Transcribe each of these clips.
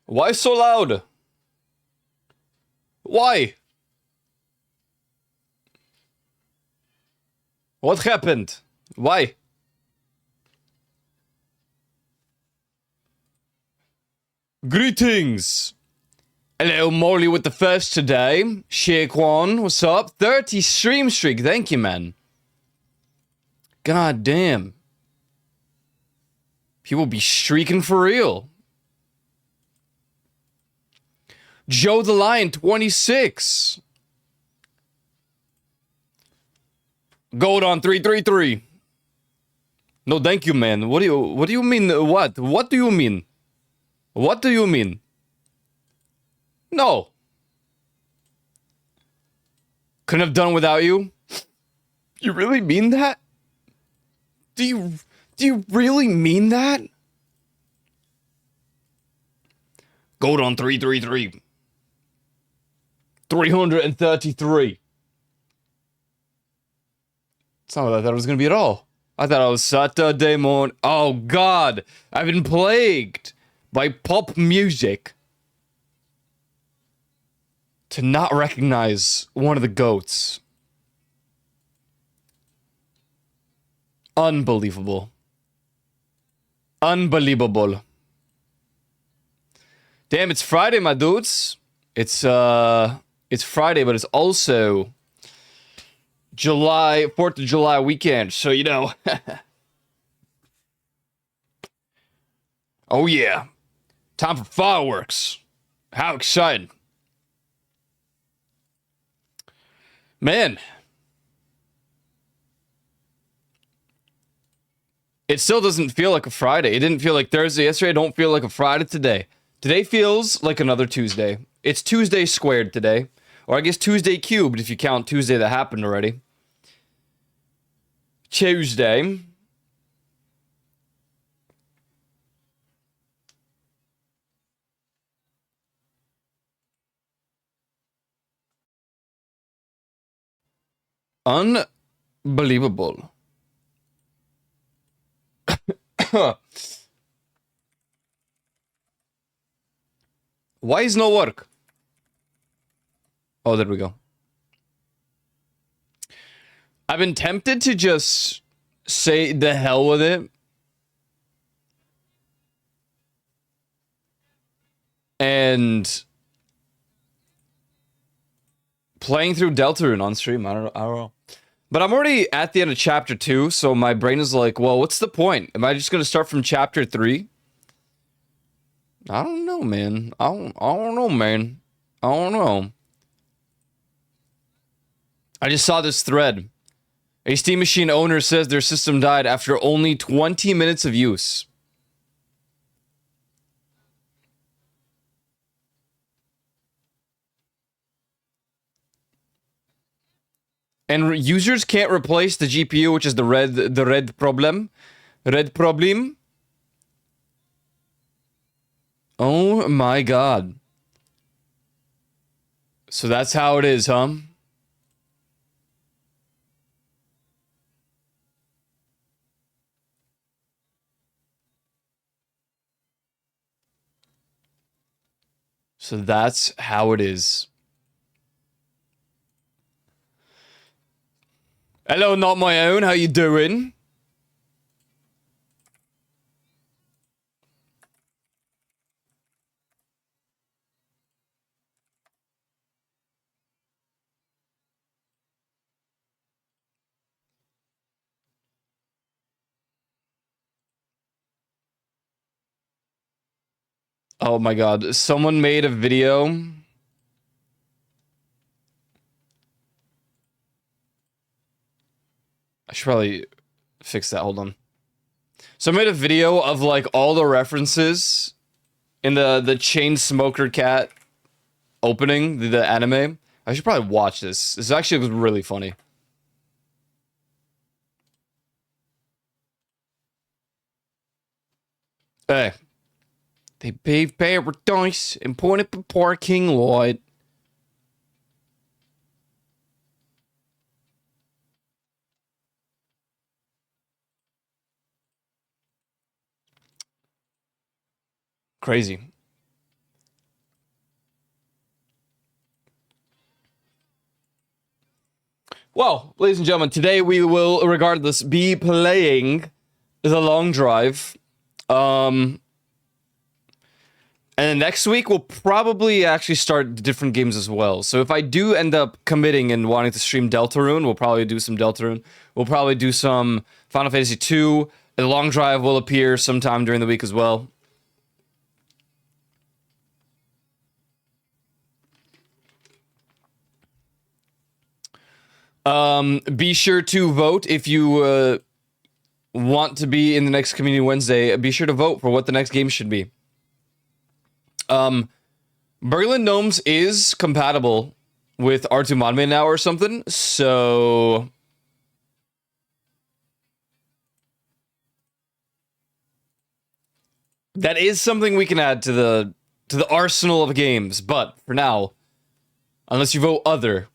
Why so loud? Why? What happened? Why? Greetings! Hello, Morley with the first today. Shaquan, what's up? 30 stream streak, thank you, man. God damn. People be streaking for real. Joe the Lion, 26. Gold on 333. No, thank you, man. What do you mean? What? What do you mean? What do you mean? No. Couldn't have done without you? You really mean that? Do you really mean that? Gold on 333. 333. It's not what I thought it was gonna be at all. I thought I was Saturday morning. Oh god, I've been plagued by pop music to not recognize one of the goats. Unbelievable. Unbelievable. Damn, it's Friday, my dudes. It's Friday, but it's also July 4th of July weekend, so you know. Oh yeah. Time for fireworks. How exciting. Man. It still doesn't feel like a Friday. It didn't feel like Thursday yesterday. I don't feel like a Friday today. Today feels like another Tuesday. It's Tuesday squared today. Or I guess Tuesday cubed if you count Tuesday that happened already. Tuesday. Unbelievable. Why is no work? Oh, there we go. I've been tempted to just say the hell with it. And playing through Deltarune on stream. I don't know. But I'm already at the end of chapter 2, so my brain is like, well, what's the point? Am I just gonna start from chapter 3? I don't know, man. I don't know, man. I don't know. I just saw this thread. A Steam Machine owner says their system died after only 20 minutes of use. And users can't replace the GPU, which is the red problem. Red problem. Oh my god. So that's how it is, huh? So that's how it is. Hello, not my own. How you doing? Oh my god. Someone made a video. I should probably fix that. Hold on. So I made a video of like all the references in the chain smoker cat opening, the anime. I should probably watch this. This actually was really funny. Hey. They paved paradise and pointed for parking lot. Crazy. Well, ladies and gentlemen, today we will, regardless, be playing The Long Drive. And then next week we'll probably actually start different games as well. So if I do end up committing and wanting to stream Deltarune, we'll probably do some Deltarune. We'll probably do some Final Fantasy 2. The Long Drive will appear sometime during the week as well. Be sure to vote if you want to be in the next Community Wednesday. Be sure to vote for what the next game should be. Berlin Gnomes is compatible with R2 Modman now or something, so that is something we can add to the arsenal of games. But for now, unless you vote other,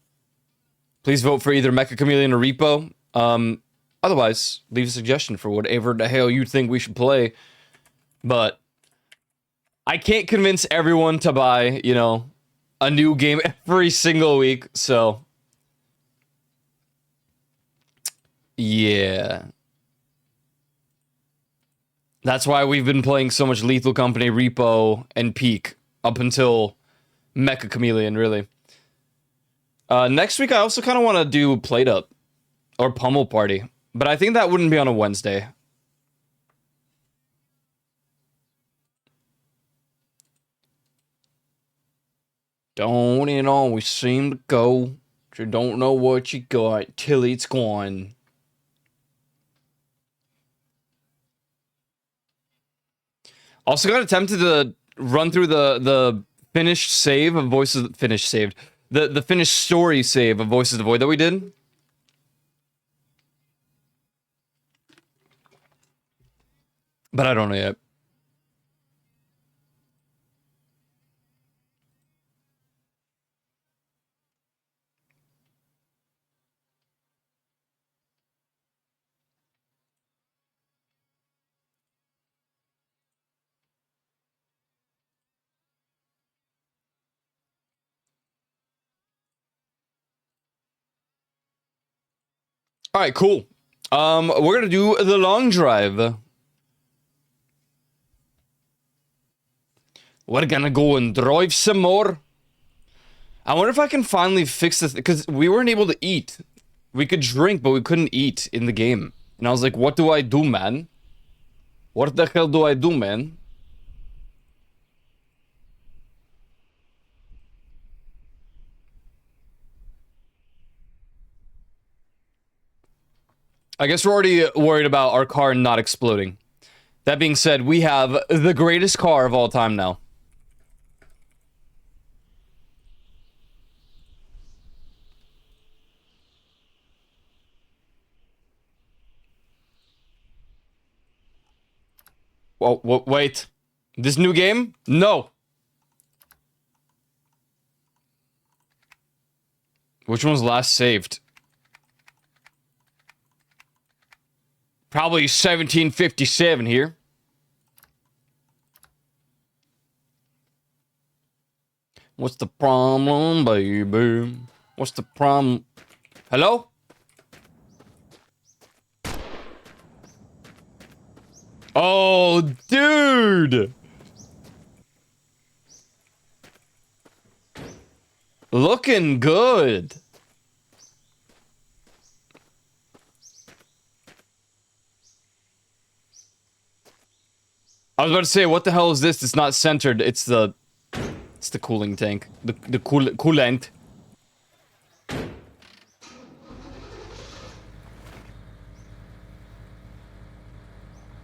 please vote for either Mecha Chameleon or Repo. Otherwise, leave a suggestion for whatever the hell you think we should play. But I can't convince everyone to buy, you know, a new game every single week, so yeah. That's why we've been playing so much Lethal Company, Repo, and Peak up until Mecha Chameleon, really. Next week, I also kind of want to do Plate Up or Pummel Party, but I think that wouldn't be on a Wednesday. Don't it always seem to go? You don't know what you got till it's gone. Also got tempted to run through the finished save of Voices... Finished saved. The finished story save of Voices of the Void that we did. But I don't know yet. All right, cool. We're gonna do The Long Drive. We're gonna go and drive some more. I wonder if I can finally fix this, because we weren't able to eat. We could drink, but we couldn't eat in the game. And I was like, what do I do, man? What the hell do I do, man? I guess we're already worried about our car not exploding. That being said, we have the greatest car of all time now. Well, wait. This new game? No. Which one was last saved? Probably 1757 here. What's the problem, baby? What's the problem? Hello? Oh, dude! Looking good. I was about to say, what the hell is this? It's not centered. It's the cooling tank. The coolant.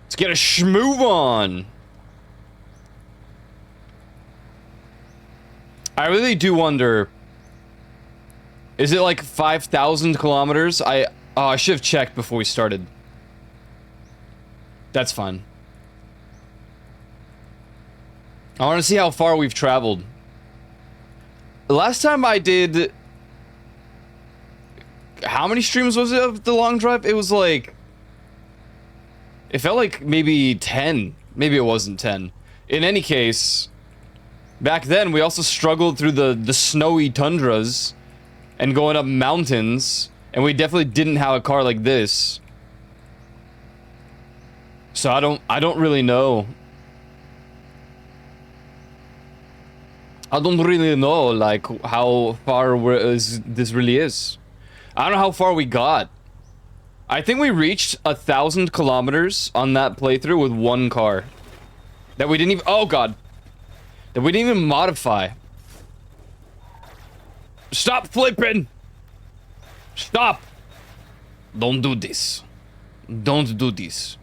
Let's get a schmoove on. I really do wonder. Is it like 5,000 kilometers? I should have checked before we started. That's fine. I want to see how far we've traveled. The last time I did... How many streams was it of The Long Drive? It was like... It felt like maybe 10. Maybe it wasn't 10. In any case, back then we also struggled through the snowy tundras and going up mountains And we definitely didn't have a car like this. So I don't really know. I don't really know, like, how far this really is. I don't know how far we got. I think we reached 1,000 kilometers on that playthrough with one car. That we didn't even- oh god. That we didn't even modify. Stop flipping! Stop! Don't do this. Don't do this.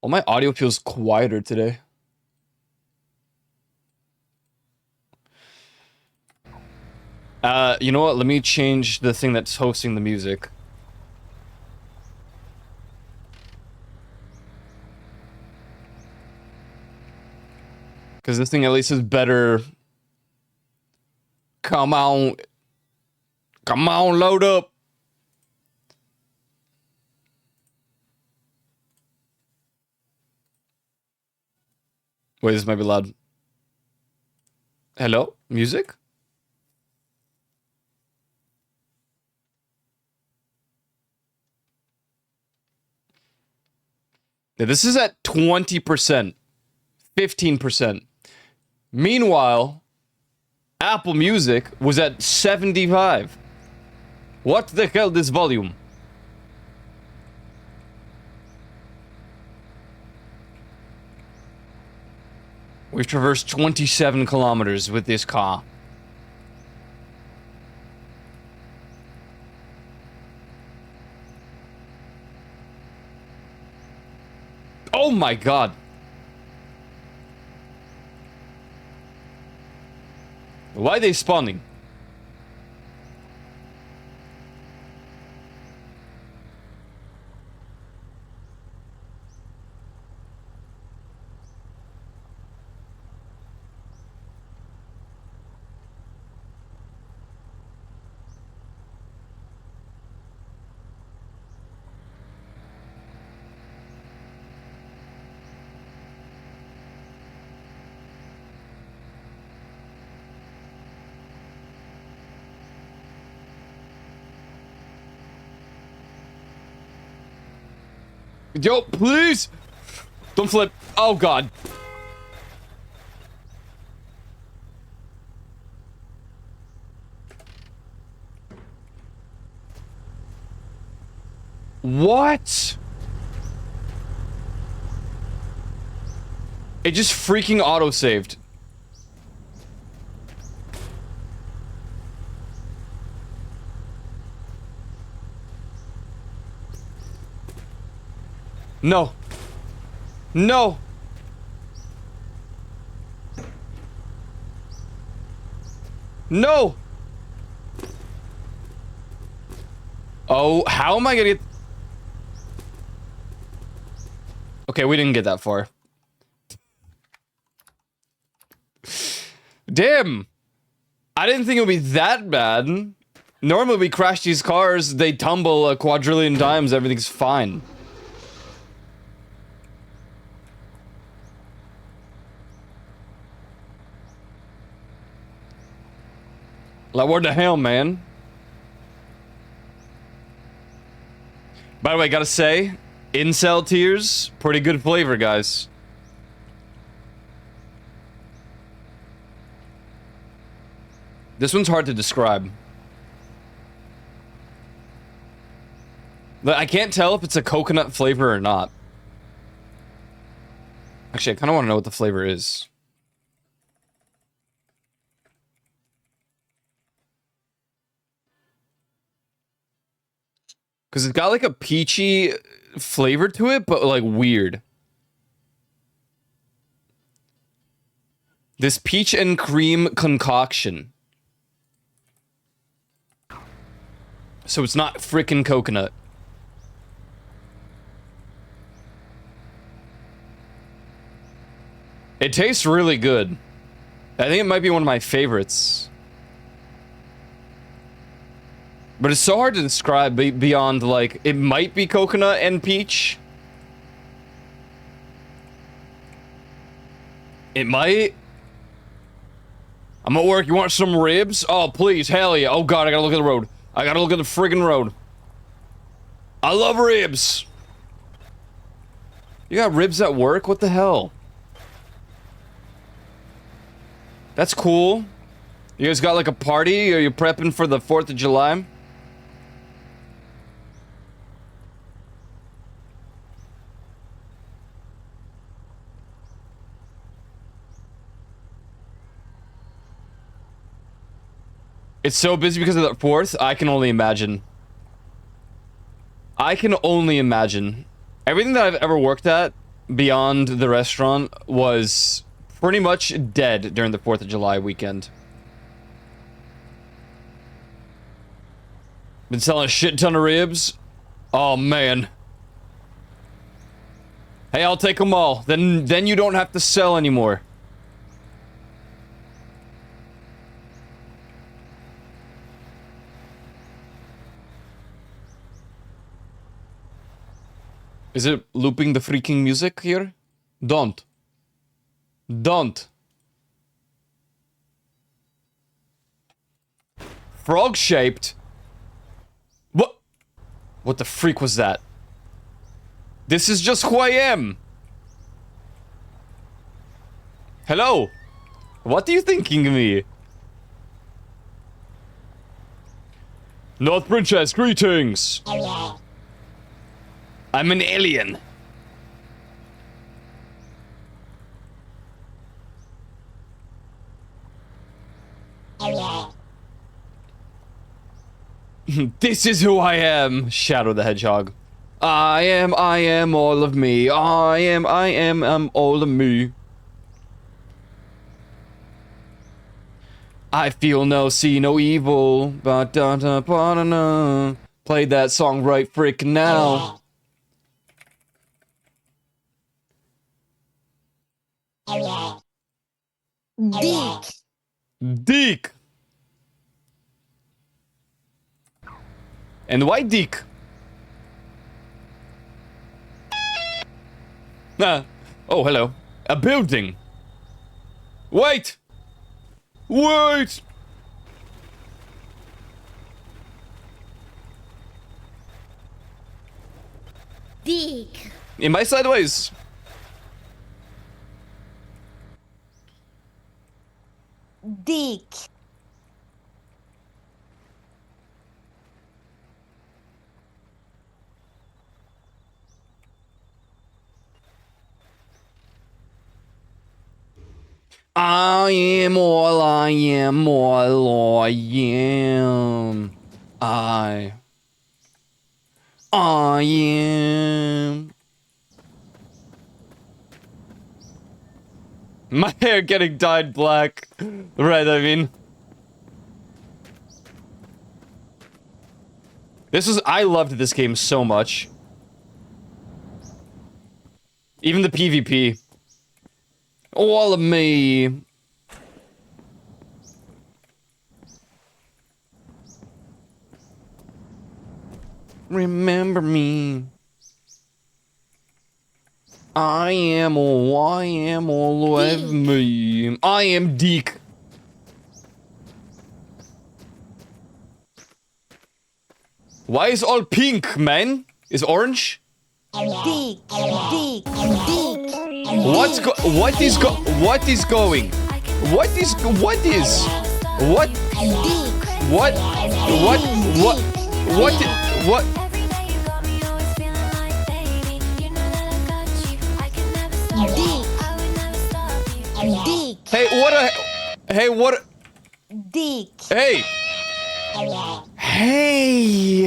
Well, my audio feels quieter today. You know what? Let me change the thing that's hosting the music. Because this thing at least is better. Come on. Come on, load up. Wait, this might be loud. Hello? Music? Yeah, this is at 20%. 15%. Meanwhile, Apple Music was at 75. What the hell, this volume? We've traversed 27 kilometers with this car. Oh my god. Why are they spawning? Yo, please! Don't flip. Oh god. What? It just freaking auto-saved. No. No. No. Oh, how am I gonna get... Okay, we didn't get that far. Damn. I didn't think it would be that bad. Normally we crash these cars, they tumble a quadrillion times, everything's fine. Like, what the hell, man? By the way, gotta say, incel tears, pretty good flavor, guys. This one's hard to describe. I can't tell if it's a coconut flavor or not. Actually, I kind of want to know what the flavor is. Because it's got like a peachy flavor to it, but like weird. This peach and cream concoction. So it's not frickin' coconut. It tastes really good. I think it might be one of my favorites. But it's so hard to describe beyond, like, it might be coconut and peach. It might. I'm at work, you want some ribs? Oh, please, hell yeah. Oh god, I gotta look at the road. I gotta look at the friggin' road. I love ribs! You got ribs at work? What the hell? That's cool. You guys got like a party? Are you prepping for the 4th of July? It's so busy because of the 4th, I can only imagine. I can only imagine. Everything that I've ever worked at beyond the restaurant was pretty much dead during the 4th of July weekend. Been selling a shit ton of ribs. Oh man. Hey, I'll take them all. Then you don't have to sell anymore. Is it looping the freaking music here? Don't. Don't. Frog-shaped? What? What the freak was that? This is just who I am. Hello? What are you thinking of me? North Princess, greetings! I'm an alien. This is who I am, Shadow the Hedgehog. I am all of me. I am all of me. I feel no, see no evil. Ba-da-da-ba-da-na. Played that song right frickin' now. Deek. Deek. And why Deek? Ah. Oh, hello. A building. Wait. Wait. Deek. Am I sideways? Deek. I am all I am, all I am. I am. My hair getting dyed black. Right, I mean. I loved this game so much. Even the PvP. All of me. Remember me. I am all of me. I am Deek. Why is all pink, man? Is orange? Deek. Deek. Deek. What is going? What is what? Deek. What? Deek. Hey, what a... Hey, what... Deek. Hey! Hey!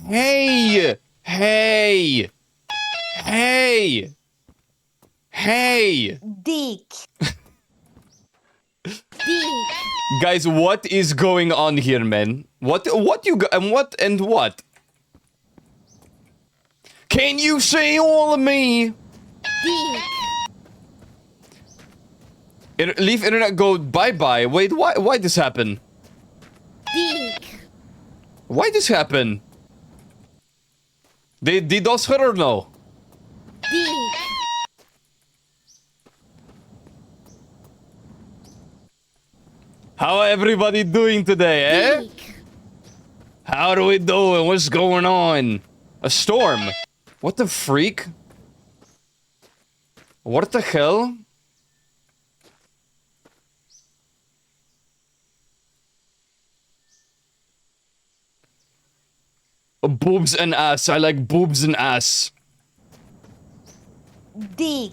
Hey! Hey! Hey! Hey! Deek. Deek. Guys, what is going on here, man? What you got, and what? Can you say all of me? Deek. Leave internet, go bye-bye. Wait, why this happen? Deek. Why this happen? Did those hurt or no? Dig. How everybody doing today, eh? Dig. How are we doing? What's going on? A storm? What the freak? What the hell? Boobs and ass. I like boobs and ass. Dig.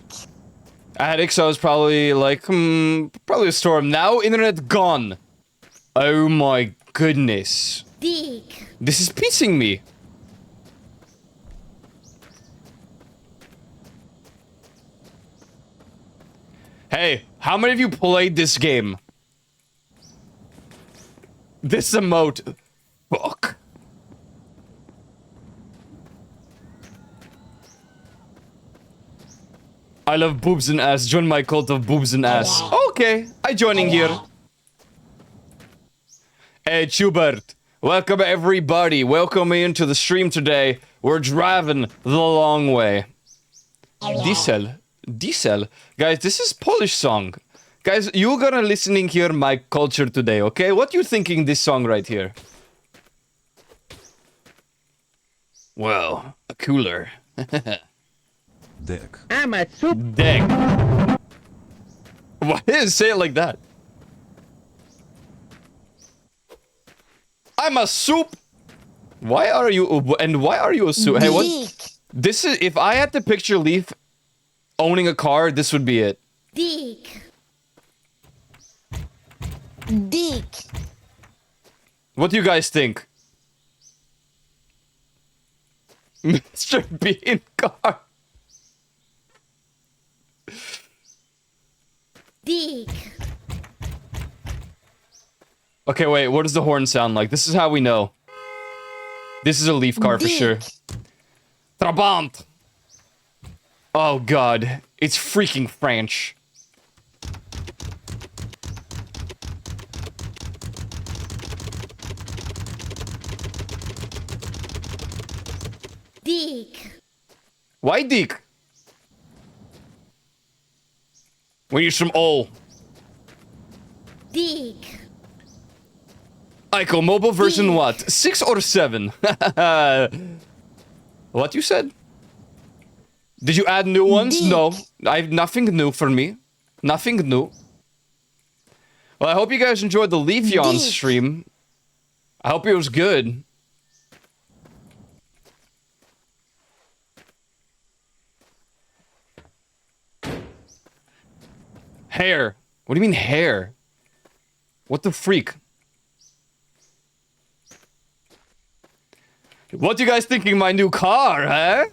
Attic, so I was probably like, probably a storm. Now, internet gone. Oh my goodness. Dig. This is piecing me. Hey, how many of you played this game? This emote. Fuck. I love boobs and ass. Join my cult of boobs and ass. Okay, I joining here. Hey, Schubert. Welcome everybody. Welcome into the stream today. We're driving the long way. Diesel. Diesel. Guys, this is Polish song. Guys, you gonna listening here my culture today, okay? What you thinking this song right here? Well, a cooler. Dick. I'm a soup. Dick. Why did it say it like that? I'm a soup. Why are you a soup? Hey, what? Dig. This is if I had to picture Leaf owning a car, this would be it. Dig. Dig. What do you guys think? Mr. Bean car. Dig. Okay, wait, what does the horn sound like? This is how we know. This is a Leaf car for Dig. sure. Trabant. Oh god, it's freaking French. Dig. Why Dick? We need some oil. Dig. Ico, mobile version Dick. what? 6 or 7? What you said? Did you add new ones? Dick. No. I have nothing new for me. Nothing new. Well, I hope you guys enjoyed the Leafeon Dick. stream. I hope it was good. Hair. What do you mean hair? What the freak? What you guys thinking my new car, huh?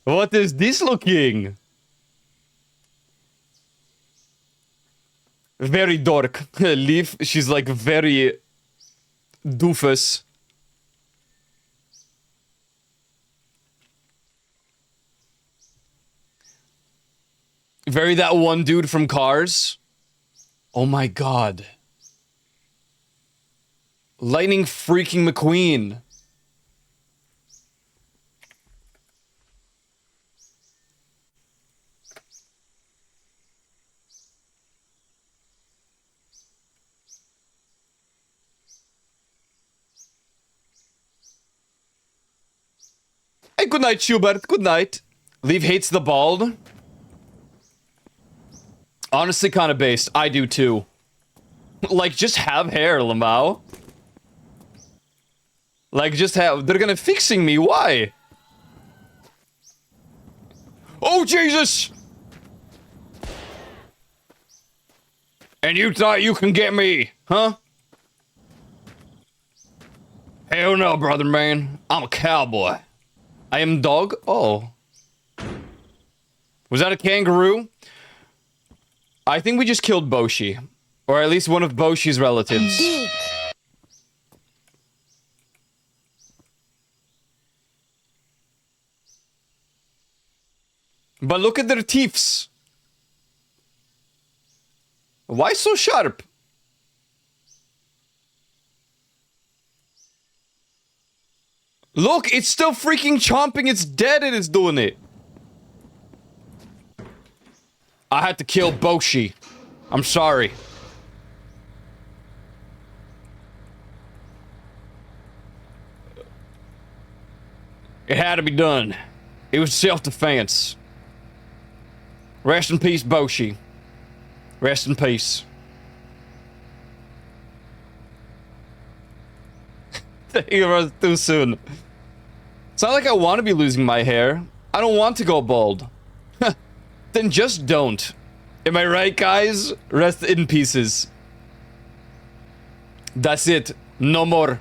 What is this looking? Very dork. Leaf, she's like very doofus. Very that one dude from Cars. Oh my god. Lightning freaking McQueen. Hey, good night, Schubert. Good night. Leaf hates the bald. Honestly, kind of based. I do too. Like, just have hair, Lamau. Like, just have. They're gonna fixing me. Why? Oh, Jesus! And you thought you can get me, huh? Hell no, brother man. I'm a cowboy. I am dog? Oh. Was that a kangaroo? I think we just killed Boshi. Or at least one of Boshi's relatives. Dig. But look at their teeths. Why so sharp? Look, it's still freaking chomping. It's dead and it's doing it. I had to kill Boshi. I'm sorry. It had to be done. It was self-defense. Rest in peace, Boshi. Rest in peace. It was too soon. It's not like I want to be losing my hair. I don't want to go bald. Then just don't. Am I right, guys? Rest in pieces. That's it. No more.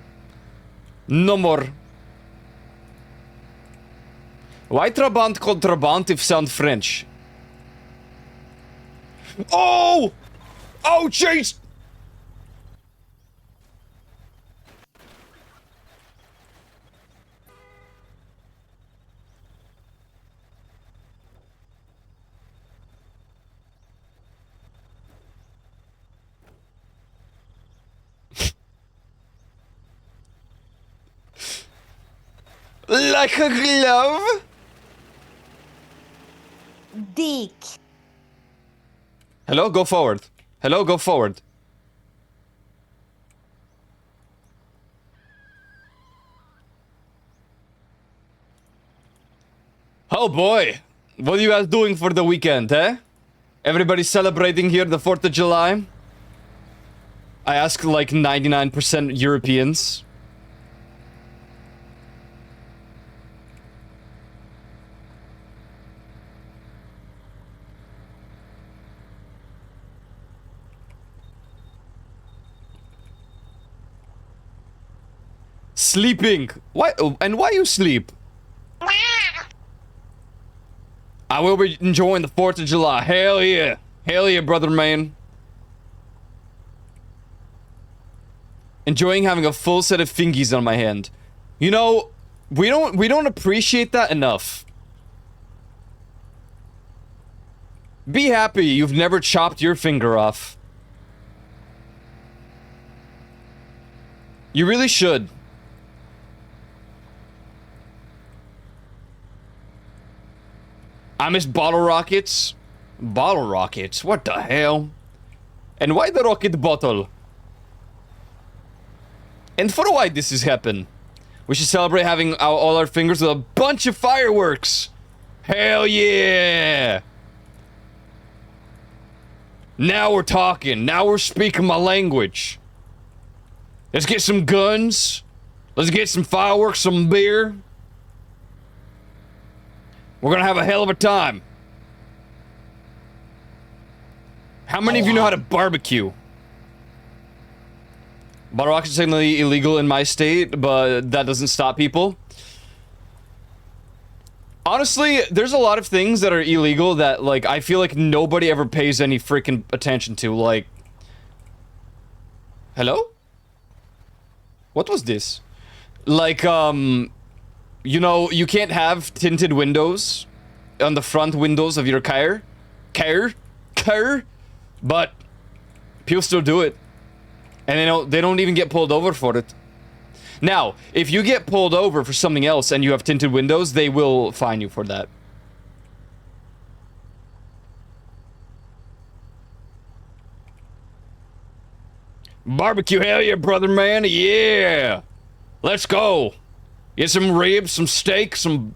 No more. Why Trabant called Trabant if sound French? Oh! Oh, jeez! Like a glove? Dick. Hello, go forward. Hello, go forward. Oh boy. What are you guys doing for the weekend, eh? Everybody celebrating here the 4th of July? I ask like 99% Europeans. Sleeping. Why? And why you sleep? I will be enjoying the 4th of July. Hell yeah. Hell yeah, brother man. Enjoying having a full set of fingies on my hand. You know, we don't appreciate that enough. Be happy you've never chopped your finger off. You really should. I miss bottle rockets. Bottle rockets? What the hell? And why the rocket bottle? And for why this has happened? We should celebrate having all our fingers with a bunch of fireworks. Hell yeah! Now we're talking. Now we're speaking my language. Let's get some guns. Let's get some fireworks, some beer. We're gonna have a hell of a time. How many of you know how to barbecue? Bottle rockets are technically illegal in my state, but that doesn't stop people. Honestly, there's a lot of things that are illegal that, like, I feel like nobody ever pays any freaking attention to, like... Hello? What was this? Like, you know, you can't have tinted windows on the front windows of your car, but people still do it, and they don't even get pulled over for it. Now, if you get pulled over for something else and you have tinted windows, they will fine you for that. Barbecue, hell yeah, brother man, yeah! Let's go! Get some ribs, some steak, some...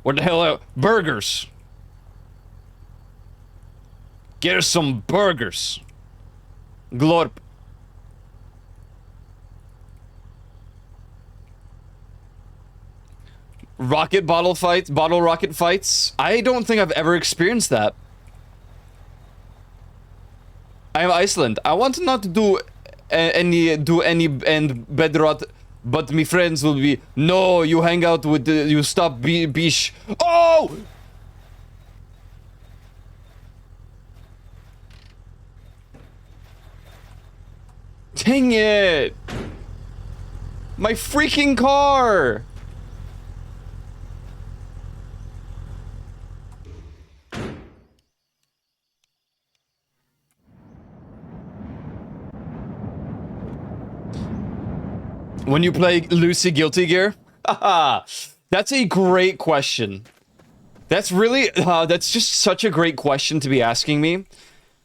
What the hell? Burgers. Get us some burgers. Glorp. Bottle rocket fights? I don't think I've ever experienced that. I am Iceland. I want not to do any and bedrot, but my friends will be, no, you hang out with you stop bish. Oh! Dang it! My freaking car! When you play Lucy Guilty Gear? Haha, that's a great question. That's really, that's just such a great question to be asking me.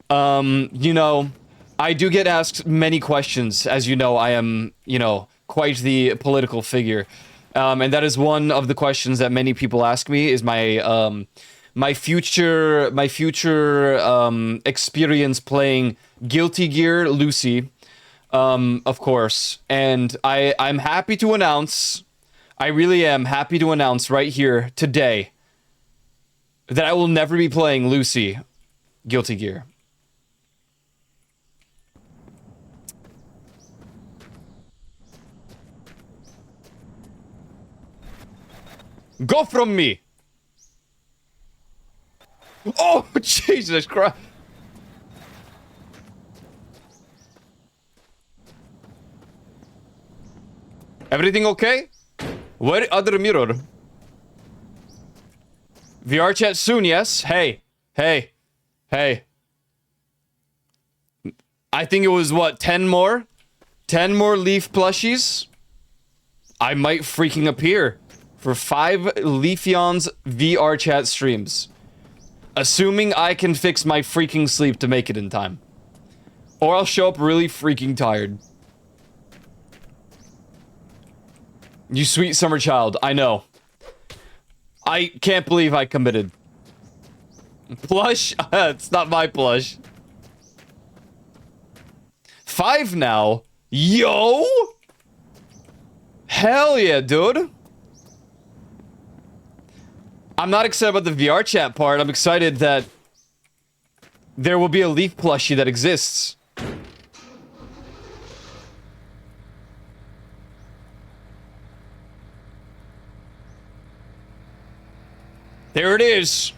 You know, I do get asked many questions. As you know, I am, you know, quite the political figure. And that is one of the questions that many people ask me is my future experience playing Guilty Gear Lucy, of course. And I'm happy to announce, I really am happy to announce right here today that I will never be playing Lucy Guilty Gear. Go from me! Oh, Jesus Christ! Everything okay? Where other mirror? VR chat soon, yes? Hey. Hey. Hey. I think it was, what, 10 more? 10 more Leaf plushies? I might freaking appear for 5 Leafeon's VR chat streams. Assuming I can fix my freaking sleep to make it in time. Or I'll show up really freaking tired. You sweet summer child, I know. I can't believe I committed. Plush? It's not my plush. 5 now? Yo! Hell yeah, dude. I'm not excited about the VR chat part. I'm excited that there will be a Leaf plushie that exists. There it is.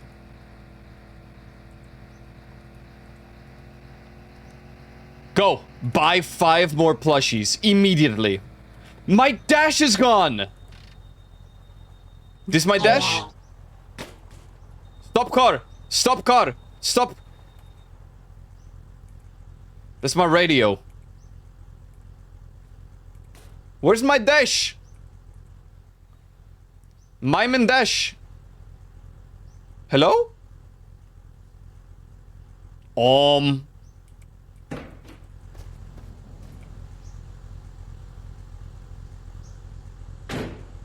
Go. Buy 5 more plushies immediately. My dash is gone. This my dash? Stop car. Stop car. Stop. That's my radio. Where's my dash? Mime and dash. Hello?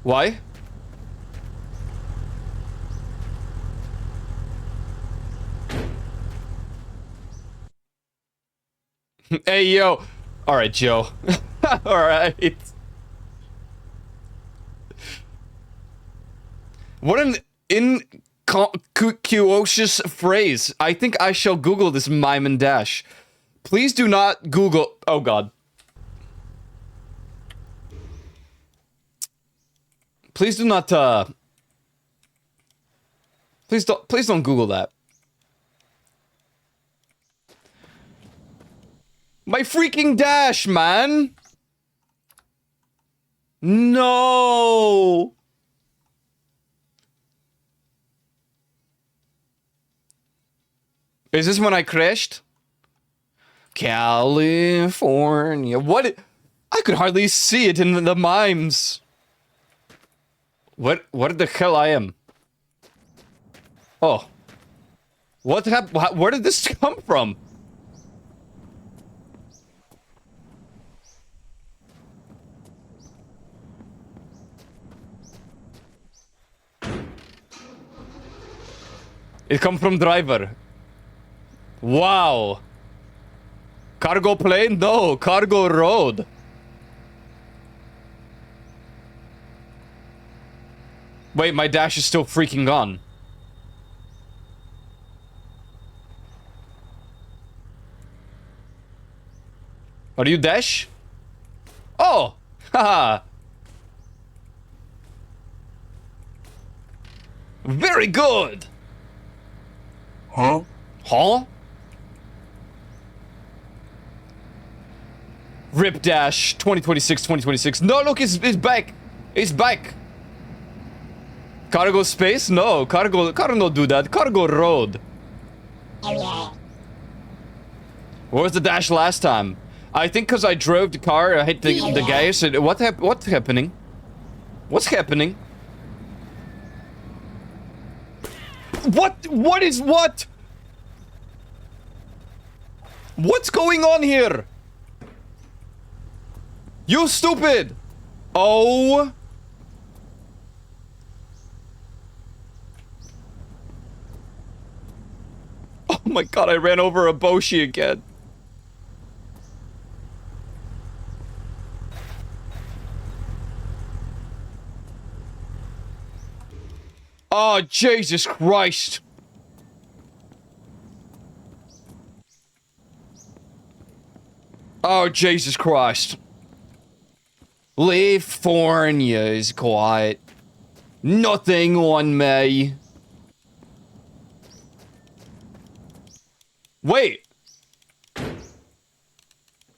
Why? Hey, yo. Alright, Joe. Alright. What an inconspicuous phrase. I think I shall Google this mime and dash. Please do not Google... Oh, God. Please do not, please don't Google that. My freaking dash, man! No! Is this when I crashed? California. What? I could hardly see it in the mimes. What the hell I am? Oh. What happened? Where did this come from? It come from driver. Wow. Cargo plane? No, cargo road. Wait, my dash is still freaking gone. Are you dash? Oh! Haha! Very good! Huh? Huh? Rip Dash 2026. No, look, it's back. It's back. Cargo space? No, cargo no do that. Cargo road. Where was the dash last time? I think because I drove the car, I hit the gas. What's happening? What's happening? What is what? What's going on here? You stupid! Oh. Oh my god, I ran over a Boshi again. Oh, Jesus Christ. Oh, Jesus Christ. California is quiet. Nothing on me. Wait.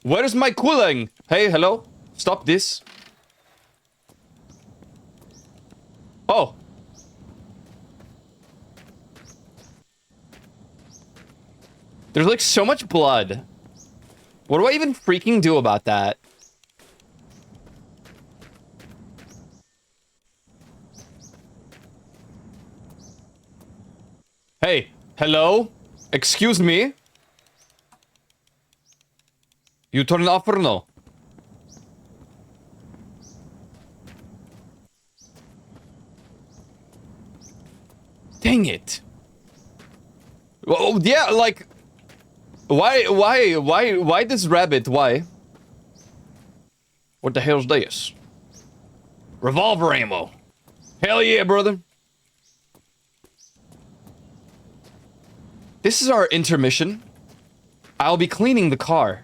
Where is my cooling? Hey, hello? Stop this. Oh. There's like so much blood. What do I even freaking do about that? Hey, hello? Excuse me? You turn it off or no? Dang it. Oh, yeah, like... Why this rabbit? Why? What the hell's this? Revolver ammo. Hell yeah, brother. This is our intermission. I'll be cleaning the car.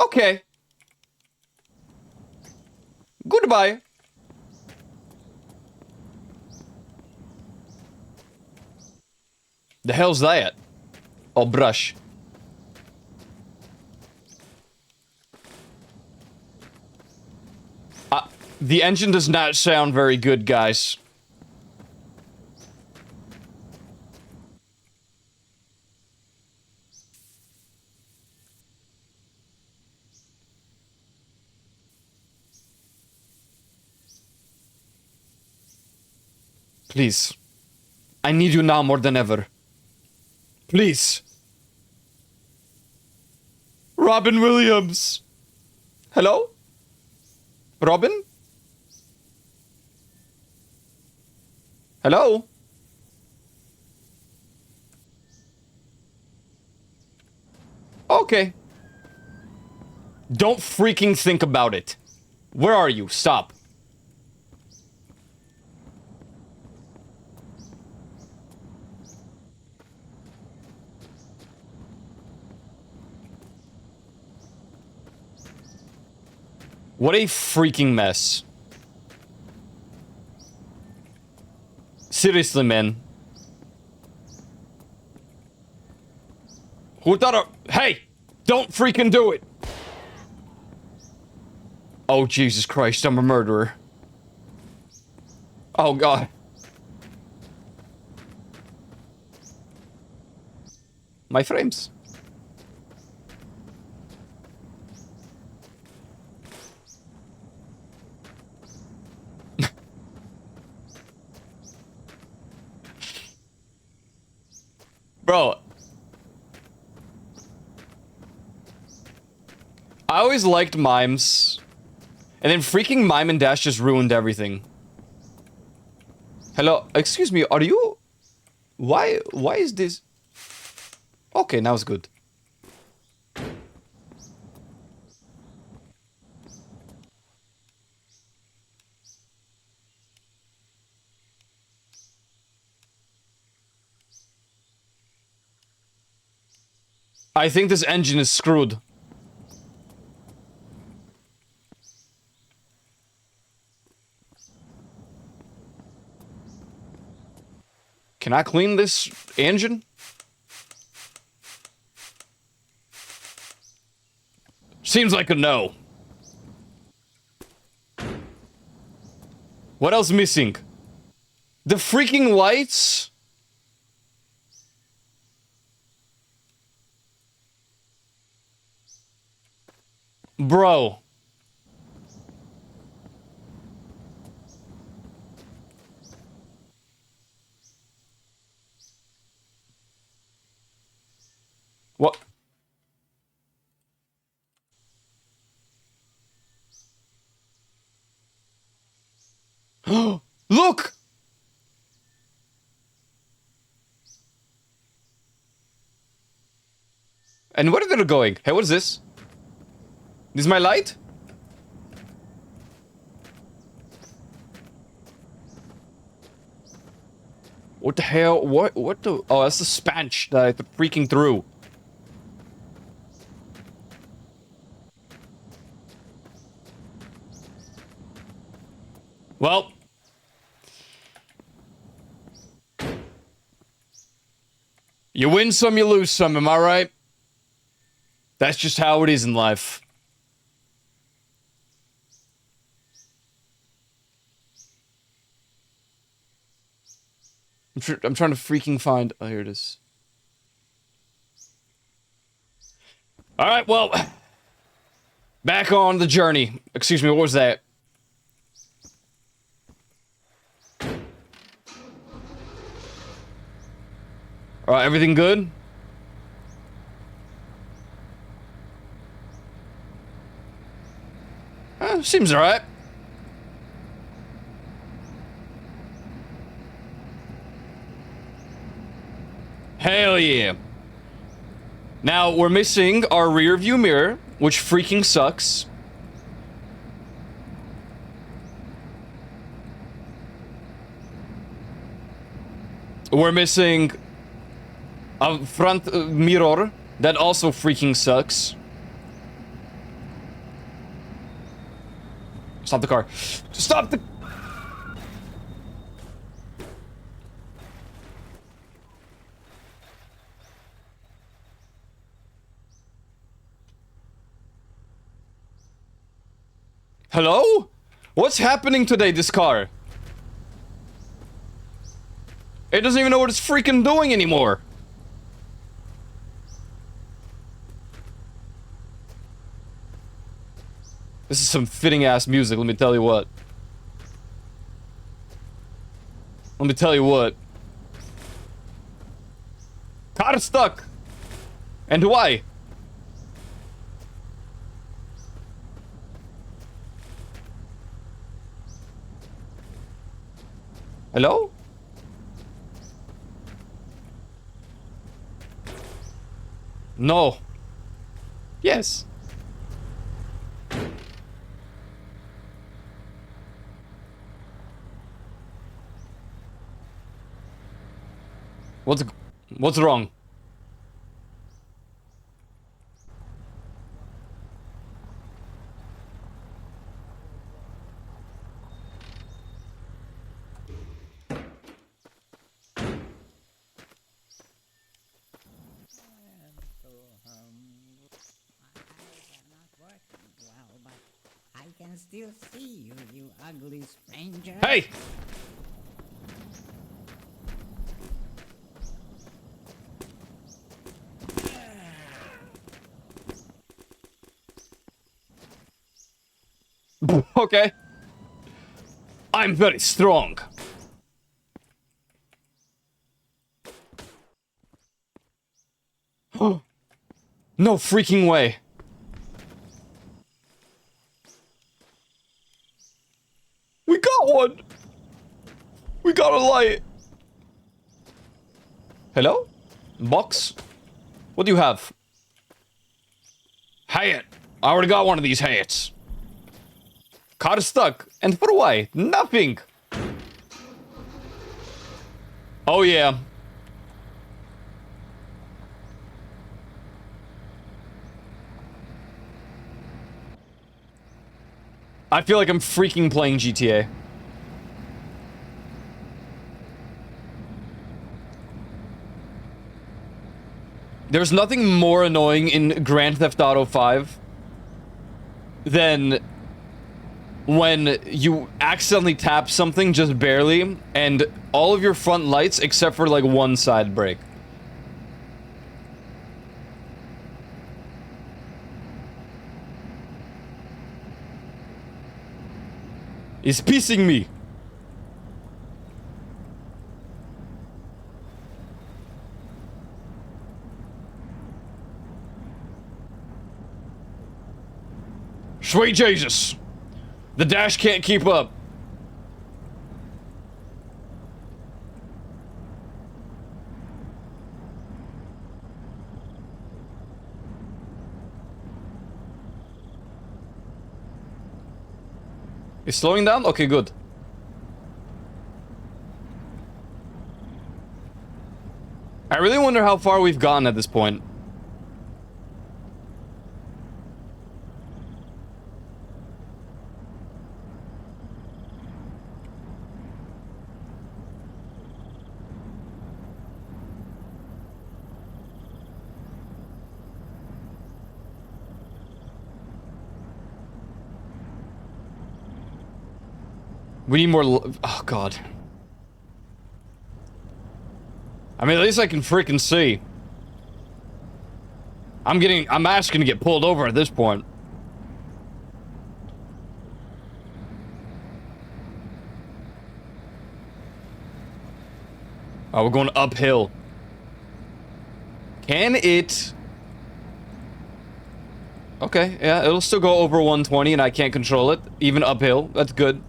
Okay. Goodbye. The hell's that? Oh, brush. The engine does not sound very good, guys. Please. I need you now more than ever. Please. Robin Williams. Hello? Robin? Hello? Okay. Don't freaking think about it. Where are you? Stop. What a freaking mess. Seriously, man. Who thought Hey! Don't freaking do it! Oh, Jesus Christ, I'm a murderer. Oh, God. My frames. Bro. I always liked mimes. And then freaking Mime and Dash just ruined everything. Hello, excuse me, are you... Why is this... Okay, now it's good. I think this engine is screwed. Can I clean this engine? Seems like a no. What else missing? The freaking lights? Bro. What? Look! And where are they going? Hey, what is this? This is my light? What the hell? What the? Oh, that's the spanch that I freaking threw. Well. You win some, you lose some, am I right? That's just how it is in life. I'm trying to freaking find... Oh, here it is. Alright, well... Back on the journey. Excuse me, what was that? Alright, everything good? Seems alright. Hell yeah. Now, we're missing our rear view mirror, which freaking sucks. We're missing a front mirror that also freaking sucks. Stop the car. Stop the... Hello? What's happening today, this car? It doesn't even know what it's freaking doing anymore. This is some fitting ass music, let me tell you what. Let me tell you what. Car stuck! And why? Hello? No. Yes. What's wrong? I can still see you, you ugly stranger. Hey! Okay. I'm very strong. No freaking way. We got one. We got a light. Hello? Box? What do you have? Hat. I already got one of these hats. Car stuck. And for why? Nothing. Oh yeah. I feel like I'm freaking playing GTA. There's nothing more annoying in Grand Theft Auto 5 than when you accidentally tap something just barely and all of your front lights except for like one side break. He's pissing me. Sweet Jesus. The dash can't keep up. It's slowing down? Okay, good. I really wonder how far we've gotten at this point. We need more. Oh, God. I mean, at least I can freaking see. I'm asking to get pulled over at this point. Oh, we're going uphill. Can it... Okay, yeah, it'll still go over 120 and I can't control it, even uphill. That's good.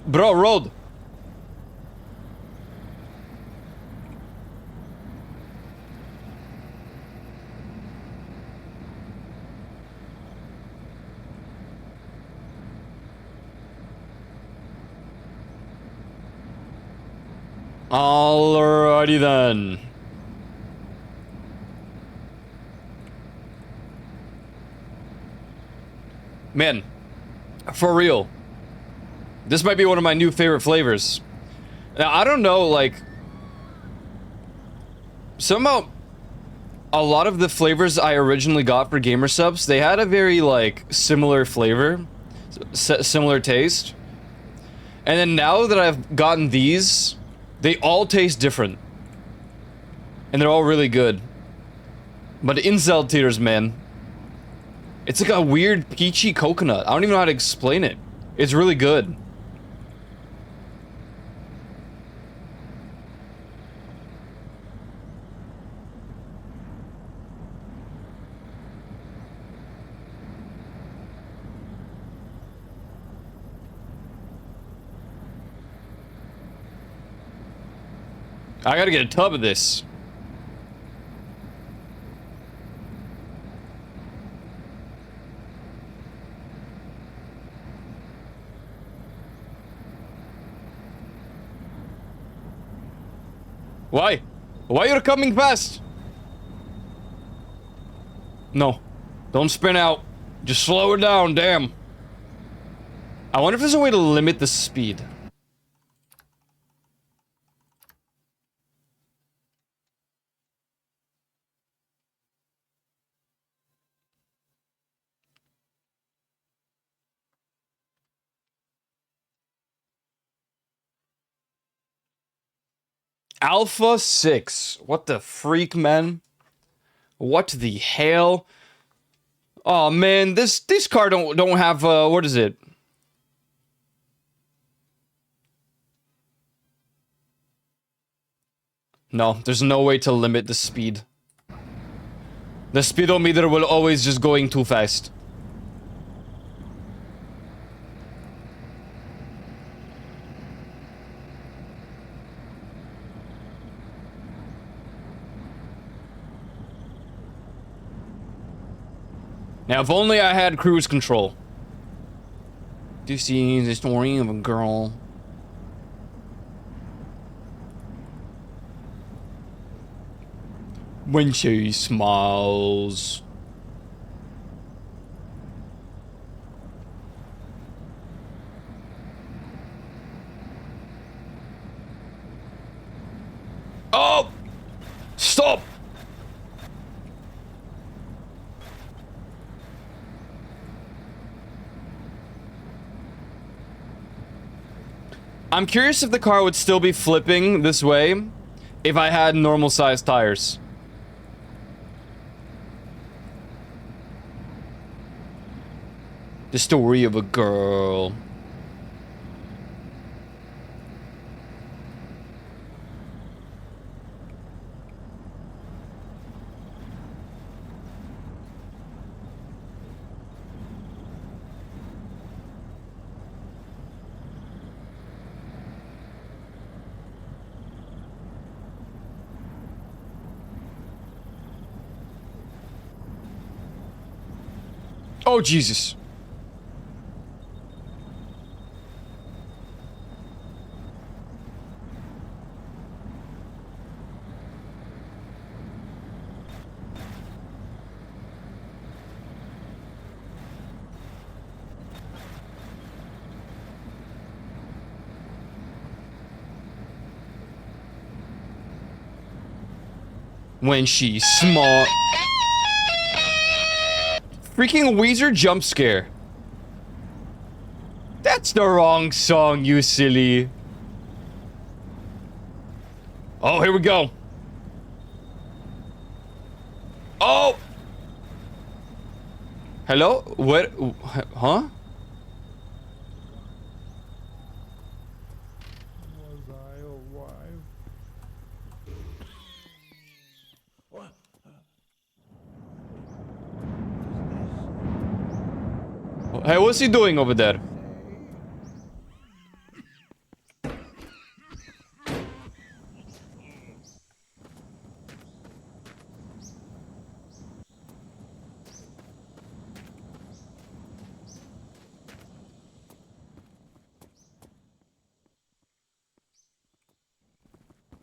Bro, road. Alrighty then. Man, for real. This might be one of my new favorite flavors. Now, I don't know, like... Somehow, a lot of the flavors I originally got for Gamer Subs, they had a very, like, similar flavor. Similar taste. And then now that I've gotten these, they all taste different. And they're all really good. But Incel Tears, man. It's like a weird peachy coconut. I don't even know how to explain it. It's really good. I gotta get a tub of this. Why? Why you're coming fast? No. Don't spin out. Just slow it down, damn. I wonder if there's a way to limit the speed. Alpha 6. What the freak, man? What the hell? Oh man, this car don't have what is it? No, there's no way to limit the speed. The speedometer will always just going too fast. Now, if only I had cruise control. Do you see the story of a girl? When she smiles. Oh! Stop! I'm curious if the car would still be flipping this way if I had normal sized tires. The story of a girl. Oh, Jesus. When she's smart. Freaking Weezer jump scare. That's the wrong song, you silly. Oh, here we go. Oh! Hello? What? Huh? Was I alive? Hey, what's he doing over there?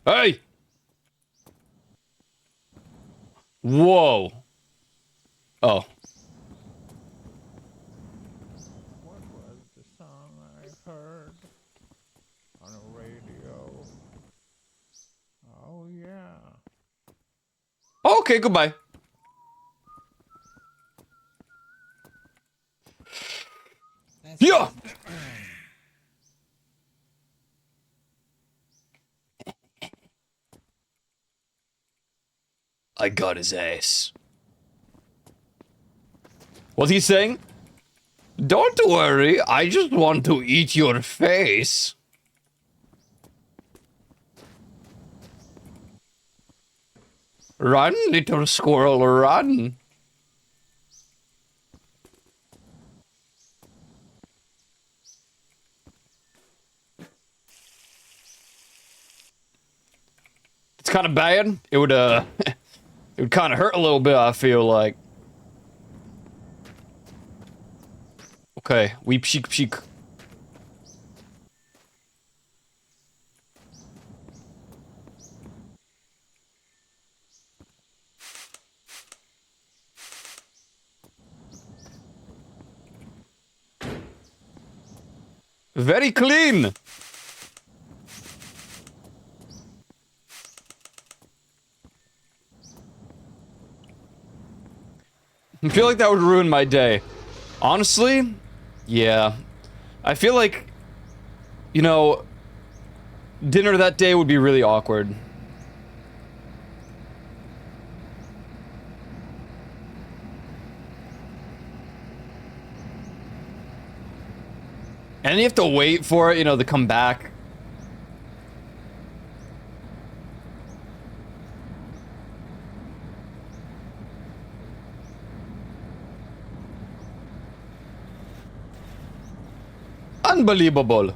Hey! Whoa. Oh. What was the song I heard on the radio? Oh, yeah. Okay, goodbye. Let's Yeah! I got his ass. What's he saying? Don't worry, I just want to eat your face. Run, little squirrel, run. It's kind of bad. It would, it would kind of hurt a little bit, I feel like. Okay, weep chic chic. Very clean. I feel like that would ruin my day. Honestly, yeah. I feel like, you know, dinner that day would be really awkward. And you have to wait for it, you know, to come back. Unbelievable.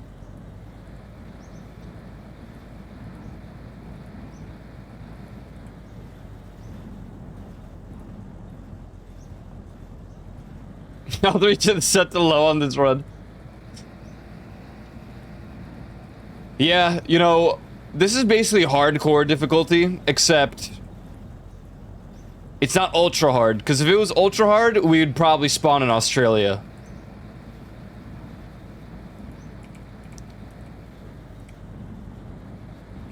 I'll reach and set the low on this run. Yeah, you know, this is basically hardcore difficulty, except it's not ultra hard, because if it was ultra hard, we'd probably spawn in Australia.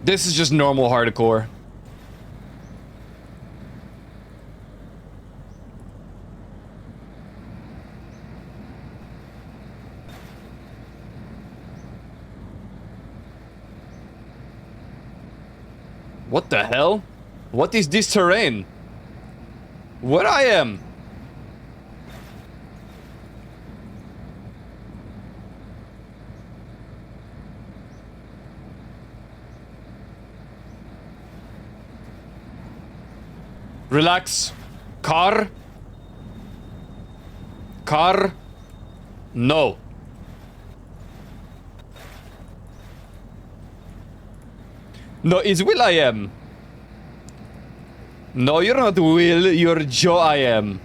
This is just normal hardcore. What the hell? What is this terrain? Where I am? Relax. Car? Car? No. No, it's Will I am. No, you're not Will, you're Joe I am.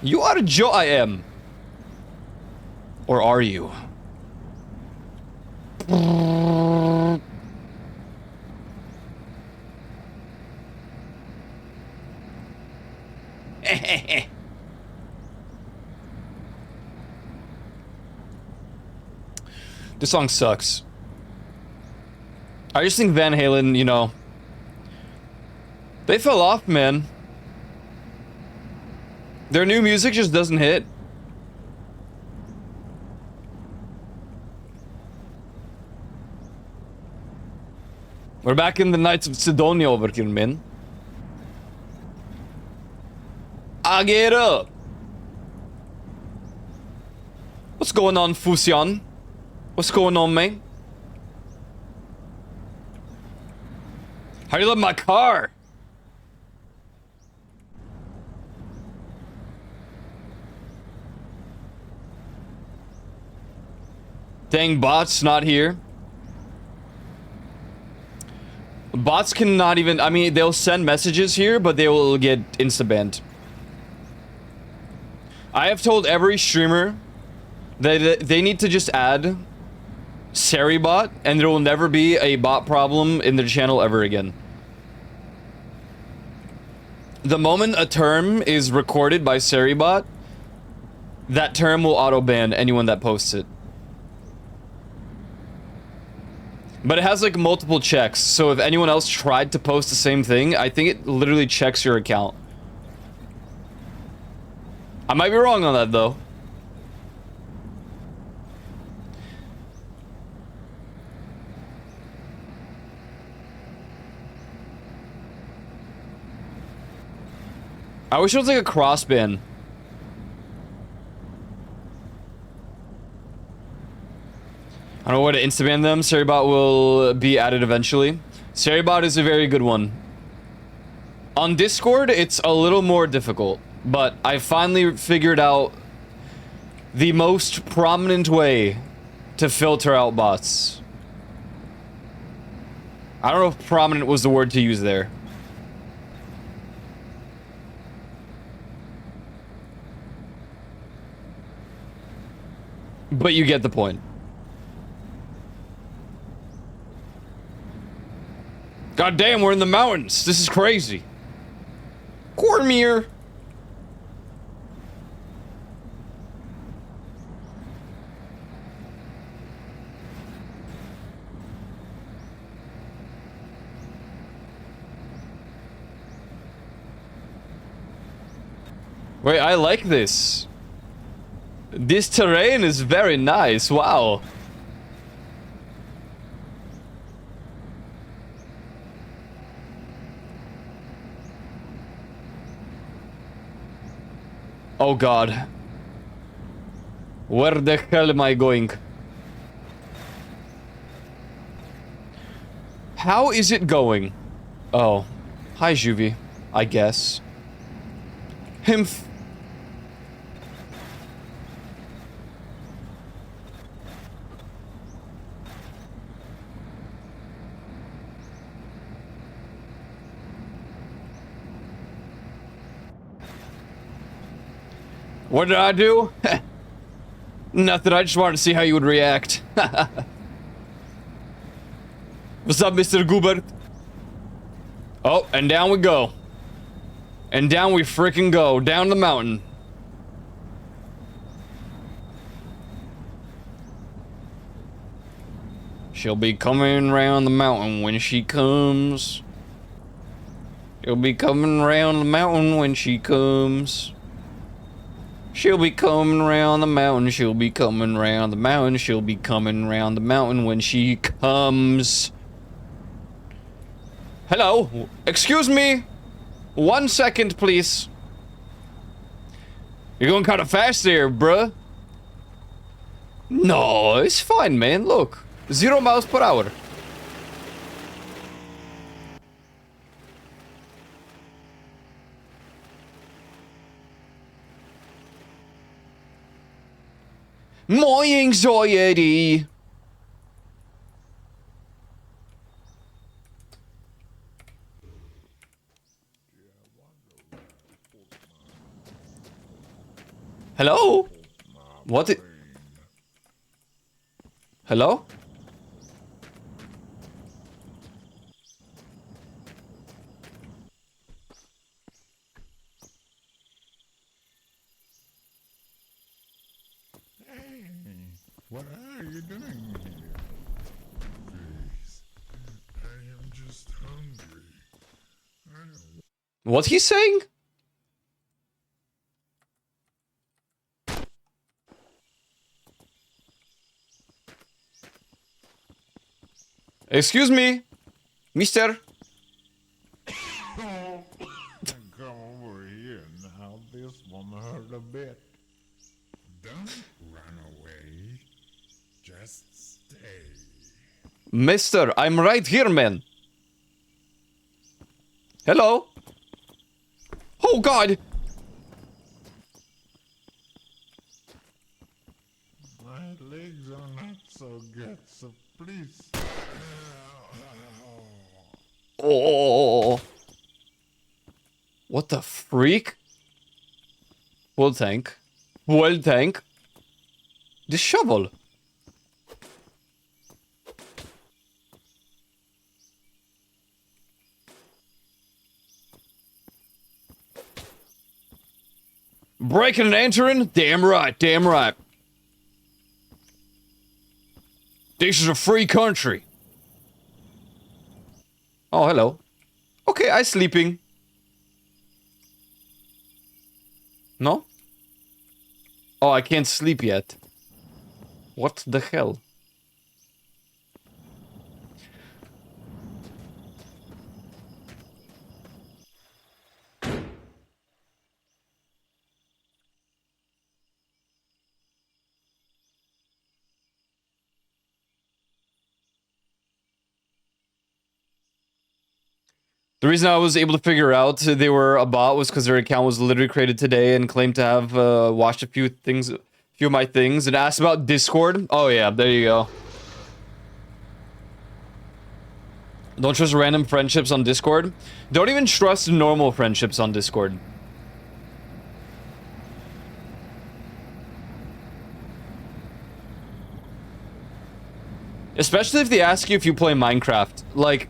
You are Joe I am. Or are you? This song sucks. I just think Van Halen, you know, they fell off, man. Their new music just doesn't hit. We're back in the Knights of Sidonia over here, man. I get up. What's going on, Fusion? What's going on, man? How do you love my car? Dang, bots not here. Bots cannot even, I mean, they'll send messages here, but they will get insta-banned. I have told every streamer that they need to just add Seribot, and there will never be a bot problem in their channel ever again. The moment a term is recorded by Seribot, that term will auto-ban anyone that posts it. But it has like multiple checks, so if anyone else tried to post the same thing, I think it literally checks your account. I might be wrong on that though. I wish it was like a crossband. I don't know where to insta-ban them. Seribot will be added eventually. Seribot is a very good one. On Discord, it's a little more difficult, but I finally figured out the most prominent way to filter out bots. I don't know if prominent was the word to use there. But you get the point. God damn, we're in the mountains. This is crazy. Cormier. Wait, I like this. This terrain is very nice. Wow. Oh god. Where the hell am I going? How is it going? Oh. Hi, Juvie. I guess. Himph. What did I do? Nothing, I just wanted to see how you would react. What's up, Mr. Goobert? Oh, and down we go. And down we freaking go, down the mountain. She'll be coming round the mountain when she comes. She'll be coming round the mountain when she comes. She'll be coming round the mountain, she'll be coming round the mountain, she'll be coming round the mountain when she comes. Hello? Excuse me? 1 second, please. You're going kind of fast there, bruh. No, it's fine, man. Look. 0 miles per hour. My anxiety. Hello? What? Hello? What are you doing here? Please, I am just hungry. I don't What he's saying? Excuse me, mister. come over here now. This one hurt a bit. Don't run away. Just stay. Mister, I'm right here, man. Hello? Oh, God. My legs are not so good, so please. Oh. What the freak? Full tank. Full tank. The shovel. Breaking and entering? Damn right, damn right. This is a free country. Oh, hello. Okay, I sleeping. No? Oh, I can't sleep yet. What the hell? The reason I was able to figure out they were a bot was because their account was literally created today and claimed to have watched a few of my things, and asked about Discord. Oh yeah, there you go. Don't trust random friendships on Discord. Don't even trust normal friendships on Discord. Especially if they ask you if you play Minecraft. Like,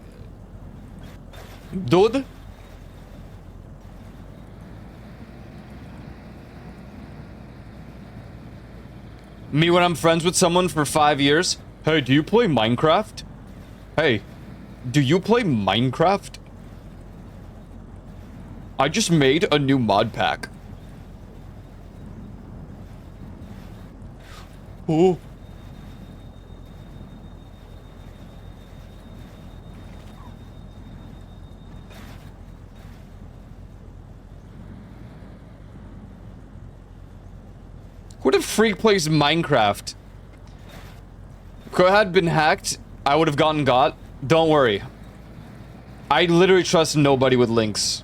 dude. Me when I'm friends with someone for 5 years. Hey, do you play Minecraft? Hey, do you play Minecraft? I just made a new mod pack. Oh. Who the freak plays Minecraft? If I had been hacked, I would have gotten got. Don't worry. I literally trust nobody with links.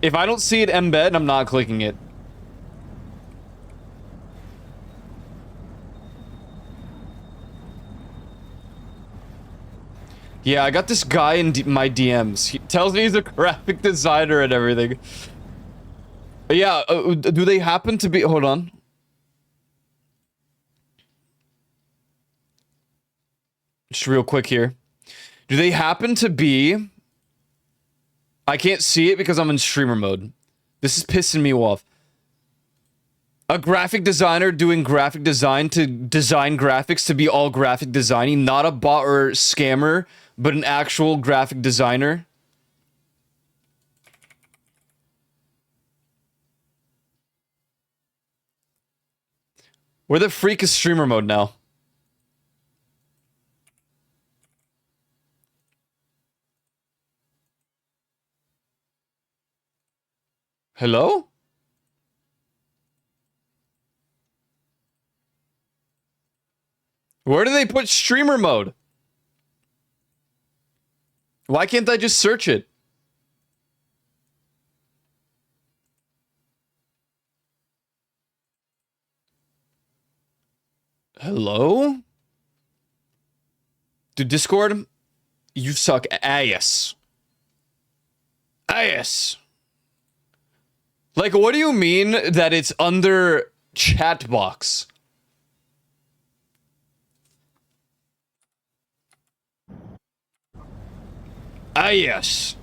If I don't see it embed, I'm not clicking it. Yeah, I got this guy in my DMs. He tells me he's a graphic designer and everything. Yeah, do they happen to be... Hold on. Just real quick here. Do they happen to be... I can't see it because I'm in streamer mode. This is pissing me off. A graphic designer doing graphic design to design graphics to be all graphic designing. Not a bot or scammer, but an actual graphic designer. Where the freak is streamer mode now? Hello? Where do they put streamer mode? Why can't I just search it? Hello? Dude, Discord, you suck ass. Ass. Like, what do you mean that it's under chat box? Yes.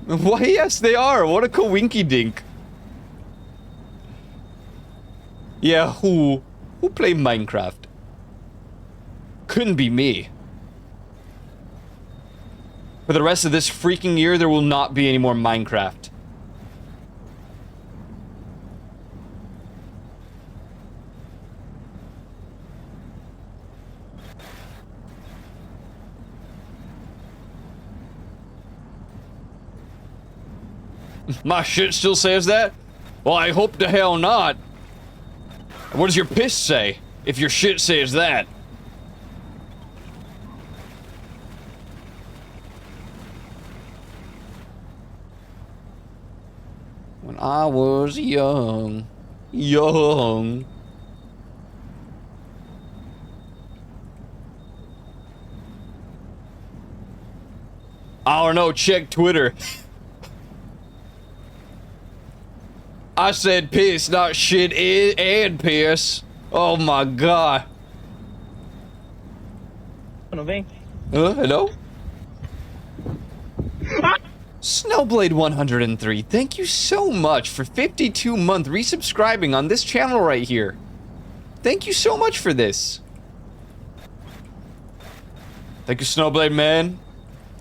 Why, yes, they are. What a coinky dink. Yeah, who play Minecraft? Couldn't be me. For the rest of this freaking year, there will not be any more Minecraft. My shit still says that? Well, I hope the hell not. What does your piss say, if your shit says that? When I was young. I don't know, check Twitter. I said piss, not shit, and piss. Oh my god. Hello? Snowblade 103, thank you so much for 52-month resubscribing on this channel right here. Thank you so much for this. Thank you, Snowblade, man.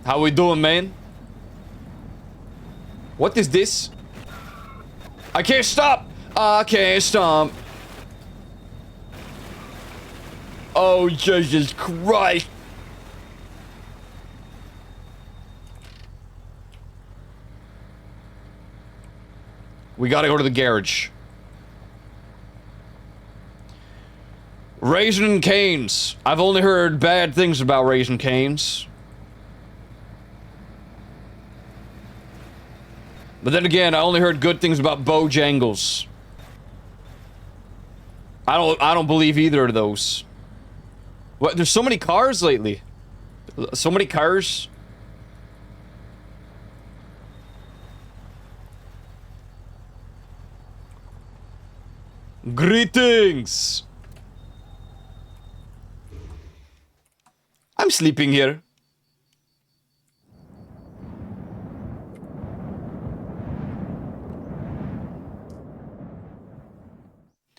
How we doing, man? What is this? I can't stop! I can't stop. Oh, Jesus Christ. We gotta go to the garage. Raising Cane's. I've only heard bad things about Raising Cane's. But then again, I only heard good things about Bojangles. I don't believe either of those. What? There's so many cars lately. So many cars. Greetings. I'm sleeping here.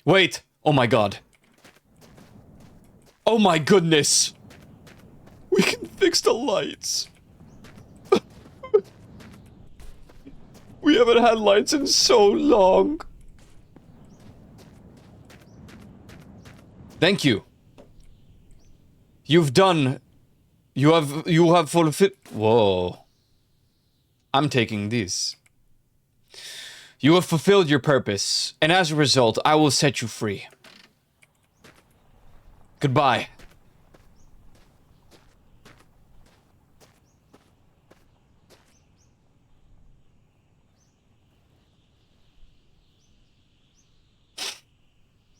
Wait! Oh my god. Oh my goodness! We can fix the lights. We haven't had lights in so long. Thank you. You've done... You have fulfilled... Whoa. I'm taking this. You have fulfilled your purpose, and as a result, I will set you free. Goodbye.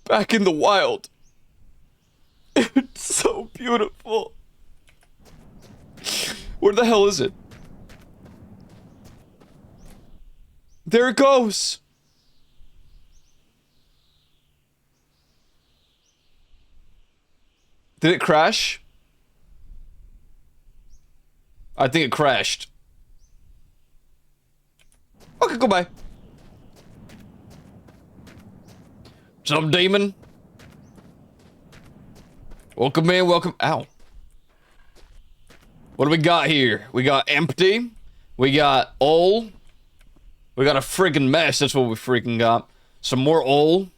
Back in the wild. It's so beautiful. Where the hell is it? There it goes! Did it crash? I think it crashed. Okay, goodbye. What's up, demon? Welcome in, welcome... Ow. What do we got here? We got empty. We got old. We got a friggin' mess, that's what we freaking got. Some more oil.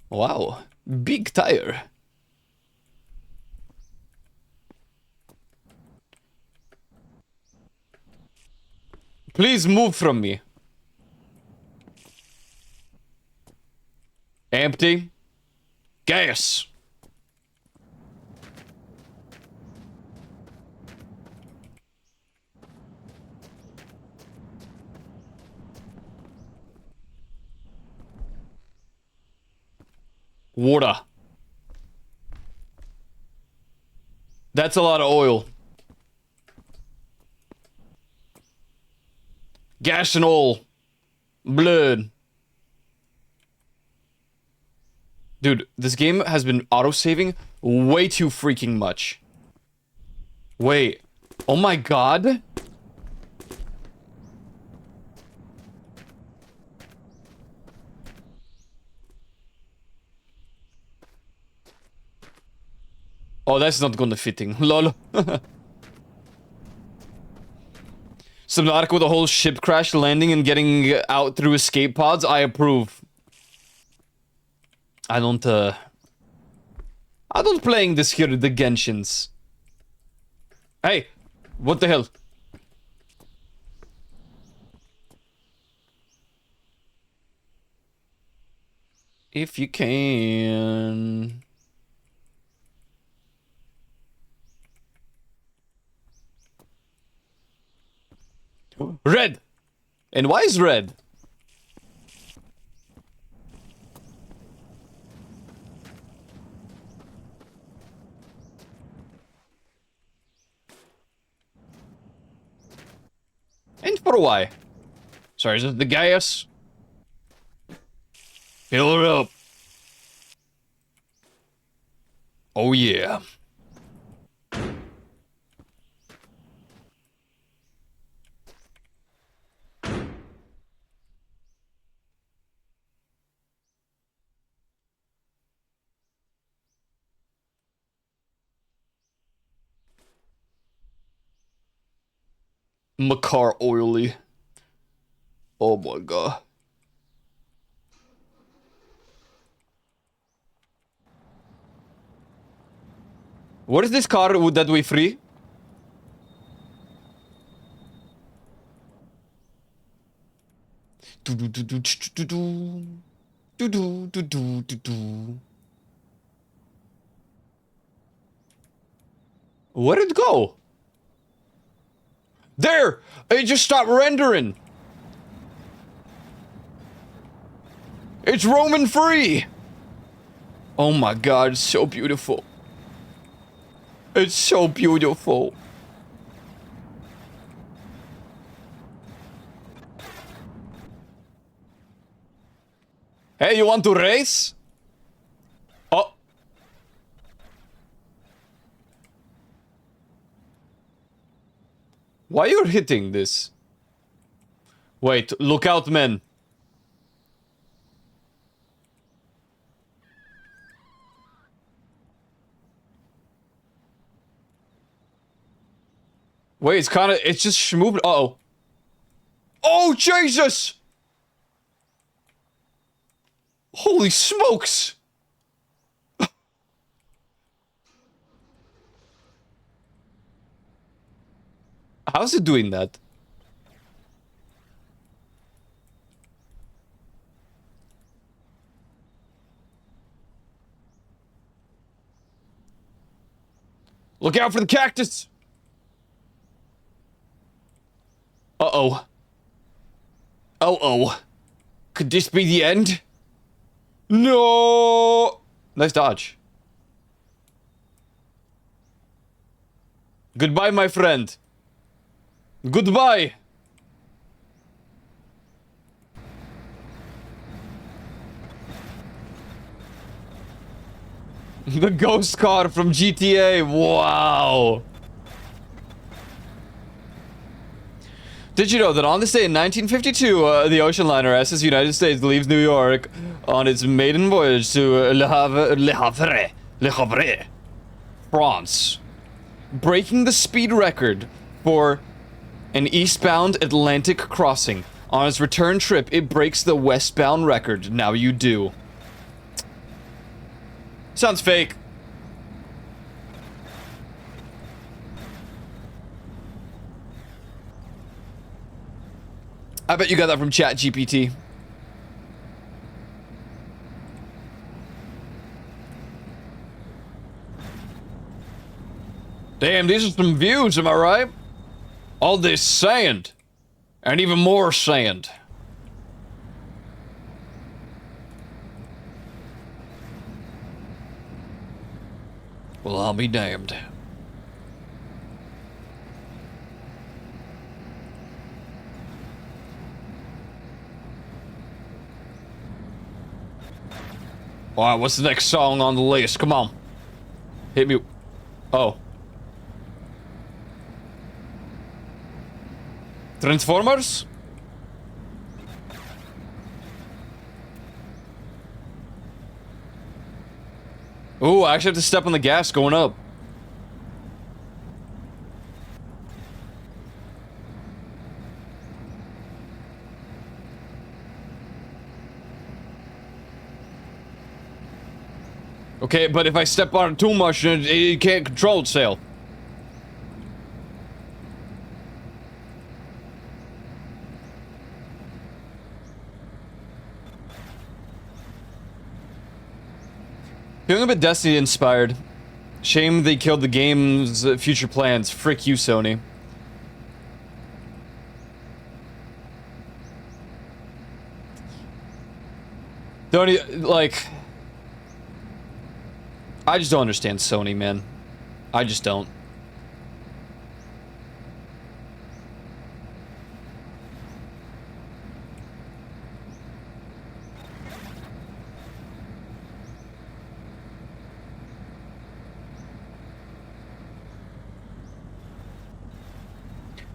Wow. Big tire. Please move from me. Empty. Gas. Water. That's a lot of oil. Gas and oil. Blood. Dude, this game has been auto-saving way too freaking much. Wait. Oh my god. Oh, that's not gonna fitting. Lol. Subnautica with a whole ship crash, landing and getting out through escape pods. I approve. I don't playing this here, the Genshins. Hey, what the hell? If you can... Red! And why is red? And for why? Sorry, is it the gas? Fill her up. Oh yeah. Macar oily. Oh my god. What is this car that we free? Where'd it go? There! It just stopped rendering! It's roaming free! Oh my god, it's so beautiful. It's so beautiful. Hey, you want to race? Oh. Why you're hitting this? Wait, look out, men. Wait, it's just moved. Uh-oh. Oh, Jesus! Holy smokes! How's it doing that? Look out for the cactus! Uh-oh. Uh-oh. Could this be the end? No! Nice dodge. Goodbye, my friend. Goodbye! The ghost car from GTA, wow! Did you know that on this day in 1952, the ocean liner SS United States leaves New York on its maiden voyage to Le Havre, France, breaking the speed record for an eastbound Atlantic crossing. On its return trip, it breaks the westbound record. Now you do. Sounds fake. I bet you got that from ChatGPT. Damn, these are some views, am I right? All this sand. And even more sand. Well, I'll be damned. Alright, what's the next song on the list? Come on. Hit me. Oh. Transformers? Ooh, I actually have to step on the gas going up. Okay, but if I step on it too much, it can't control itself. Feeling a bit Destiny inspired. Shame they killed the game's future plans. Frick you, Sony. Don't like... I just don't understand Sony, man. I just don't.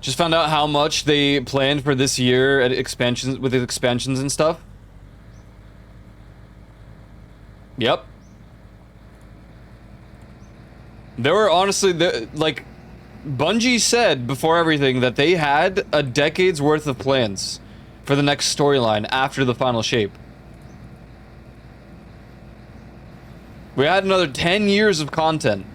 Just found out how much they planned for this year at expansions, with the expansions and stuff. Yep. There were honestly, like, Bungie said before everything that they had a decade's worth of plans for the next storyline after the final shape. We had another 10 years of content.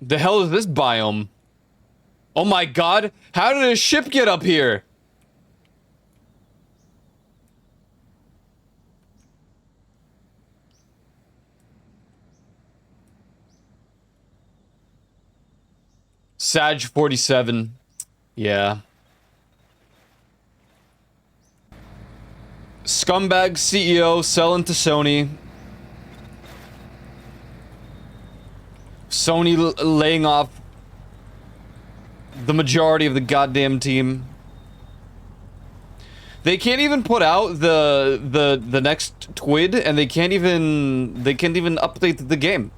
The hell is this biome? Oh my god, how did a ship get up here? Sag 47. Yeah. Scumbag CEO selling to Sony. Sony laying off the majority of the goddamn team. They can't even put out the next TWID, and they can't even update the game.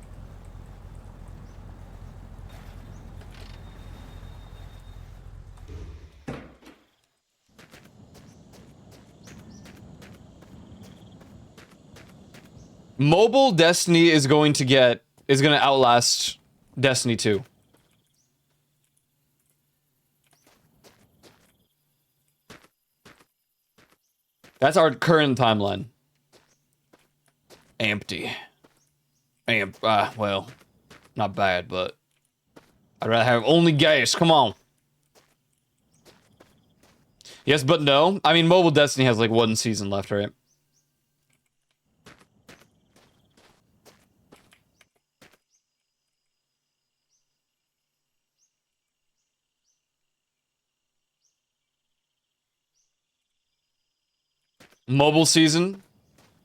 Mobile Destiny is going to outlast Destiny 2. That's our current timeline. Empty. Well, not bad, but I'd rather have only gas. Come on. Yes, but no. I mean, Mobile Destiny has like one season left, right? Mobile season?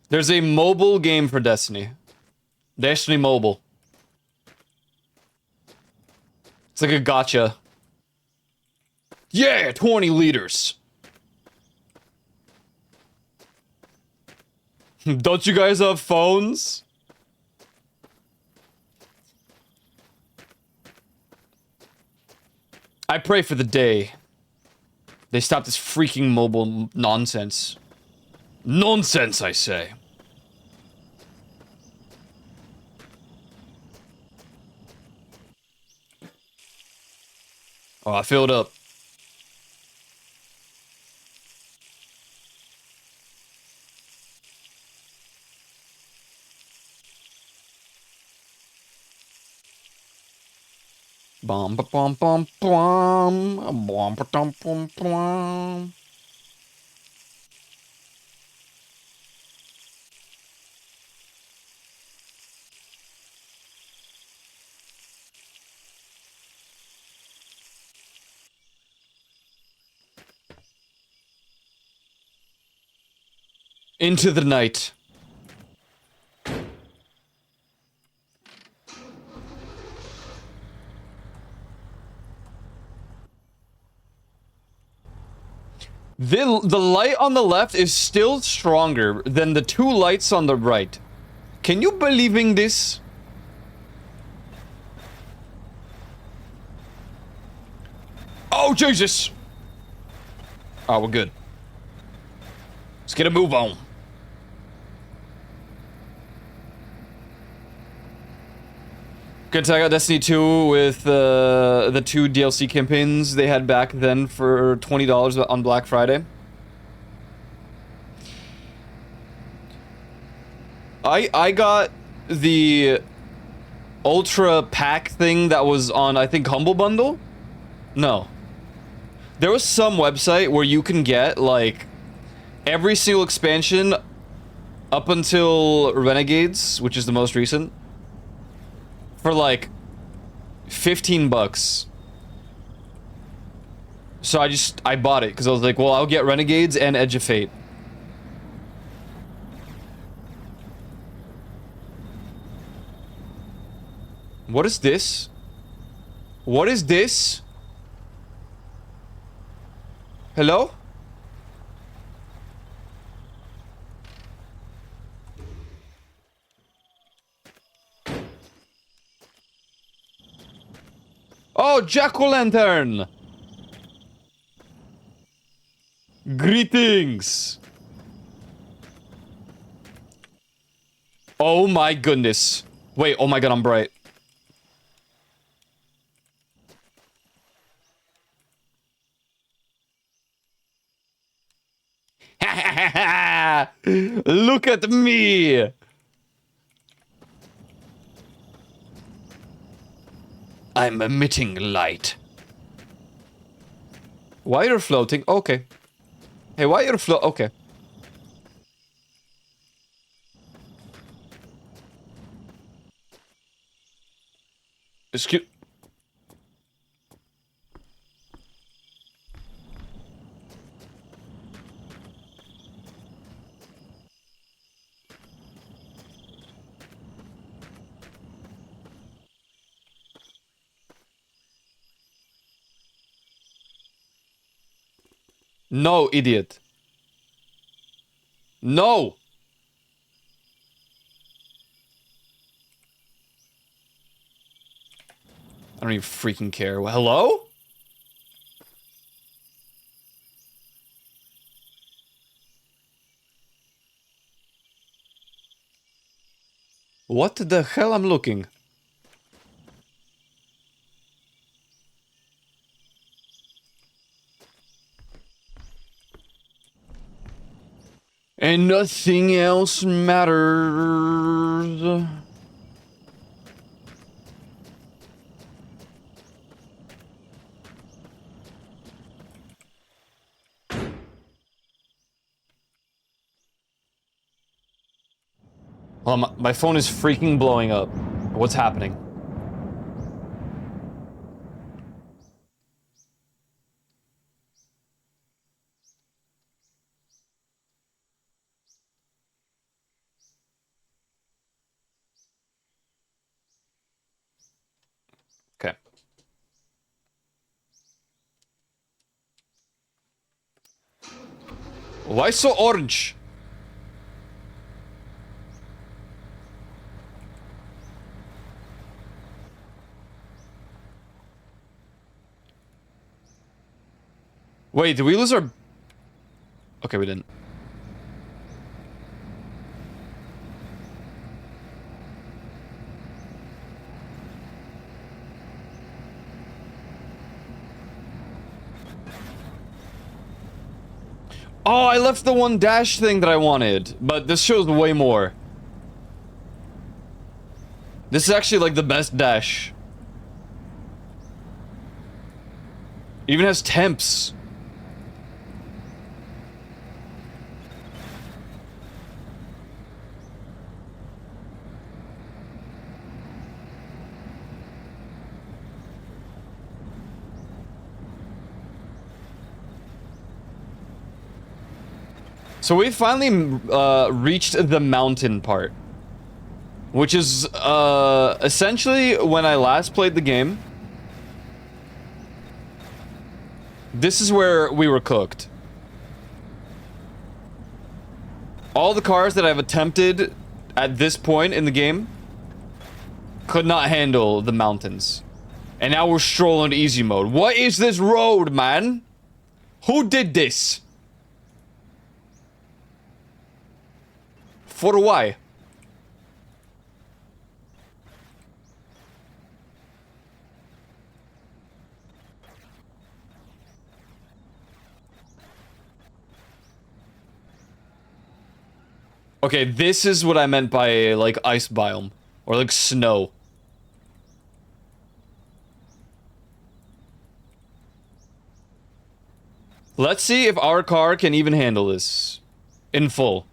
There's a mobile game for Destiny. Destiny Mobile. It's like a gotcha. Yeah, 20 liters. Don't you guys have phones? I pray for the day they stop this freaking mobile nonsense. Nonsense, I say. Oh, I filled up. Bum ba bum bum bum. Bum ba dum bum bum. Into the night. The light on the left is still stronger than the two lights on the right. Can you believe in this? Oh, Jesus! Oh, we're good. Let's get a move on. Good to check out Destiny 2 with the two DLC campaigns they had back then for $20 on Black Friday. I got the Ultra Pack thing that was on, I think, Humble Bundle? No. There was some website where you can get, like, every single expansion up until Renegades, which is the most recent, for like $15. So I bought it because I was like, well, I'll get Renegades and Edge of Fate. What is this? What is this? Hello? Oh, Jack-o'-lantern! Greetings! Oh my goodness. Wait, oh my god, I'm bright. Look at me! I'm emitting light. Why you're floating? Okay. Hey, why you're okay. Excuse... No, idiot. No! I don't even freaking care. Well, hello? What the hell I'm looking? And nothing else matters. Well, my phone is freaking blowing up. What's happening? Okay. Why so orange? Wait, did we lose our... Okay, we didn't. Oh, I left the one dash thing that I wanted, but this shows way more. This is actually like the best dash. Even has temps. So we finally reached the mountain part, which is essentially when I last played the game. This is where we were cooked. All the cars that I've attempted at this point in the game could not handle the mountains. And now we're strolling easy mode. What is this road, man? Who did this? For why? Okay, this is what I meant by, like, ice biome. Or, like, snow. Let's see if our car can even handle this. In full.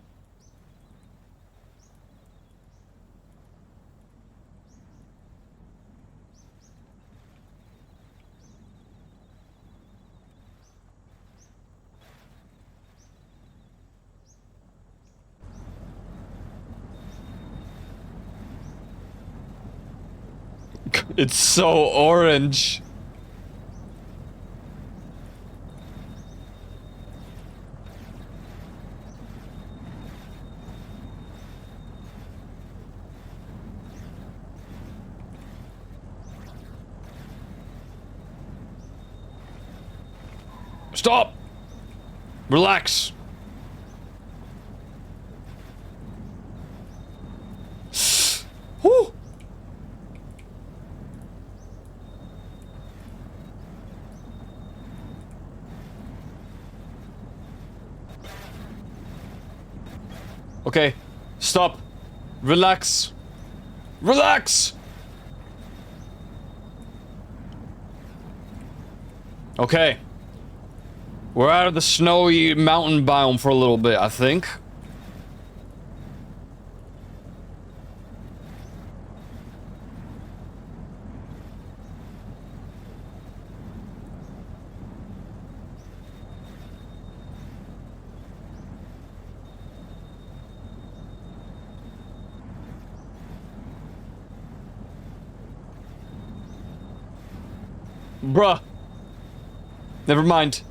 It's so orange. Stop! Relax. Whew. Okay, stop. Relax. Relax! Okay. We're out of the snowy mountain biome for a little bit, I think. Bruh. Never mind.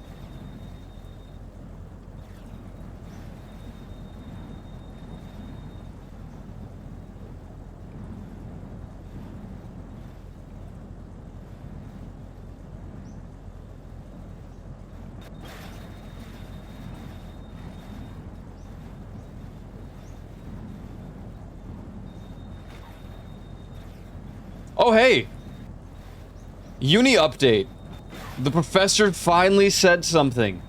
Oh, hey. Uni update. The professor finally said something.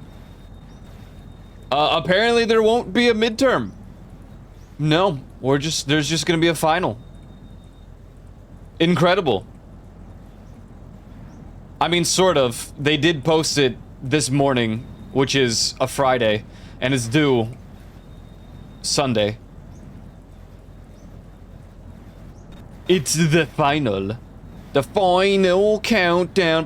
Apparently there won't be a midterm. No, there's just gonna be a final. Incredible. I mean, sort of. They did post it this morning, which is a Friday, and it's due Sunday. It's the final. The final countdown.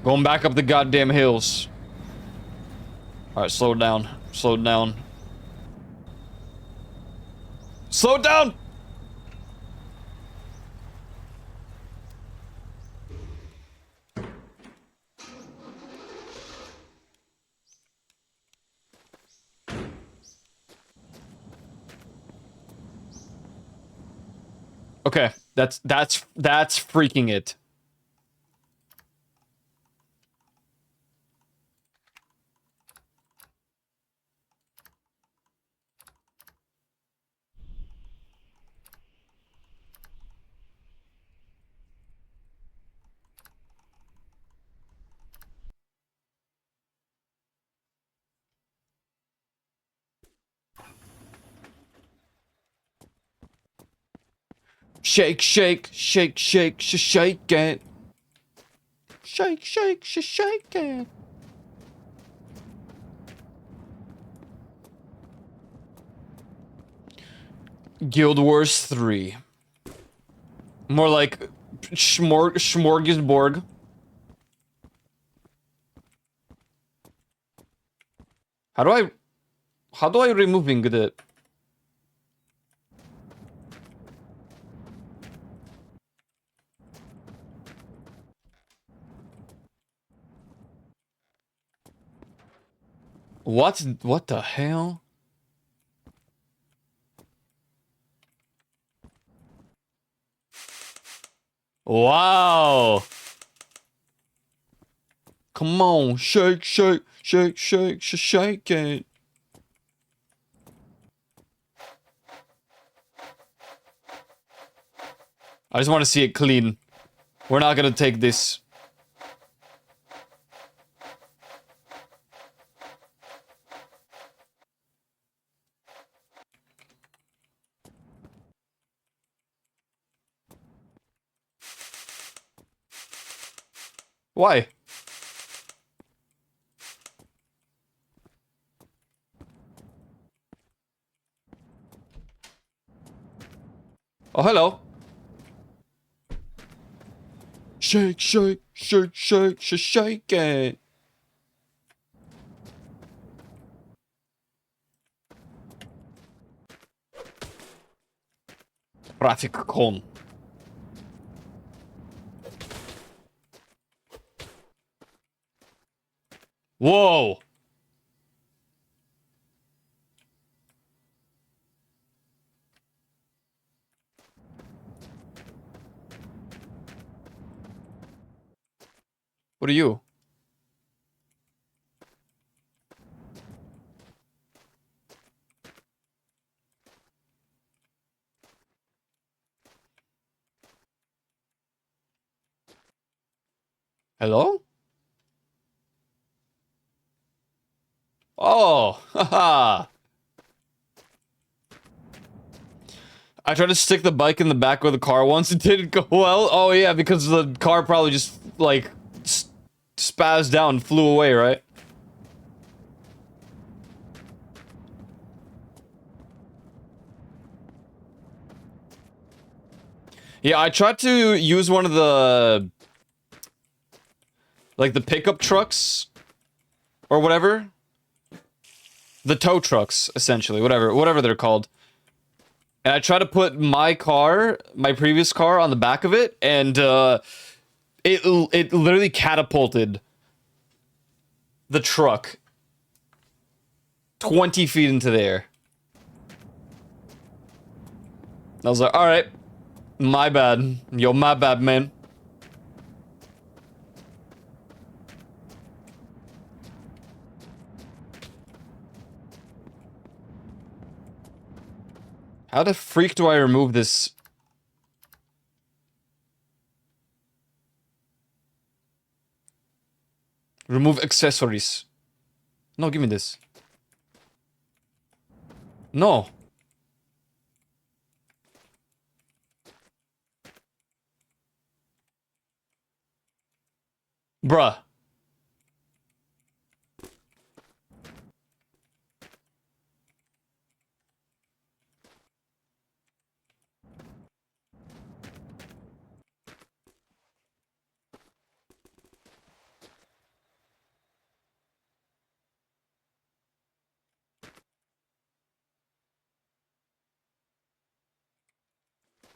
Going back up the goddamn hills. Alright, slow down. Slow down. Slow down! Okay, that's freaking it. Shake, shake, shake, shake, shake it. Shake, shake, shake it. Guild Wars 3. More like Smorgasborg. How do I removing the... What the hell? Wow. Come on, shake, shake, shake, shake, shake it. I just want to see it clean. We're not gonna take this. Why? Oh, hello. Shake, shake, shake, shake, shake it. Traffic cone. Whoa. What are you? Hello? Oh, haha. I tried to stick the bike in the back of the car once. It didn't go well. Oh, yeah, because the car probably just, like, spazzed out and flew away, right? Yeah, I tried to use one of the... like, the pickup trucks. Or whatever. The tow trucks, essentially. Whatever they're called. And I tried to put my car, my previous car, on the back of it, and, it literally catapulted the truck 20 feet into the air. I was like, alright. My bad. Yo, my bad, man. How the freak do I remove this? Remove accessories. No, give me this. No. Bruh.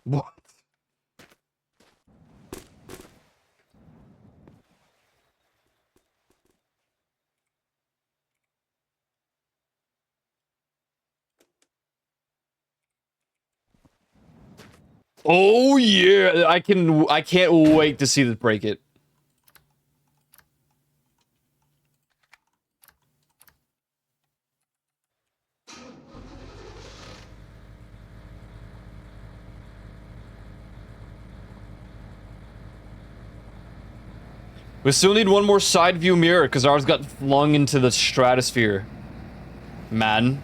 What? Oh yeah, I can't wait to see this break it. We still need one more side view mirror because ours got flung into the stratosphere. Man.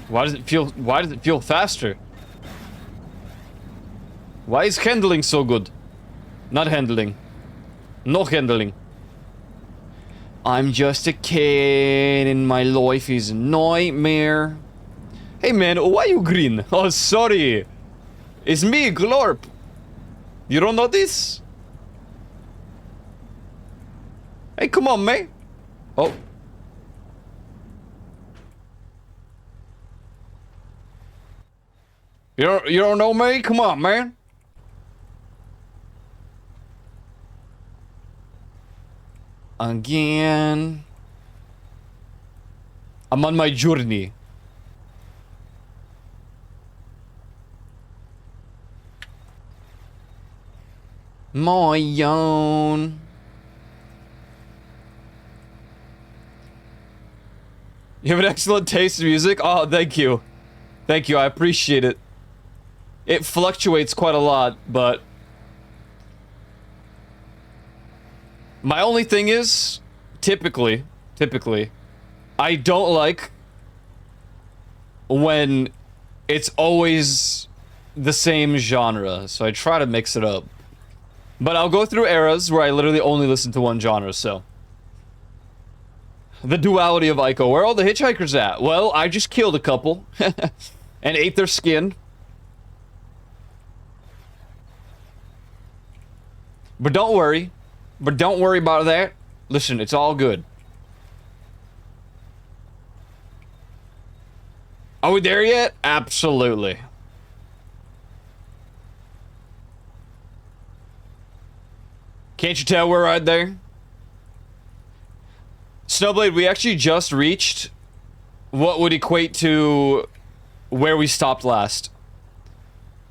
Why does it feel faster? Why is handling so good? Not handling. No handling. I'm just a kid and my life is a nightmare. Hey man, why you green? Oh, sorry. It's me, Glorp. You don't know this? Hey, come on, man. Oh. You don't know me? Come on, man. Again. I'm on my journey. My own. You have an excellent taste in music. Oh, thank you. Thank you, I appreciate it. It fluctuates quite a lot, but... My only thing is, typically, I don't like when it's always the same genre, so I try to mix it up. But I'll go through eras where I literally only listen to one genre, so. The duality of Ico. Where are all the hitchhikers at? Well, I just killed a couple. And ate their skin. But don't worry. But don't worry about that. Listen, it's all good. Are we there yet? Absolutely. Can't you tell we're right there? Snowblade, we actually just reached what would equate to where we stopped last.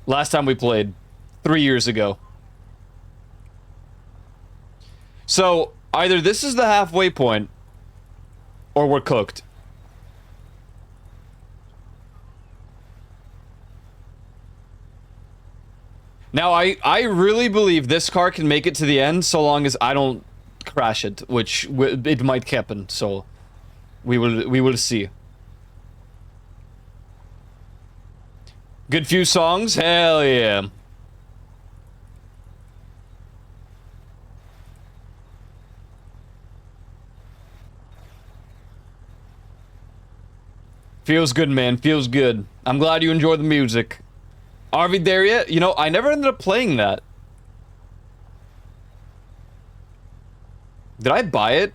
Last time we played. 3 years ago. So, either this is the halfway point, or we're cooked. Now, I really believe this car can make it to the end so long as I don't crash it, which it might happen, so we will see. Good few songs? Hell yeah. Feels good, man. Feels good. I'm glad you enjoy the music. Are we there yet? You know, I never ended up playing that. Did I buy it?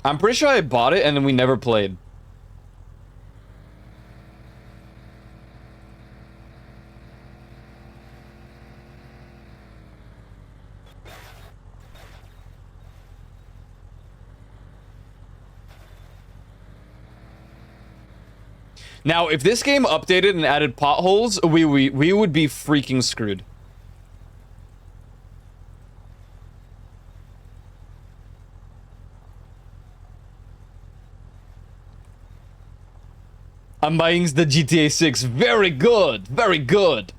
I'm pretty sure I bought it and then we never played. Now, if this game updated and added potholes, we would be freaking screwed. I'm buying the GTA 6. Very good. Very good.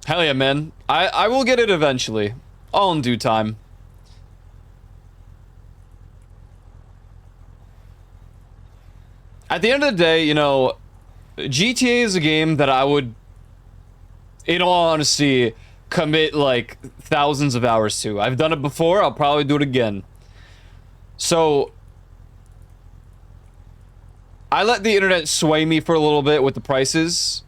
Hell yeah, man. I will get it eventually. All in due time. At the end of the day, you know, GTA is a game that I would, in all honesty, commit, like, thousands of hours to. I've done it before, I'll probably do it again. So, I let the internet sway me for a little bit with the prices.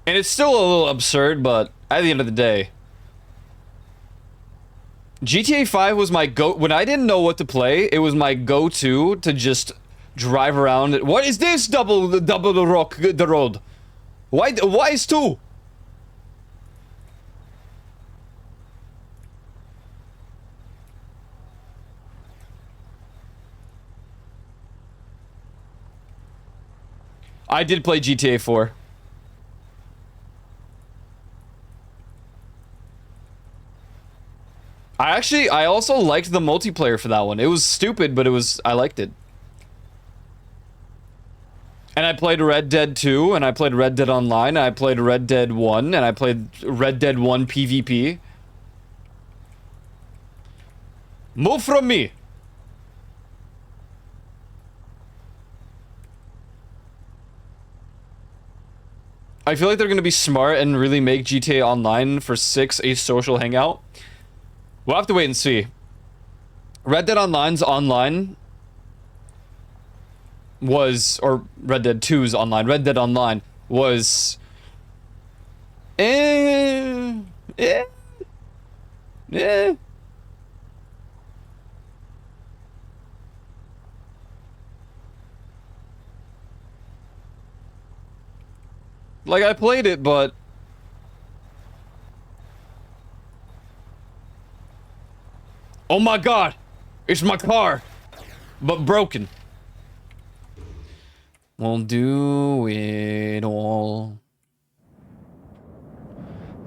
And it's still a little absurd, but at the end of the day, GTA 5 was my when I didn't know what to play, it was my go-to to just drive around. What is this double the rock the road? Why is two? I did play GTA 4. I also liked the multiplayer for that one. It was stupid, but I liked it. And I played Red Dead 2, and I played Red Dead Online, and I played Red Dead 1, and I played Red Dead 1 PvP. Move from me! I feel like they're gonna be smart and really make GTA Online for 6 a social hangout. We'll have to wait and see. Red Dead Online's online was, or Red Dead 2's online, Red Dead Online was... Eh... Like, I played it, but... Oh my god! It's my car! But broken. We'll do it all.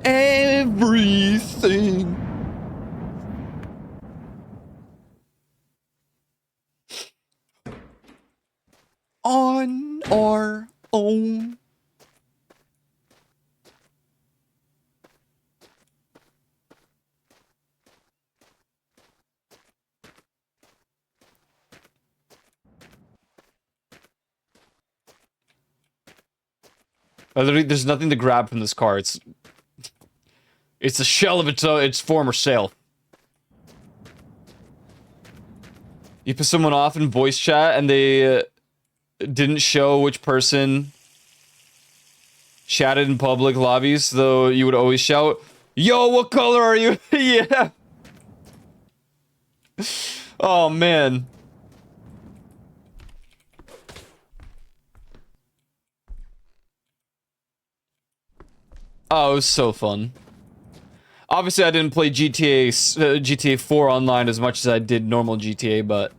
Everything. On our own. There's nothing to grab from this car. It's a shell of its former self. You piss someone off in voice chat and they didn't show which person chatted in public lobbies, though you would always shout, "Yo, what color are you?" Yeah. Oh man. Oh, it was so fun. Obviously, I didn't play GTA 4 online as much as I did normal GTA, but...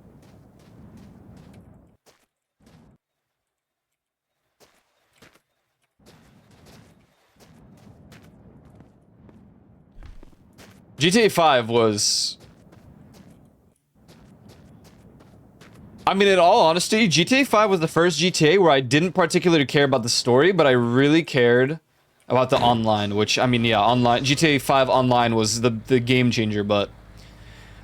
GTA 5 was... I mean, in all honesty, GTA 5 was the first GTA where I didn't particularly care about the story, but I really cared about the online, which, I mean, yeah, online, GTA 5 online was the game changer, but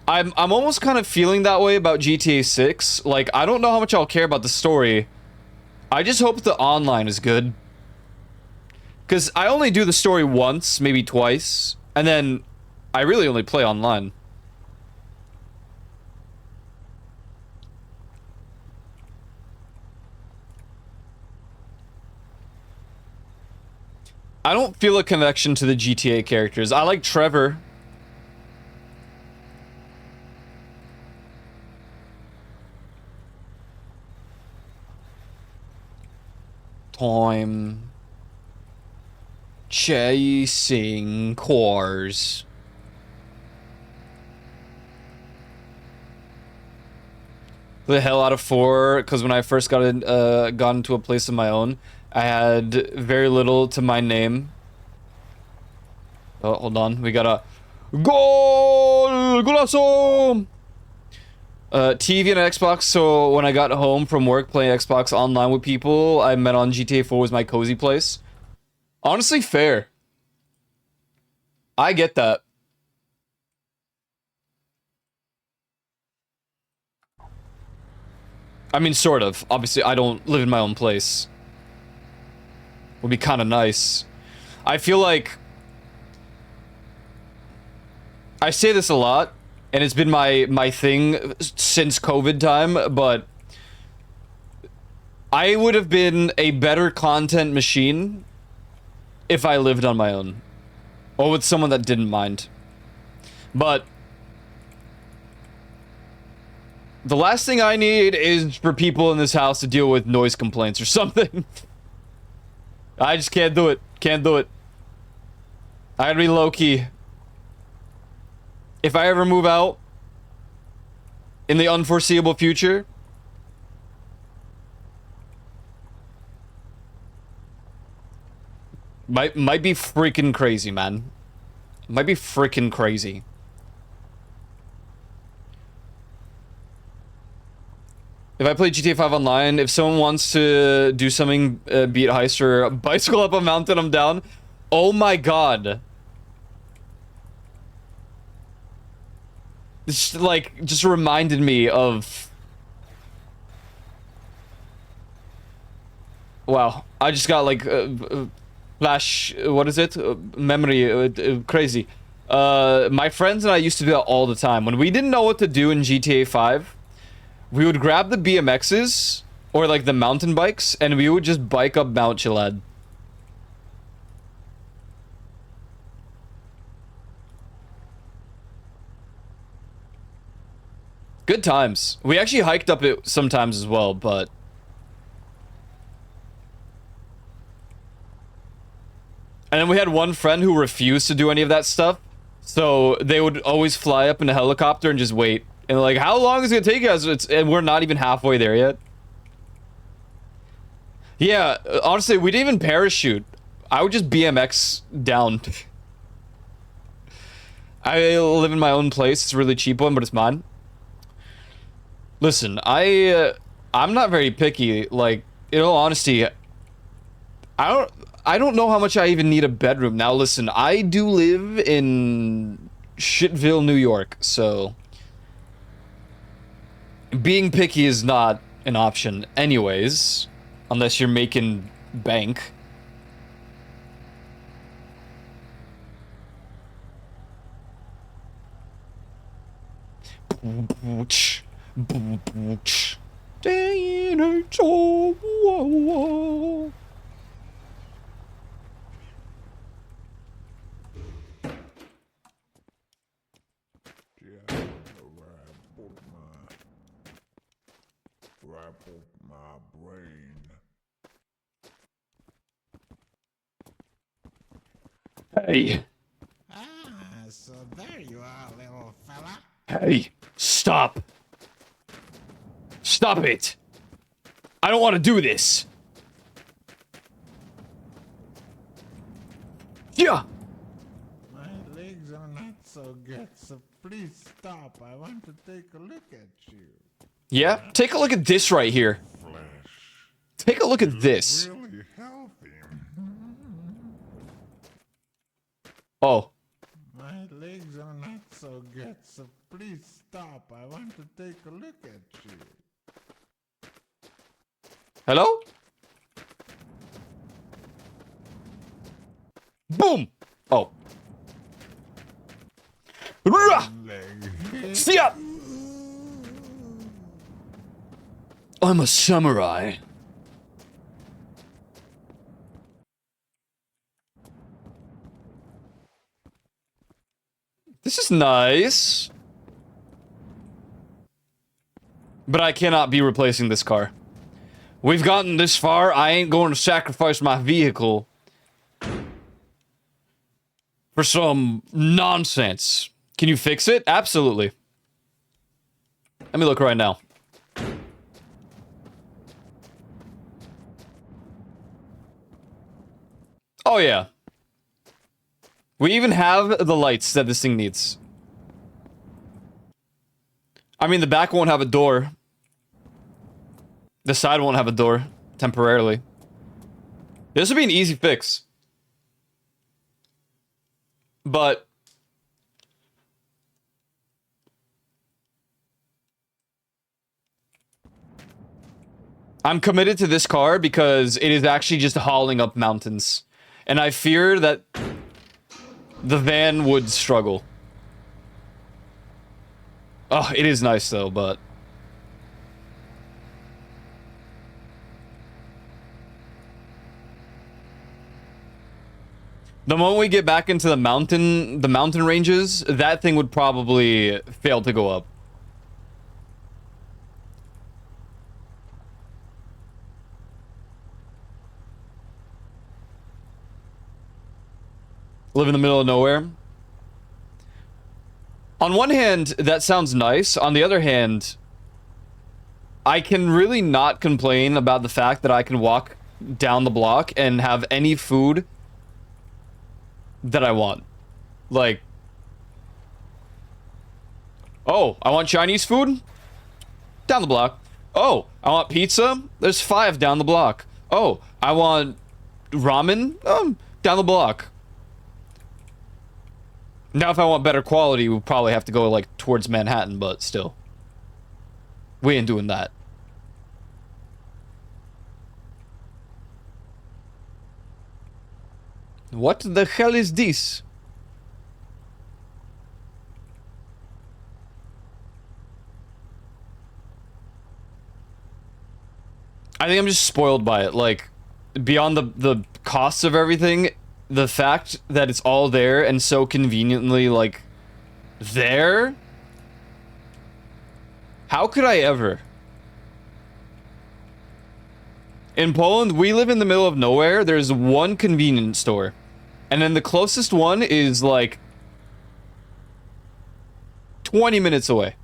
I'm almost kind of feeling that way about GTA 6. Like, I don't know how much I'll care about the story. I just hope the online is good. Because I only do the story once, maybe twice, and then I really only play online. I don't feel a connection to the GTA characters. I like Trevor. Time. Chasing cars. The hell out of 4, because when I first got into a place of my own, I had very little to my name. Oh, hold on. We got a goal! Golazo! TV and an Xbox, so when I got home from work playing Xbox online with people I met on GTA 4 was my cozy place. Honestly, fair. I get that. I mean, sort of. Obviously, I don't live in my own place. Would be kind of nice. I feel like... I say this a lot, and it's been my thing since COVID time, but... I would have been a better content machine if I lived on my own. Or with someone that didn't mind. But... the last thing I need is for people in this house to deal with noise complaints or something. I just can't do it. Can't do it. I gotta be low-key. If I ever move out in the unforeseeable future, might be freaking crazy, man. Might be freaking crazy. If I play GTA 5 online, if someone wants to do something, beat heist or bicycle up a mountain, I'm down. Oh my god. It's like just reminded me of. Wow, I just got like flash. What is it? Memory. Crazy. My friends and I used to do that all the time when we didn't know what to do in GTA 5. We would grab the BMXs or like the mountain bikes, and we would just bike up Mount Chilad. Good times. We actually hiked up it sometimes as well, but... And then we had one friend who refused to do any of that stuff. So they would always fly up in a helicopter and just wait. And like, how long is it gonna take us? And we're not even halfway there yet. Yeah, honestly, we didn't even parachute. I would just BMX down. I live in my own place. It's a really cheap one, but it's mine. Listen, I'm not very picky. Like, in all honesty, I don't know how much I even need a bedroom. Now, listen, I do live in Shitville, New York, so being picky is not an option anyways, unless you're making bank. Day in a job. Yeah, where I put my brain. Hey, Ah, so there you are, little fella. hey, stop. Stop it. I don't want to do this. Yeah. My legs are not so good, so please stop. I want to take a look at you. Yeah, take a look at this right here. Flesh. Take a look at this. Really healthy. Oh. My legs are not so good, so please stop. I want to take a look at you. Hello? Boom! Oh. Rah! Leg. See ya! I'm a samurai. This is nice. But I cannot be replacing this car. We've gotten this far, I ain't going to sacrifice my vehicle for some nonsense. Can you fix it? Absolutely. Let me look right now. Oh yeah. We even have the lights that this thing needs. I mean, the back won't have a door. The side won't have a door, temporarily. This would be an easy fix. But... I'm committed to this car because it is actually just hauling up mountains. And I fear that the van would struggle. Oh, it is nice though, but... The moment we get back into the mountain ranges, that thing would probably fail to go up. Live in the middle of nowhere. On one hand, that sounds nice. On the other hand, I can really not complain about the fact that I can walk down the block and have any food that I want. Like, oh, I want Chinese food? Down the block. Oh, I want pizza? There's 5 down the block. Oh, I want ramen? Down the block. Now, if I want better quality, we'll probably have to go, like, towards Manhattan, but still. We ain't doing that. What the hell is this? I think I'm just spoiled by it. Like, beyond the costs of everything, the fact that it's all there and so conveniently, like, there? How could I ever? In Poland, we live in the middle of nowhere. There's one convenience store. And then the closest one is, like, 20 minutes away.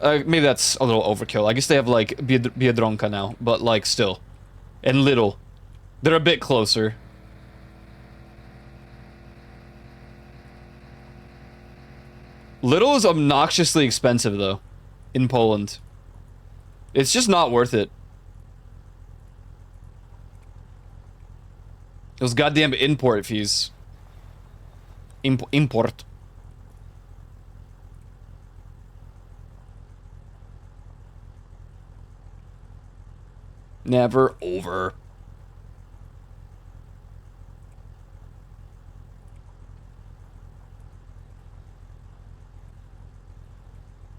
Maybe that's a little overkill. I guess they have, like, Biedronka now, but, like, still. And Lidl. They're a bit closer. Lidl is obnoxiously expensive, though, in Poland. It's just not worth it. Those goddamn import fees. Import. Never over.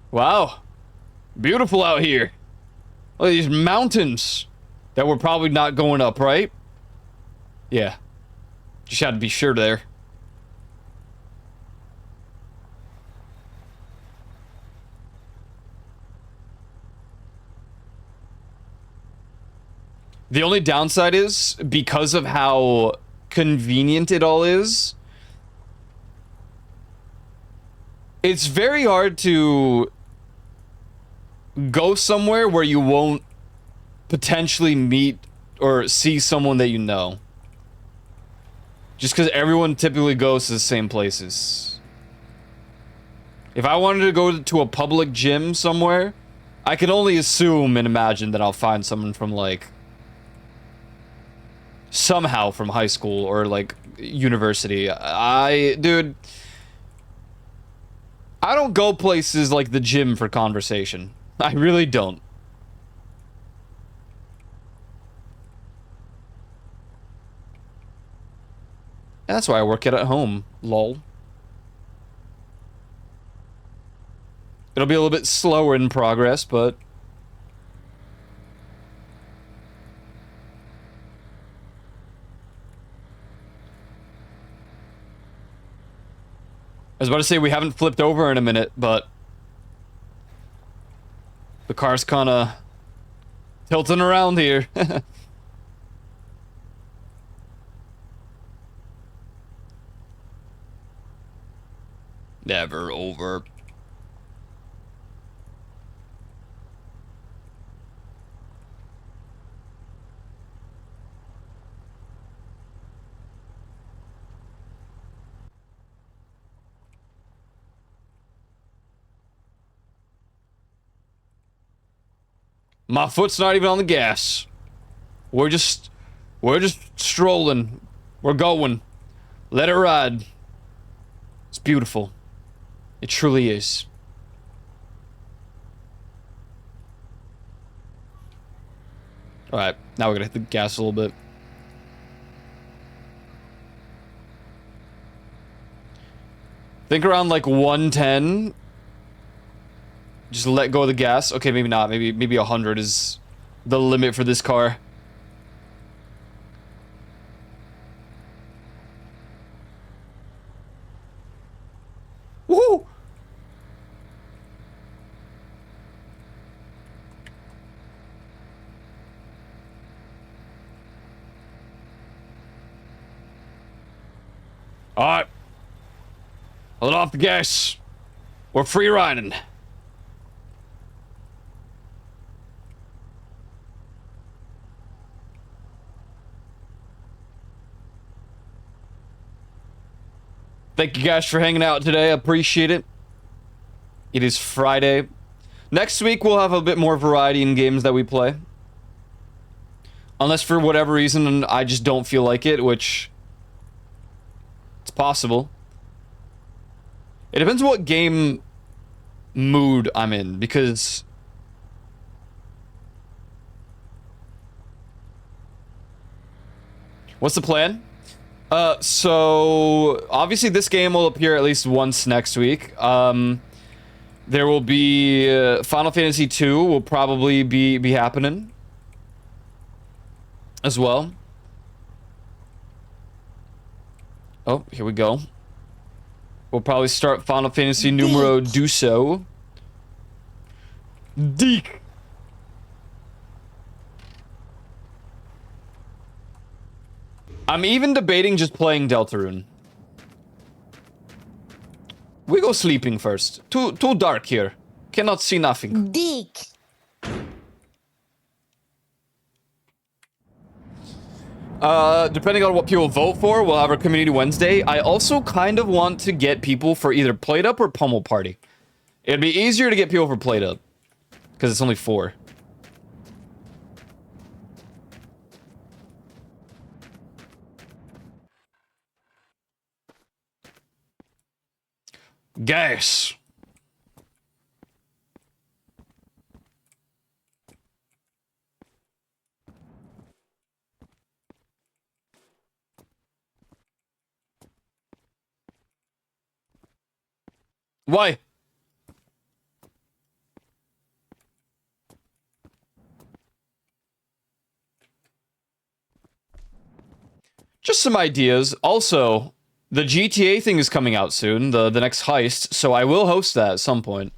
Wow. Beautiful out here. Look at these mountains that we're probably not going up, right? Yeah. Just had to be sure there. The only downside is, because of how convenient it all is, it's very hard to go somewhere where you won't potentially meet or see someone that you know. Just because everyone typically goes to the same places. If I wanted to go to a public gym somewhere, I can only assume and imagine that I'll find someone from, like, somehow from high school or, like, university. Dude, I don't go places like the gym for conversation. I really don't. And that's why I work at home, lol. It'll be a little bit slower in progress, but... I was about to say we haven't flipped over in a minute, but... the car's kinda... tilting around here. Never over. My foot's not even on the gas. We're just strolling. We're going. Let it ride. It's beautiful. It truly is. Alright, now we're gonna hit the gas a little bit. Think around like 110. Just let go of the gas. Okay, maybe not. Maybe 100 is the limit for this car. Woo! Alright. Let off the gas. We're free riding. Thank you guys for hanging out today. I appreciate it. It is Friday. Next week, we'll have a bit more variety in games that we play. Unless for whatever reason I just don't feel like it, which... it's possible. It depends what game mood I'm in, because what's the plan? So obviously this game will appear at least once next week. There will be Final Fantasy 2 will probably be happening as well. Oh, here we go. We'll probably start Final Fantasy numero duso. Deek. I'm even debating just playing Deltarune. We go sleeping first. Too dark here. Cannot see nothing. Dick. Depending on what people vote for, we'll have our Community Wednesday. I also kind of want to get people for either Plate Up or Pummel Party. It'd be easier to get people for Plate Up, because it's only 4. Gas. Why? Just some ideas. Also, the GTA thing is coming out soon, the next heist, so I will host that at some point.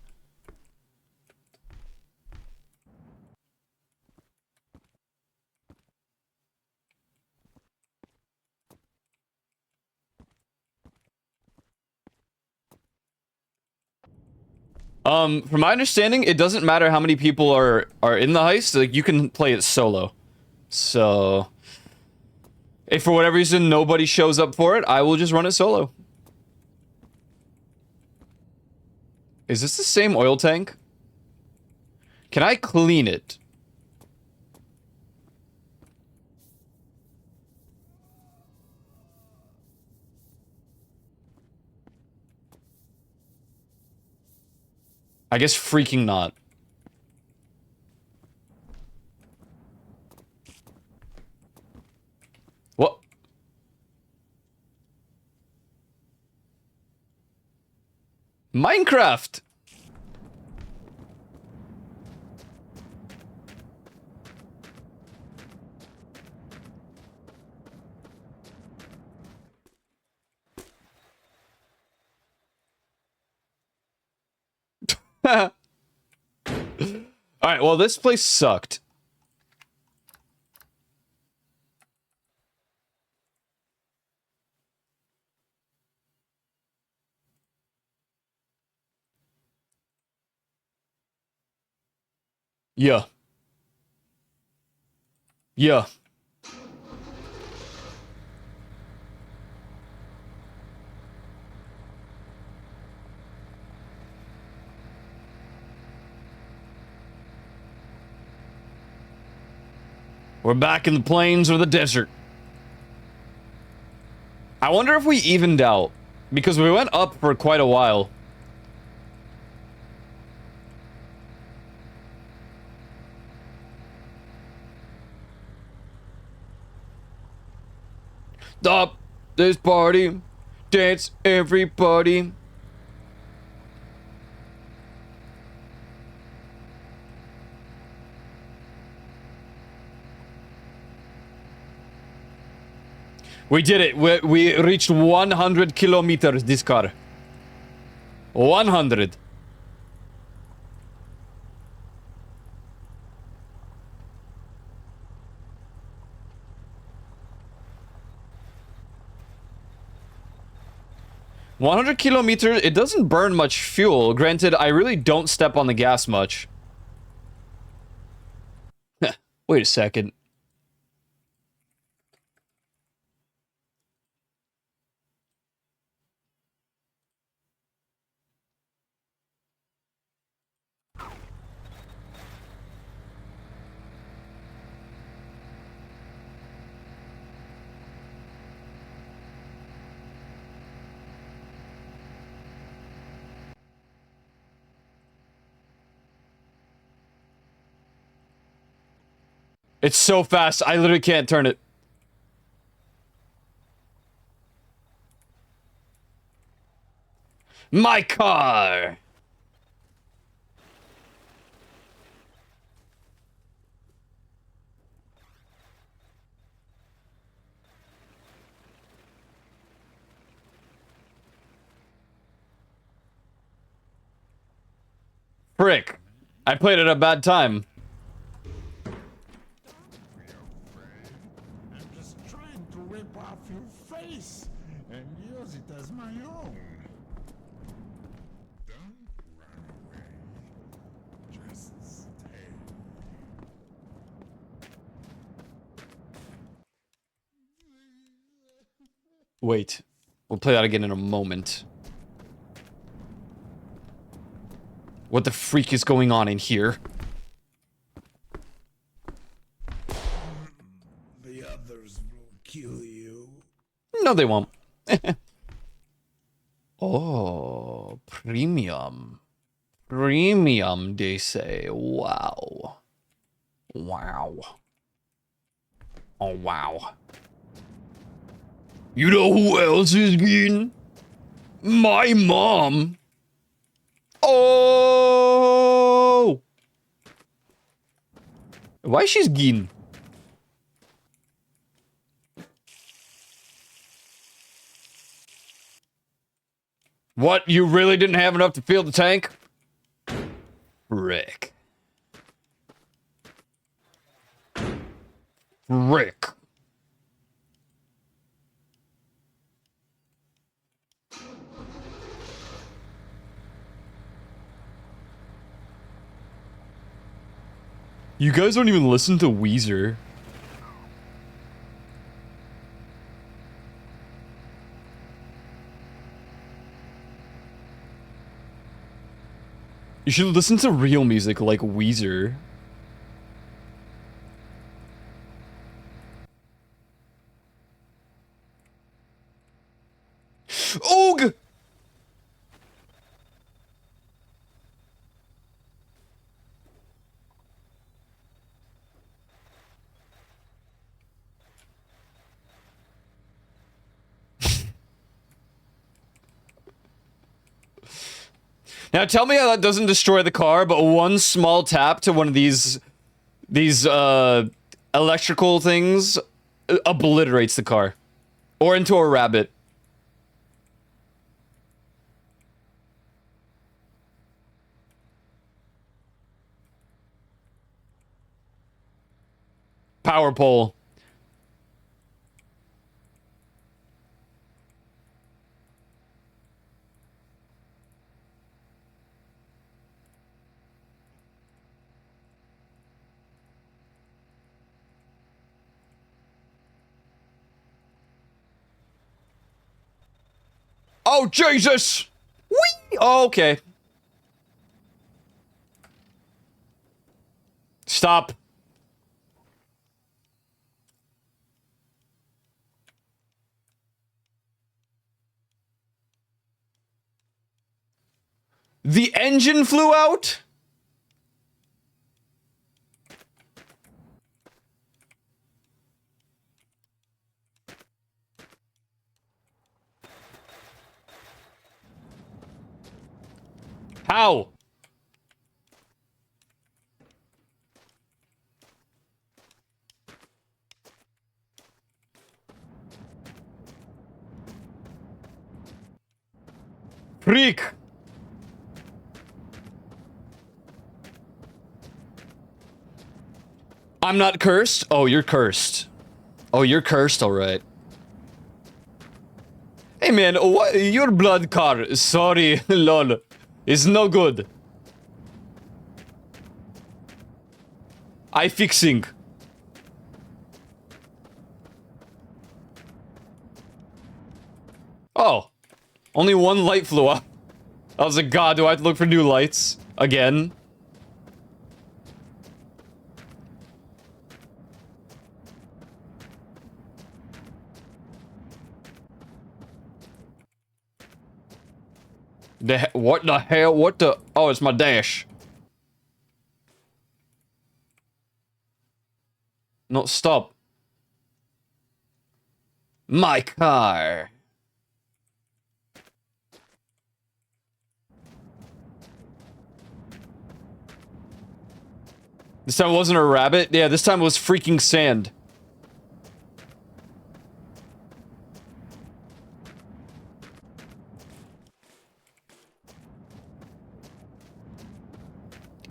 From my understanding, it doesn't matter how many people are in the heist, like you can play it solo. So if for whatever reason nobody shows up for it, I will just run it solo. Is this the same oil tank? Can I clean it? I guess freaking not. What? Minecraft! Alright, well, this place sucked. Yeah. Yeah. We're back in the plains or the desert. I wonder if we evened out, because we went up for quite a while. Stop this party. Dance, everybody. We did it. We reached 100 kilometers, this car. 100. $100 kilometers, it doesn't burn much fuel. Granted, I really don't step on the gas much. Wait a second. It's so fast, I literally can't turn it. My car! Frick. I played it at a bad time. I'm just trying to rip off your face and use it as my own. Don't run away. Just stay. Wait. We'll play that again in a moment. What the freak is going on in here? The others will kill you. No, they won't. Oh, premium. Premium, they say. Wow. Wow. Oh, wow. You know who else is green? My mom. Oh! Why she's green? What? You really didn't have enough to fill the tank? Rick. Rick. You guys don't even listen to Weezer. You should listen to real music like Weezer. Oog! Now tell me how that doesn't destroy the car, but one small tap to one of these electrical things obliterates the car. Or into a rabbit. Power pole. Oh, Jesus! Whee! Oh, okay. Stop. The engine flew out? How? Freak! I'm not cursed? Oh, you're cursed. Oh, you're cursed, alright. Hey man, what, your blood car, sorry, lol, is no good. I fixing. Oh, only one light flew up. I was like, God, do I have to look for new lights? Again? What the hell? What the? Oh, it's my dash. No, stop. My car. This time it wasn't a rabbit. Yeah, this time it was freaking sand.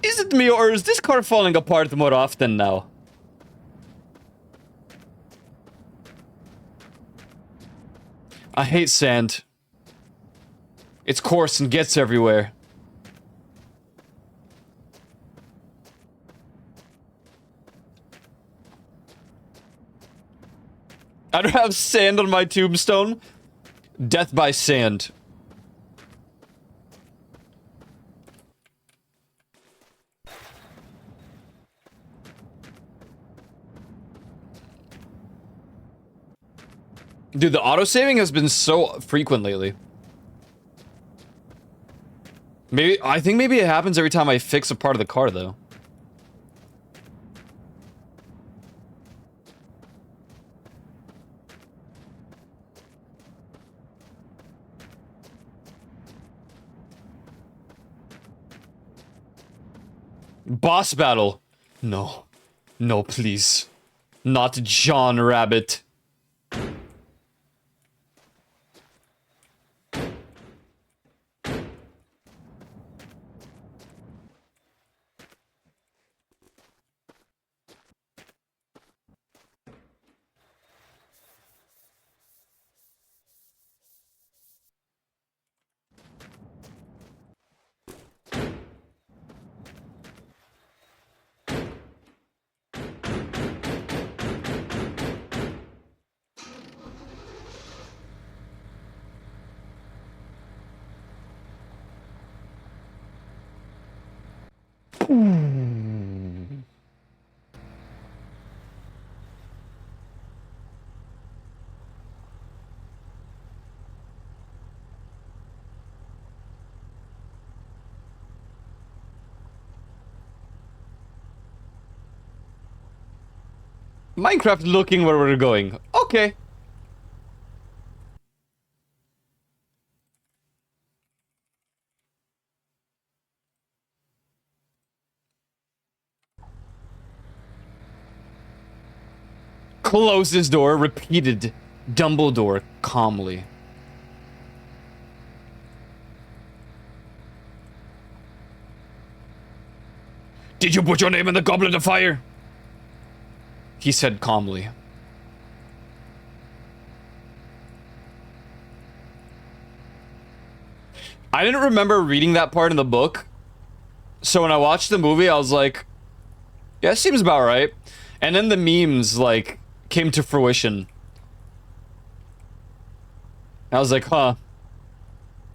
Is it me or is this car falling apart more often now? I hate sand. It's coarse and gets everywhere. I'd have sand on my tombstone. Death by sand. Dude, the autosaving has been so frequent lately. I think maybe it happens every time I fix a part of the car, though. Boss battle. No. No, please. Not John Rabbit. Minecraft looking where we're going. Okay. Close this door, repeated Dumbledore calmly. Did you put your name in the goblet of fire? He said calmly. I didn't remember reading that part in the book. So when I watched the movie, I was like, yeah, seems about right. And then the memes, like, came to fruition. I was like, huh.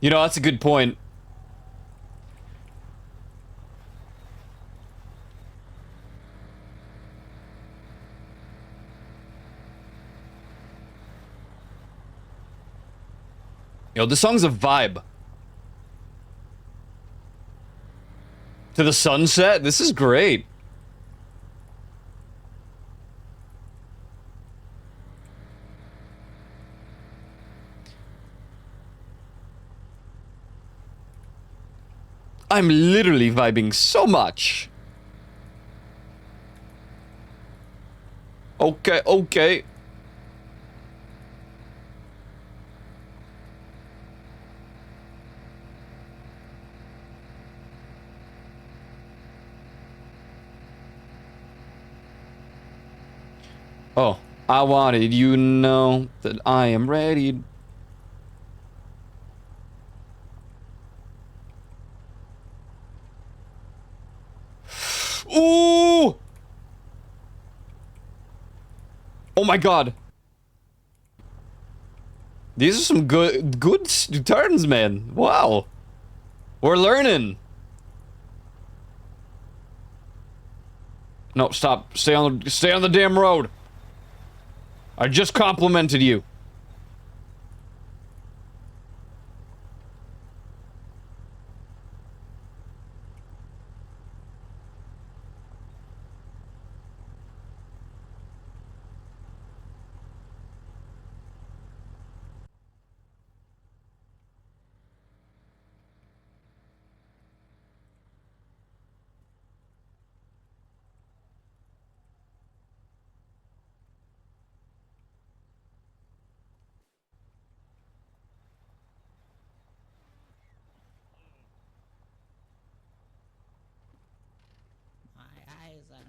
You know, that's a good point. Yo, this song's a vibe. To the sunset? This is great. I'm literally vibing so much. Okay, okay. Oh, I wanted you to know that I am ready. Ooh! Oh my god. These are some good turns, man. Wow. We're learning. No, stop. Stay on the damn road. I just complimented you.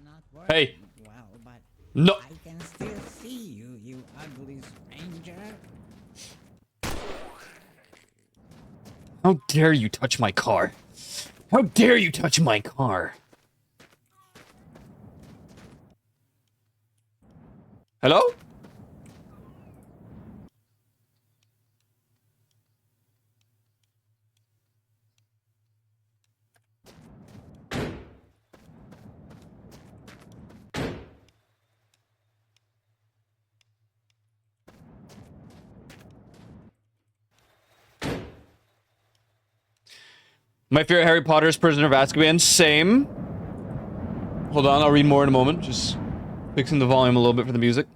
not Hey. working well, but No. I can still see you, you ugly stranger. How dare you touch my car? How dare you touch my car? Hello? My favorite Harry Potter is Prisoner of Azkaban. Same. Hold on, I'll read more in a moment. Just fixing the volume a little bit for the music.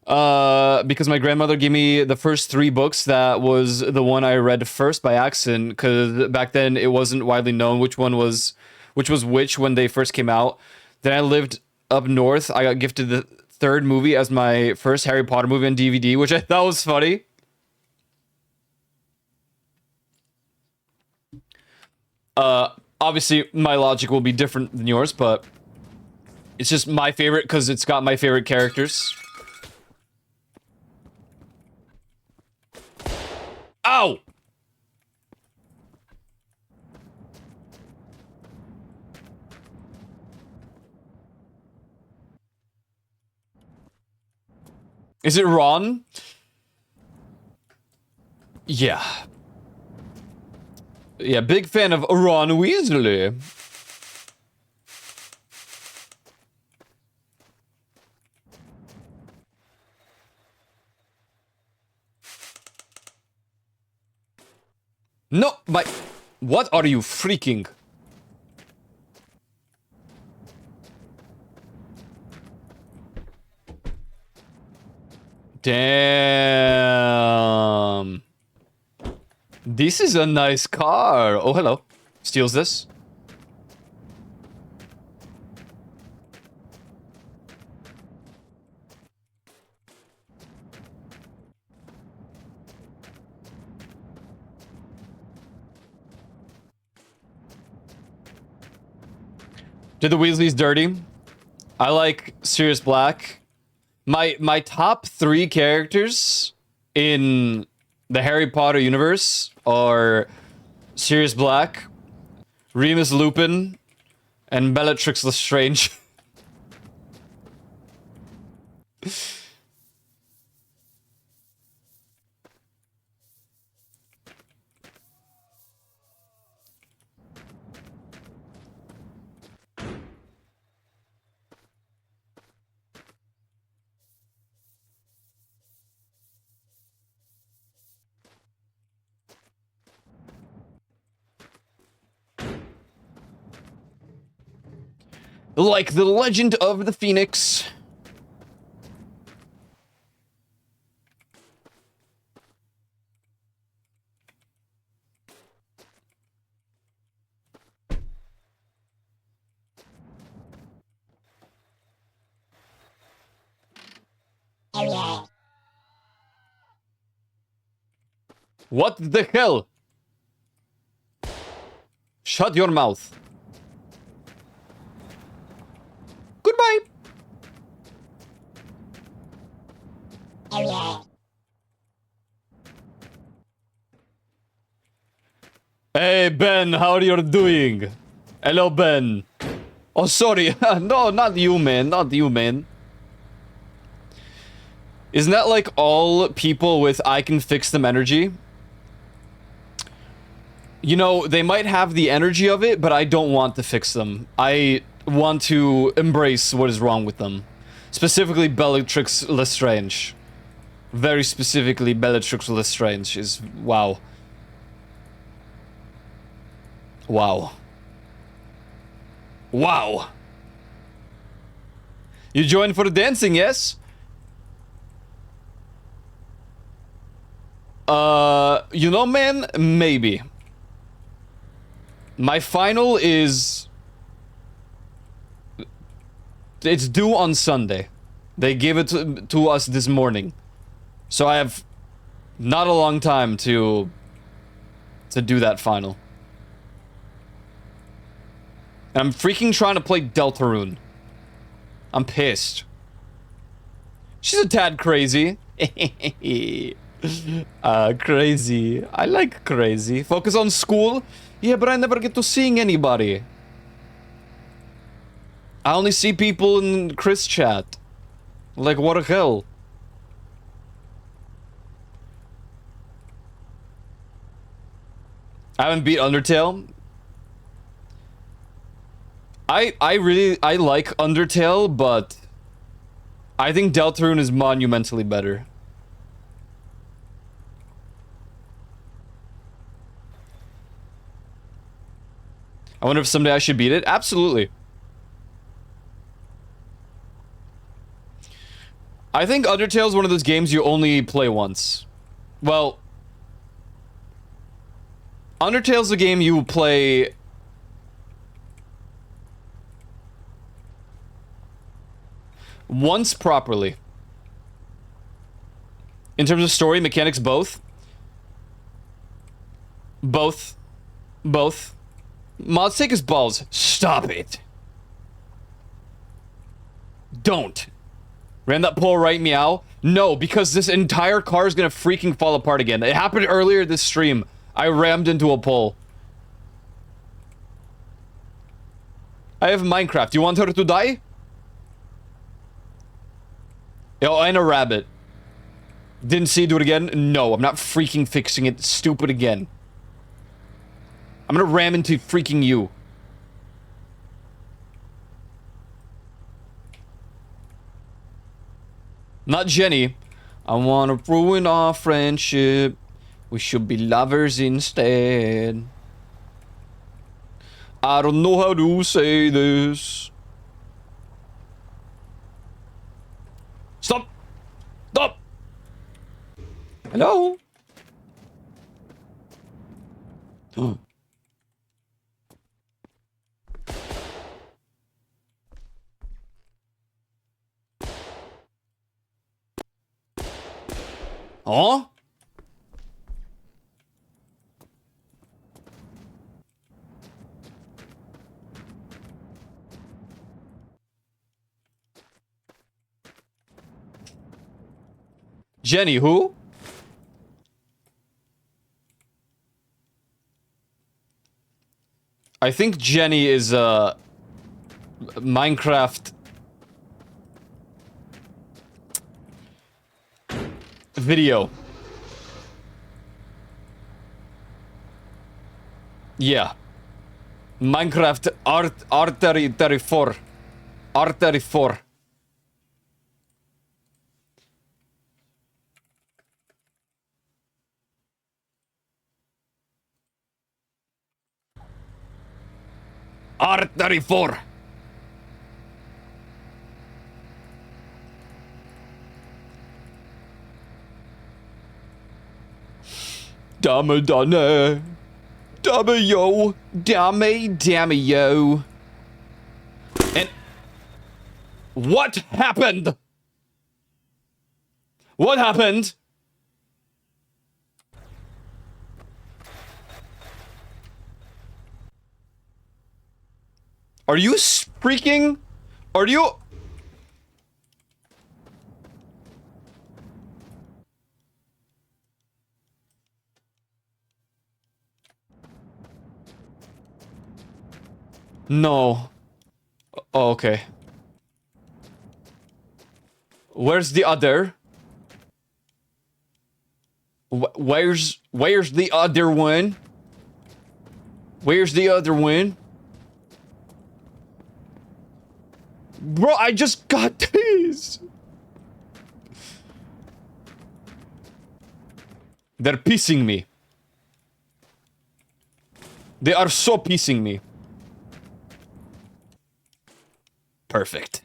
Because my grandmother gave me the first 3 books. That was the one I read first by accident, because back then it wasn't widely known which was which when they first came out. Then I lived up north. I got gifted the 3rd movie as my first Harry Potter movie on DVD, which I thought was funny. Obviously my logic will be different than yours, but it's just my favorite because it's got my favorite characters. Ow! Is it Ron? Yeah. Yeah, big fan of Ron Weasley. No, my... What are you freaking? Damn. This is a nice car. Oh, hello. Steals this. Did the Weasleys dirty? I like Sirius Black. My top 3 characters in the Harry Potter universe are Sirius Black, Remus Lupin, and Bellatrix Lestrange. Like the Legend of the Phoenix. What the hell? Shut your mouth. Goodbye. Hey Ben, how are you doing? Hello Ben. Oh sorry, no, not you man, not you man. Isn't that like all people with I can fix them energy? You know, they might have the energy of it, but I don't want to fix them. I want to embrace what is wrong with them. Specifically Bellatrix Lestrange. Very specifically Bellatrix Lestrange is... wow. Wow. Wow. You joined for the dancing, yes? You know, man, maybe. My final is... it's due on Sunday. They gave it to us this morning. So I have not a long time to do that final. And I'm freaking trying to play Deltarune. I'm pissed. She's a tad crazy. Crazy. I like crazy. Focus on school? Yeah, but I never get to seeing anybody. I only see people in Chris chat. Like, what the hell? I haven't beat Undertale. I like Undertale, but I think Deltarune is monumentally better. I wonder if someday I should beat it. Absolutely. I think Undertale is one of those games you only play once. Well, Undertale's a game you play once properly. In terms of story, mechanics, both. Both. Mods, take his balls. Stop it. Don't. Ran that pole right, meow? No, because this entire car is gonna freaking fall apart again. It happened earlier this stream. I rammed into a pole. I have Minecraft. You want her to die? Oh, and a rabbit. Didn't see it do it again? No, I'm not freaking fixing it. Stupid again. I'm gonna ram into freaking you. Not Jenny. I wanna ruin our friendship. We should be lovers instead. I don't know how to say this. Stop! Stop! Hello? Huh? Jenny, who? I think Jenny is a Minecraft video. Yeah. Minecraft R34. R34. R34. Dame Donne. Dame yo. Dame yo. And what happened? What happened? Are you freaking? Are you? No. Oh, okay. Where's the other? Where's the other one? Where's the other one? Bro, I just got these. They're piecing me. They are so piecing me. Perfect.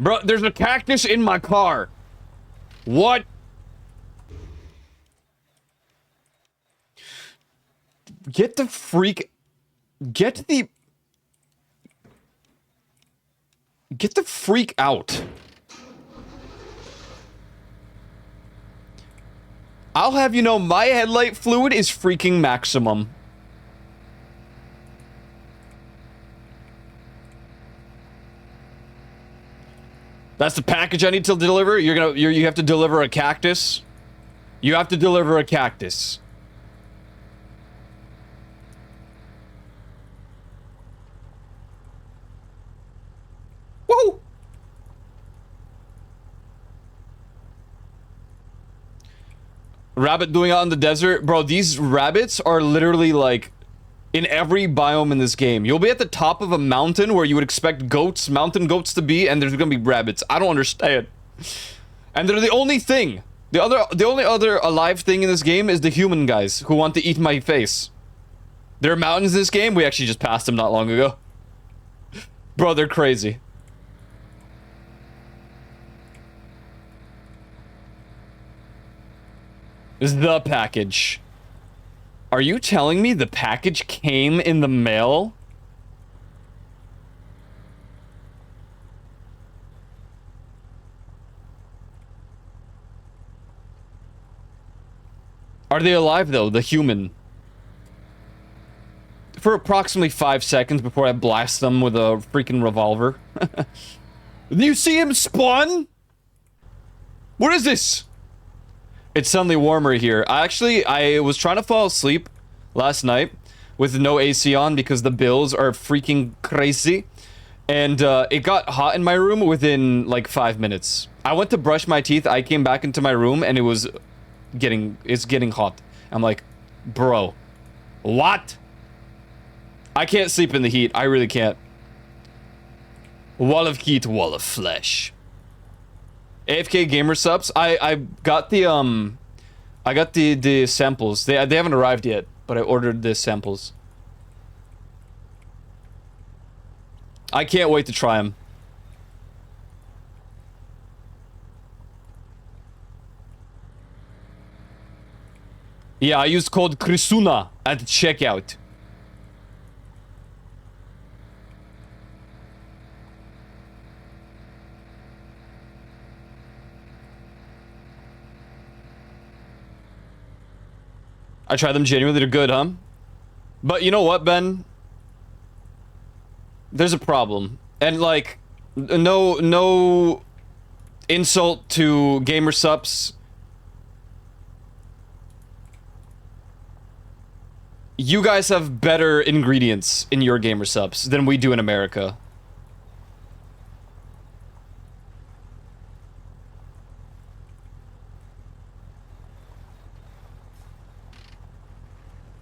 Bro, there's a cactus in my car. What? Get the freak... Get the... Get the freak out. I'll have you know, my headlight fluid is freaking maximum. That's the package I need to deliver? You have to deliver a cactus? You have to deliver a cactus. Woo! Rabbit doing out in the desert? Bro, these rabbits are literally like in every biome in this game. You'll be at the top of a mountain where you would expect goats, mountain goats to be, and there's gonna be rabbits. I don't understand. And they're the only thing. The only other alive thing in this game is the human guys who want to eat my face. There are mountains in this game. We actually just passed them not long ago. Bro, they're crazy. This is the package. Are you telling me the package came in the mail? Are they alive though, the human? For approximately 5 seconds before I blast them with a freaking revolver. Do you see him spawn? What is this? It's suddenly warmer here. I was trying to fall asleep last night with no AC on because the bills are freaking crazy. And it got hot in my room within like 5 minutes. I went to brush my teeth, I came back into my room and it's getting hot. I'm like, bro, what? I can't sleep in the heat. I really can't. Wall of heat, wall of flesh. AFK gamer subs. I got the the samples. They haven't arrived yet, but I ordered the samples. I can't wait to try them. Yeah, I used code Krisuna at checkout. I tried them genuinely, they're good, huh? But you know what, Ben? There's a problem. And like, no insult to gamer subs. You guys have better ingredients in your gamer subs than we do in America.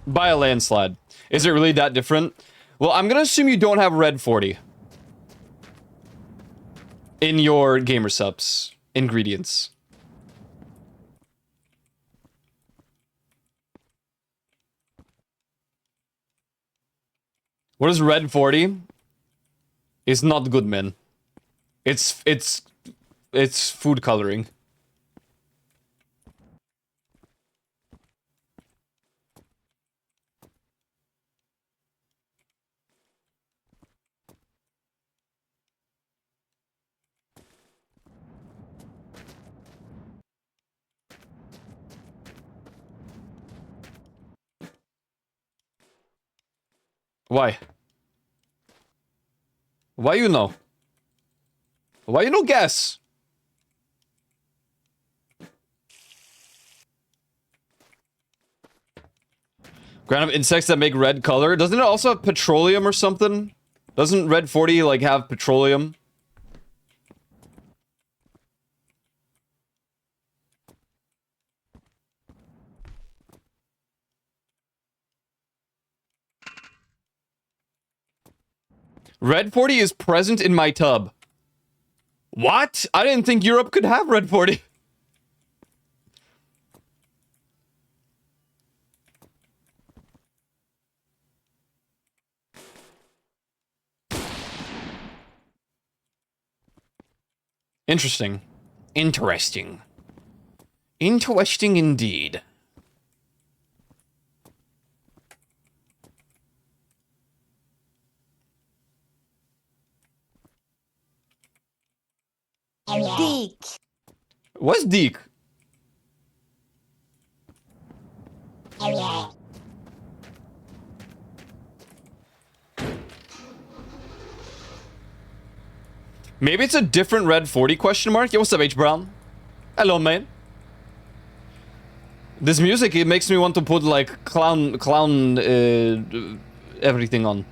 By a landslide. Is it really that different? Well, I'm gonna assume you don't have Red 40 in your gamer subs ingredients. What is Red 40? It's not good, man. It's food coloring. Why? Why you know? Why you no guess? Ground up insects that make red color. Doesn't it also have petroleum or something? Doesn't Red 40 like have petroleum? Red 40 is present in my tub. What? I didn't think Europe could have Red 40. Interesting. Interesting. Interesting indeed. Dick. What's Deek? Maybe it's a different Red 40 question mark? Yo, what's up, H Brown? Hello, man. This music, it makes me want to put like clown everything on.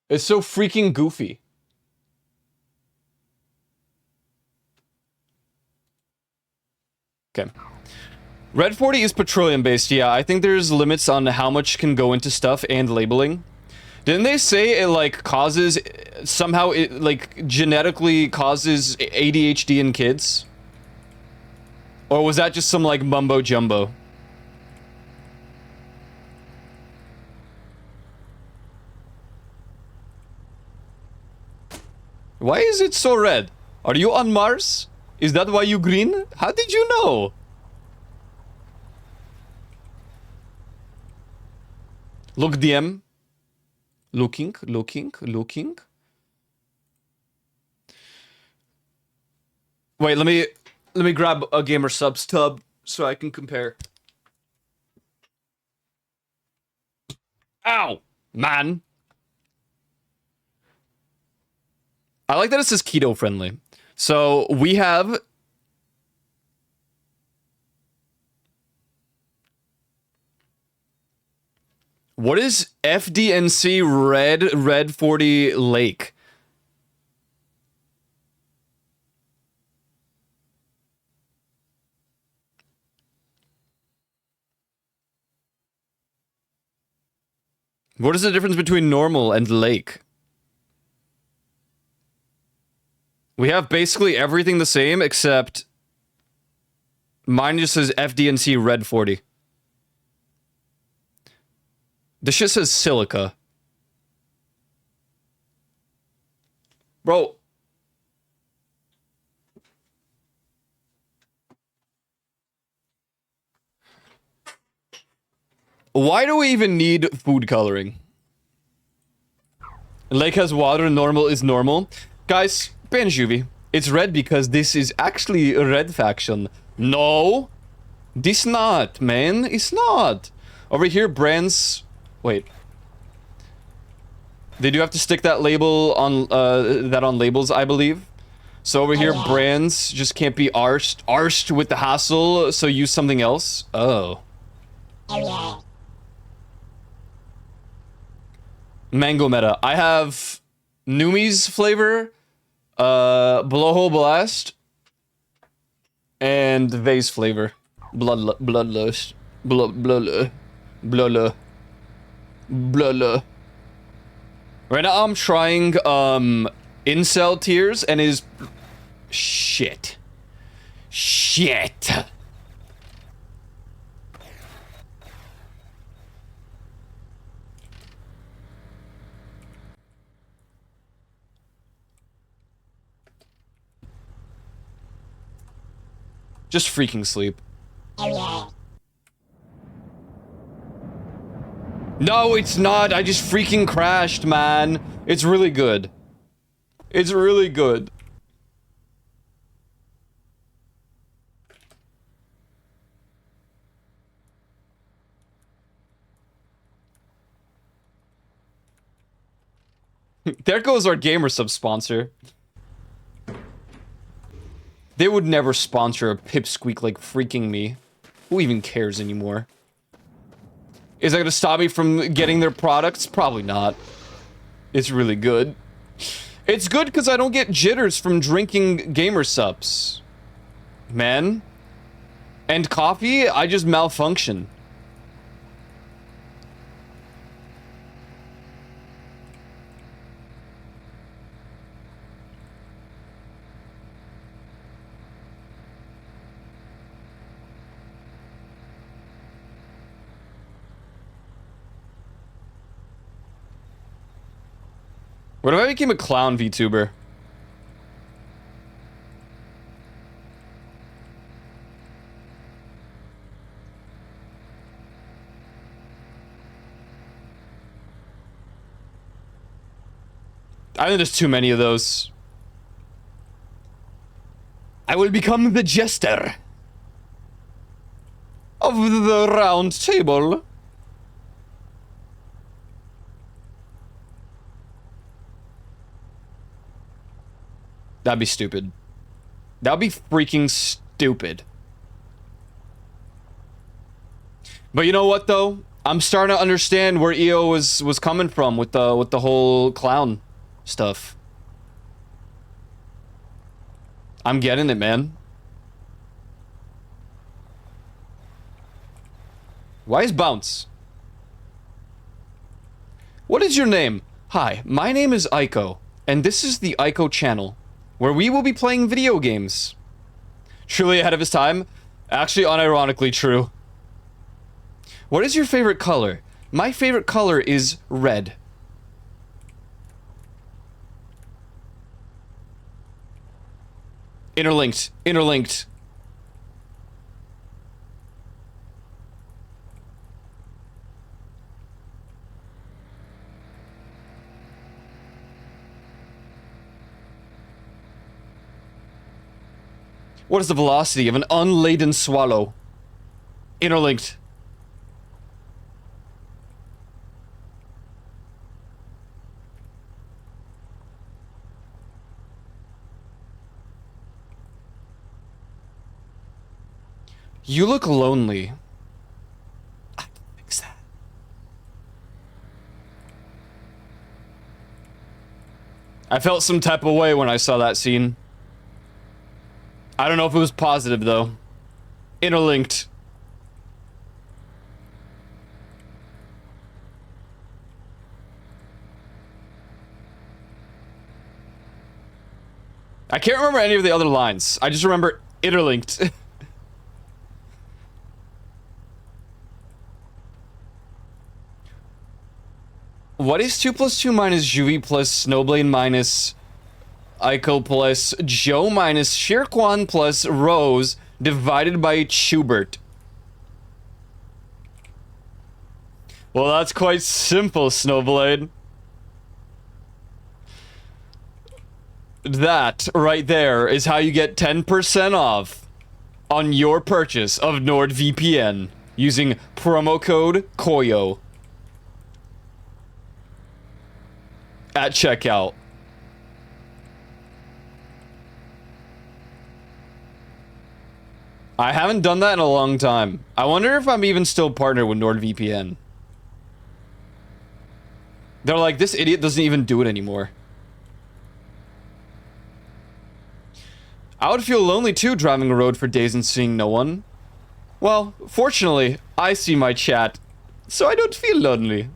It's so freaking goofy. Okay. Red 40 is petroleum based, yeah. I think there's limits on how much can go into stuff and labeling. Didn't they say it like causes, somehow it like genetically causes ADHD in kids? Or was that just some like mumbo jumbo? Why is it so red? Are you on Mars? Is that why you green? How did you know? Look, DM. Looking. Wait, let me grab a Gamer Subs tub so I can compare. Ow, man. I like that it says keto friendly. So we have what is FDNC Red 40 Lake? What is the difference between normal and lake? We have basically everything the same except mine just says FDNC Red 40. This shit says silica. Bro. Why do we even need food coloring? Lake has water, normal is normal. Guys, Banjuvie, it's red because this is actually a red faction. No, this not, man. It's not. Over here, brands. Wait. They do have to stick that label on that on labels, I believe. So over here, brands just can't be arsed with the hassle. So use something else. Oh. Mango meta. I have Numi's flavor, Blowhole Blast, and Vase flavor. Bloodlust. Bloodlust. Right now I'm trying incel tears and is shit. Just freaking sleep. No, it's not. I just freaking crashed, man. It's really good. It's really good. There goes our Gamer Sub sponsor. They would never sponsor a pipsqueak like freaking me. Who even cares anymore? Is that gonna stop me from getting their products? Probably not. It's really good. It's good because I don't get jitters from drinking Gamer Subs. Man. And coffee, I just malfunction. What if I became a clown VTuber? I think there's too many of those. I will become the jester of the round table. That'd be stupid. That'd be freaking stupid. But you know what though? I'm starting to understand where EO was coming from with the whole clown stuff. I'm getting it, man. Why is bounce? What is your name? Hi, my name is Aiko, and this is the Aiko channel, where we will be playing video games. Truly ahead of his time? Actually, unironically true. What is your favorite color? My favorite color is red. Interlinked. Interlinked. What is the velocity of an unladen swallow? Interlinked. You look lonely. I can fix that. I felt some type of way when I saw that scene. I don't know if it was positive though. Interlinked. I can't remember any of the other lines. I just remember interlinked. What is 2 plus 2 minus Juvie plus Snowblade minus Aiko plus Joe minus Shirkwan plus Rose divided by Schubert? Well, that's quite simple, Snowblade. That right there is how you get 10% off on your purchase of NordVPN using promo code KOYO at checkout. I haven't done that in a long time. I wonder if I'm even still partnered with NordVPN. They're like, this idiot doesn't even do it anymore. I would feel lonely too, driving a road for days and seeing no one. Well, fortunately, I see my chat, so I don't feel lonely.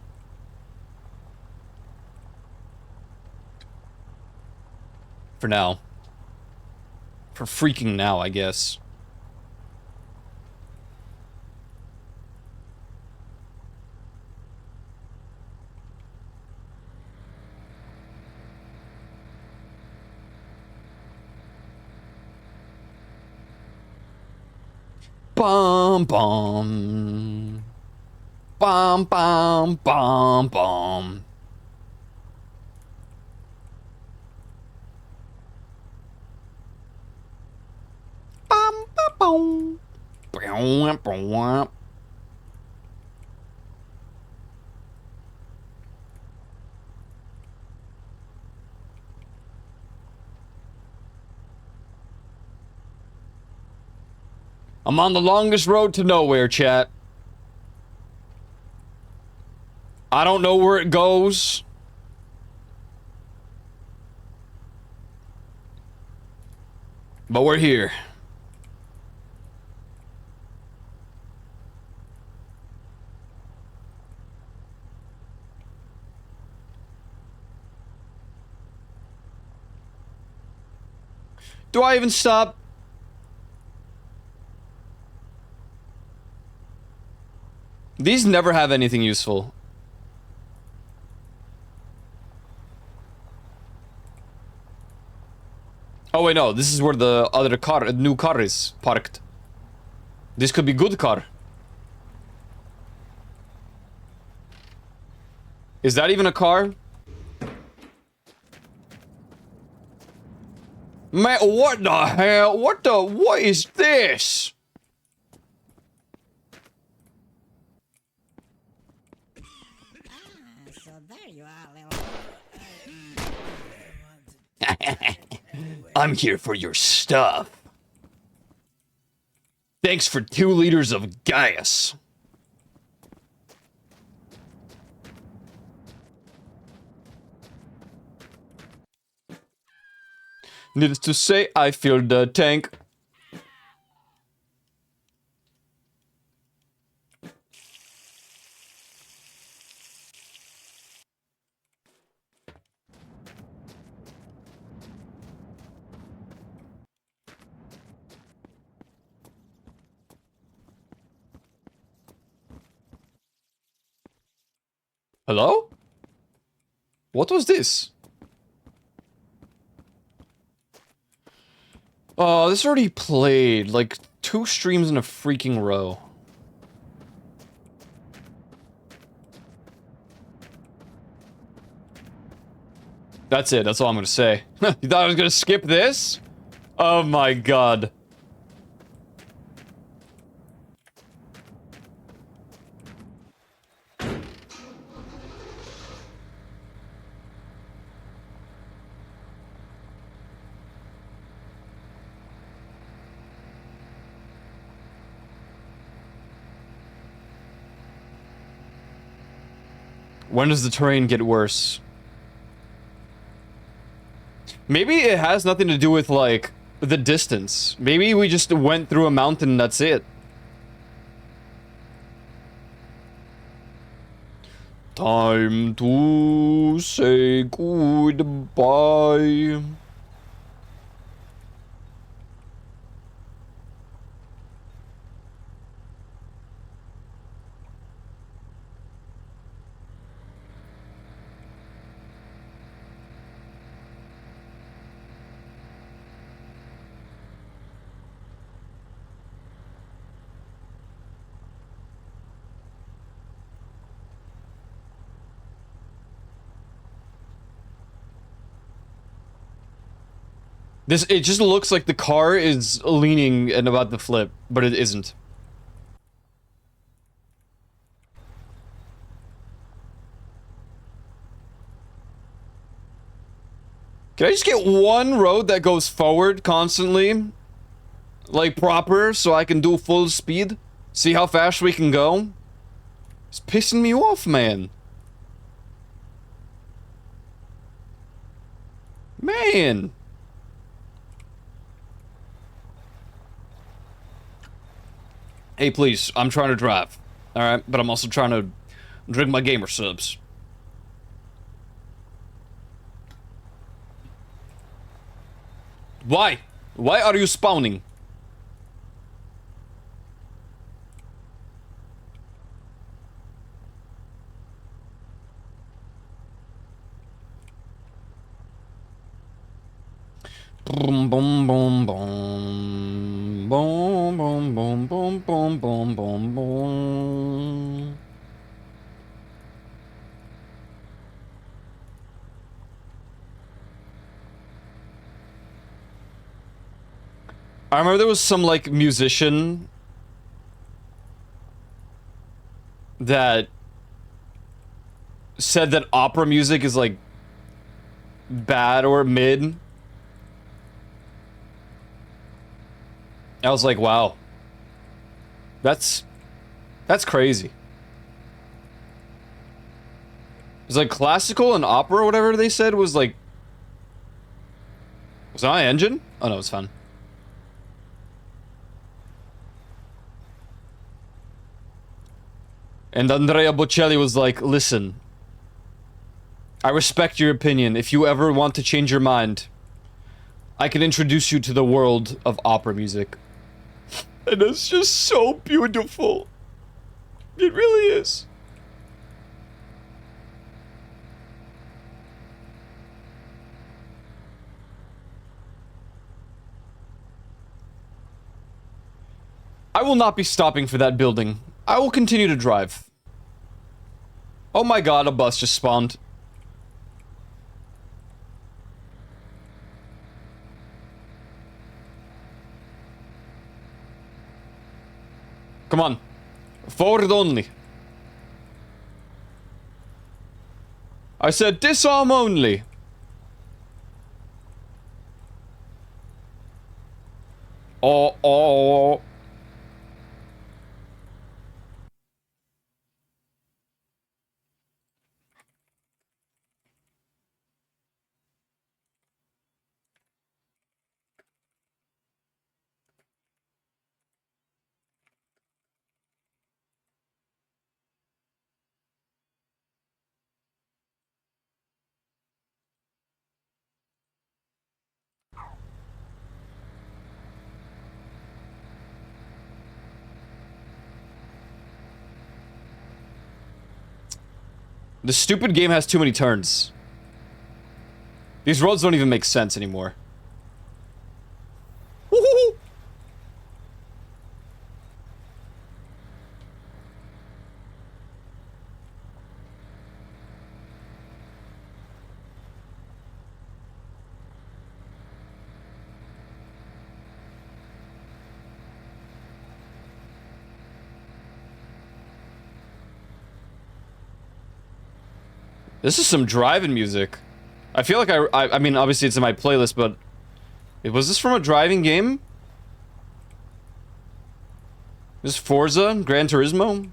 For now. For freaking now, I guess. Bum bum. Bum bum bum bum. Bum bum bum. Bum bum. I'm on the longest road to nowhere, chat. I don't know where it goes. But we're here. Do I even stop? These never have anything useful. Oh wait, no, this is where the other car, new car is parked. This could be good car. Is that even a car? Man, what the hell? What is this? So there you are, little... I'm here for your stuff. Thanks for 2 liters of gas. Needless to say, I filled the tank. Hello? What was this? Oh, this already played, like, 2 streams in a freaking row. That's it, that's all I'm gonna say. You thought I was gonna skip this? Oh my god. When does the terrain get worse? Maybe it has nothing to do with, like, the distance. Maybe we just went through a mountain and that's it. Time to say goodbye. It just looks like the car is leaning and about to flip, but it isn't. Can I just get one road that goes forward constantly? Like proper, so I can do full speed? See how fast we can go? It's pissing me off, man. Man. Hey, please, I'm trying to drive. Alright, but I'm also trying to drink my gamer subs. Why? Why are you spawning? Boom, boom, boom, boom. Boom, boom, boom, boom, boom, boom, boom, boom. I remember there was some, like, musician that said that opera music is, like, bad or mid. I was like, wow. That's crazy. It's like classical and opera or whatever they said was like... Was that my engine? Oh no, it's fine. And Andrea Bocelli was like, listen, I respect your opinion. If you ever want to change your mind, I can introduce you to the world of opera music. And it's just so beautiful. It really is. I will not be stopping for that building. I will continue to drive. Oh my god, a bus just spawned. Come on. Forward only. I said disarm only. Oh. The stupid game has too many turns. These roads don't even make sense anymore. Woohoo! This is some driving music. I feel like I mean, obviously it's in my playlist, but... Was this from a driving game? This Forza? Gran Turismo?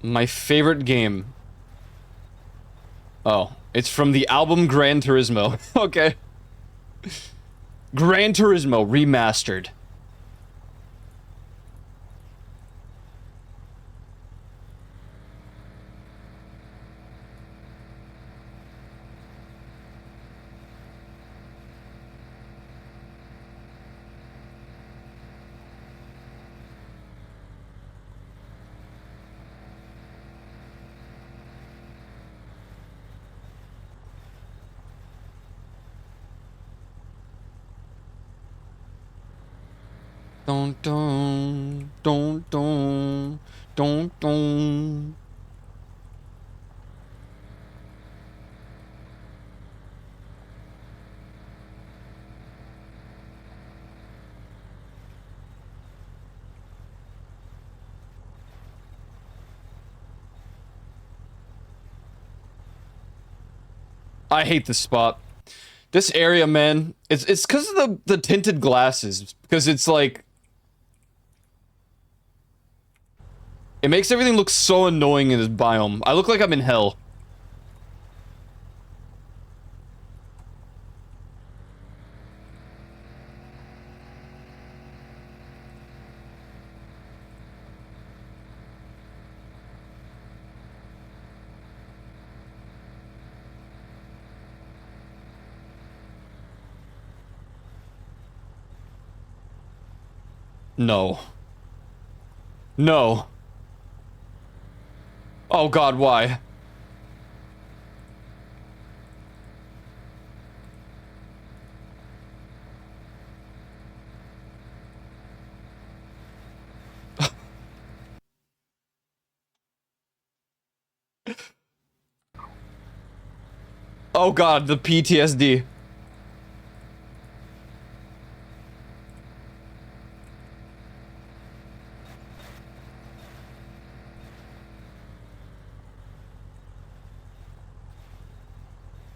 My favorite game. Oh, it's from the album Gran Turismo. Okay. Gran Turismo Remastered. Don't don't don't don't don't don't. I hate this spot. This area, man. It's because of the tinted glasses. Because it's like it makes everything look so annoying in this biome. I look like I'm in hell. No. No. Oh god, why? Oh god, the PTSD.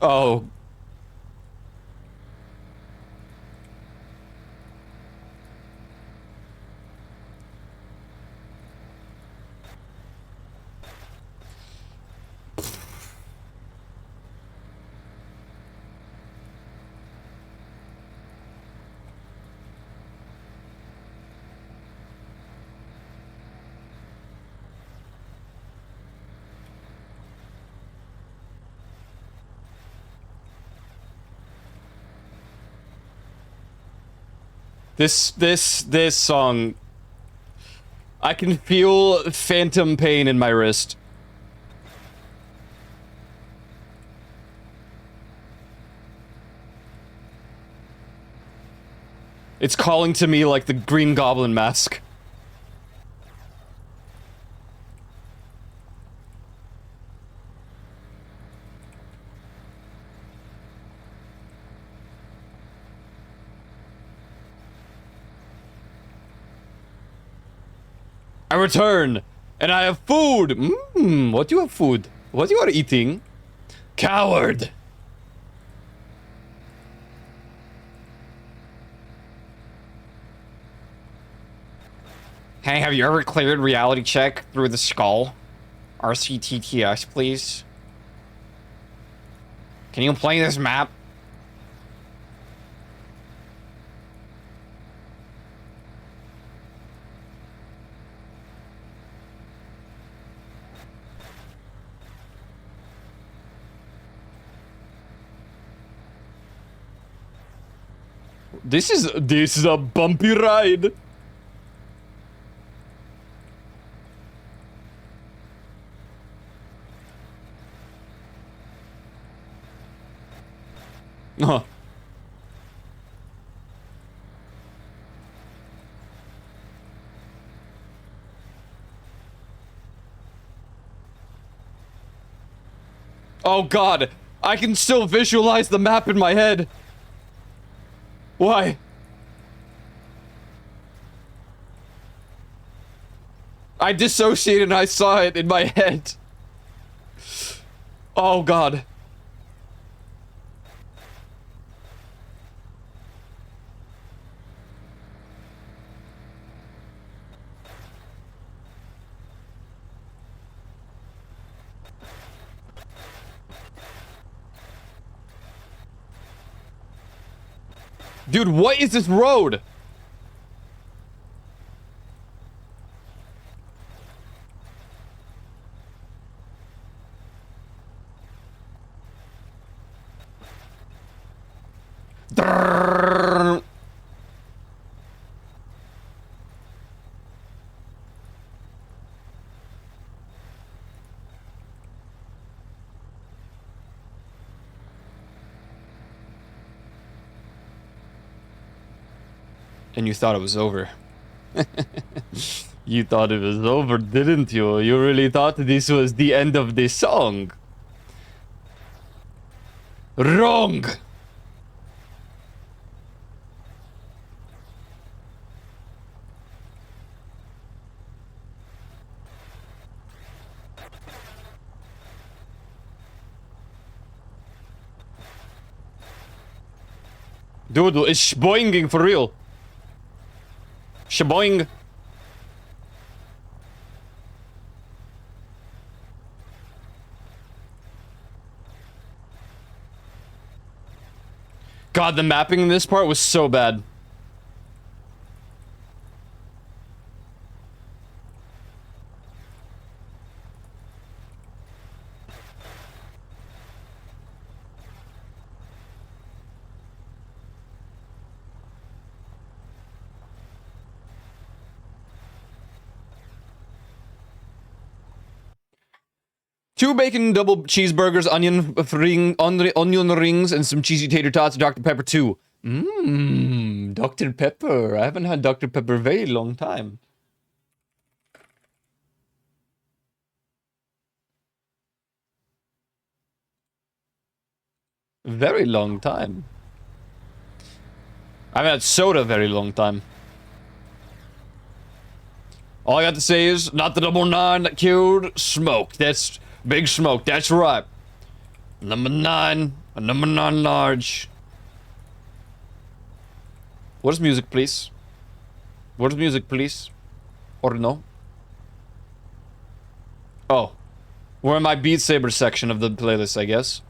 Oh. This song. I can feel phantom pain in my wrist. It's calling to me like the Green Goblin mask. I return, and I have food. What do you have food? What you are eating? Coward. Hey, have you ever cleared reality check through the skull? RCTTS, please. Can you play this map? This is a bumpy ride. Huh. Oh god, I can still visualize the map in my head. Why? I dissociated and I saw it in my head. Oh god. Dude, what is this road? Drrrr. And you thought it was over. You thought it was over, didn't you? You really thought this was the end of the song. Wrong! Dude, it's boinging for real. Shaboing. God, the mapping in this part was so bad. Two bacon double cheeseburgers, onion rings, and some cheesy tater tots, Dr. Pepper too. Dr. Pepper. I haven't had Dr. Pepper very long time. Very long time. I haven't had soda very long time. All I got to say is, not the 9 that killed Smoke. That's Big Smoke, that's right. Number 9, a number 9 large. What is music, please? What is music, please? Or no? Oh. We're in my Beat Saber section of the playlist, I guess.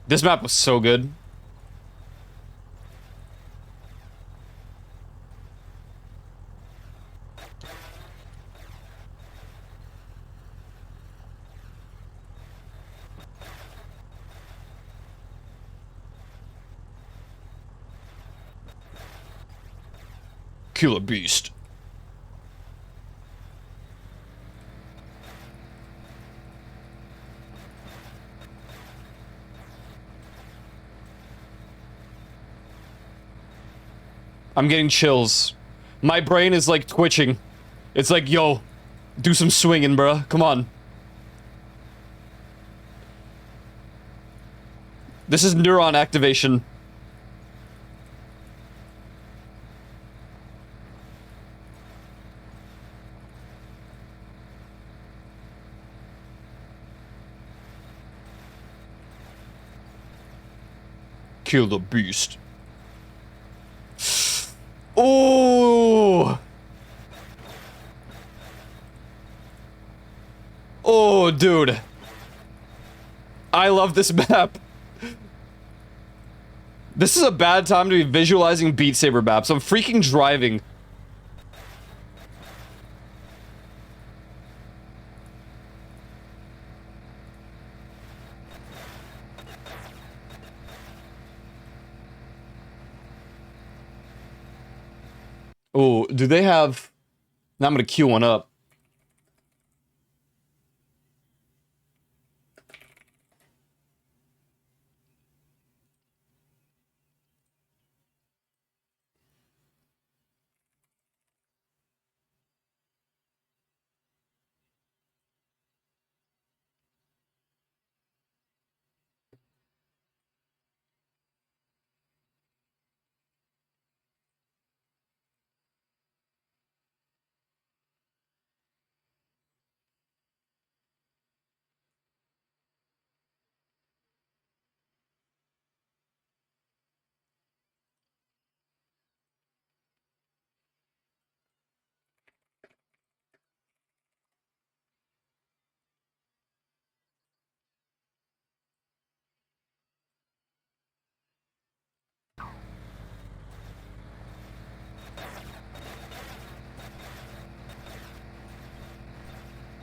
This map was so good. Killer beast. I'm getting chills. My brain is like twitching. It's like, yo, do some swinging, bruh. Come on. This is neuron activation. Kill the beast. Oh. Oh, dude. I love this map. This is a bad time to be visualizing Beat Saber maps. I'm freaking driving. Oh, do they have... Now I'm gonna queue one up.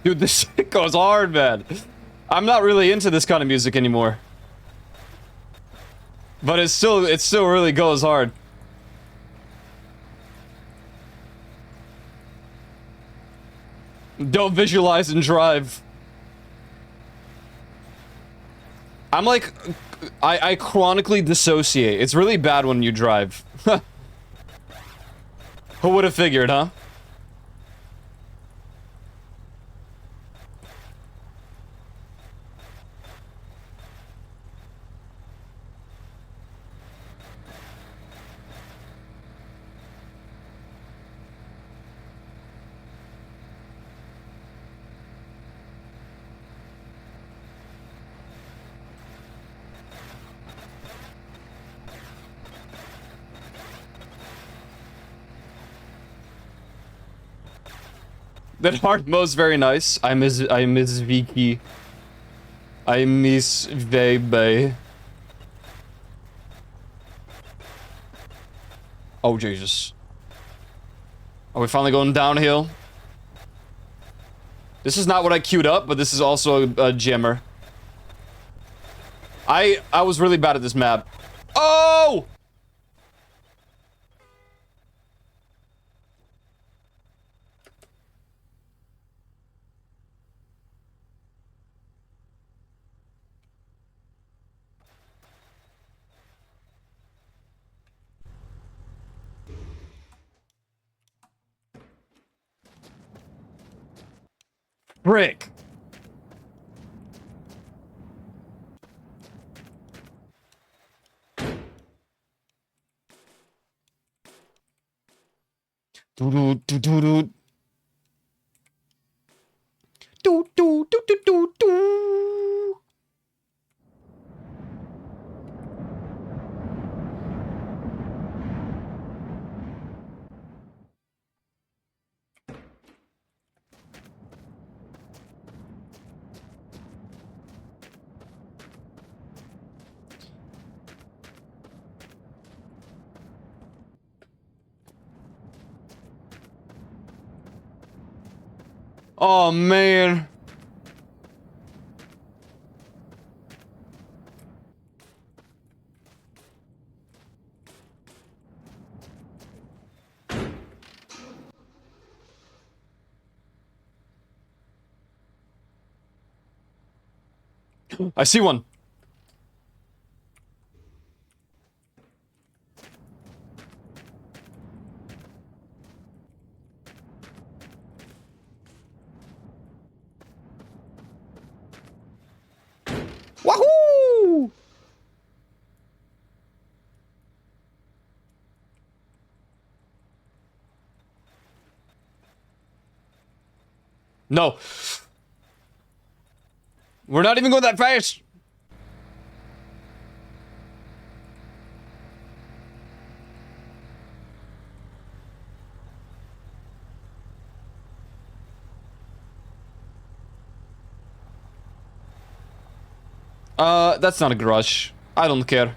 Dude, this shit goes hard, man. I'm not really into this kind of music anymore. But it still really goes hard. Don't visualize and drive. I'm like, I chronically dissociate. It's really bad when you drive. Who would have figured, huh? That hard mode's very nice. I miss Viki. I miss Vebe. Oh Jesus. Are we finally going downhill? This is not what I queued up, but this is also a jammer. I was really bad at this map. Oh! Frick. Do do do do do. Do do do do do do. Oh man. I see one. Wahoo! No. We're not even going that fast. That's not a garage. I don't care.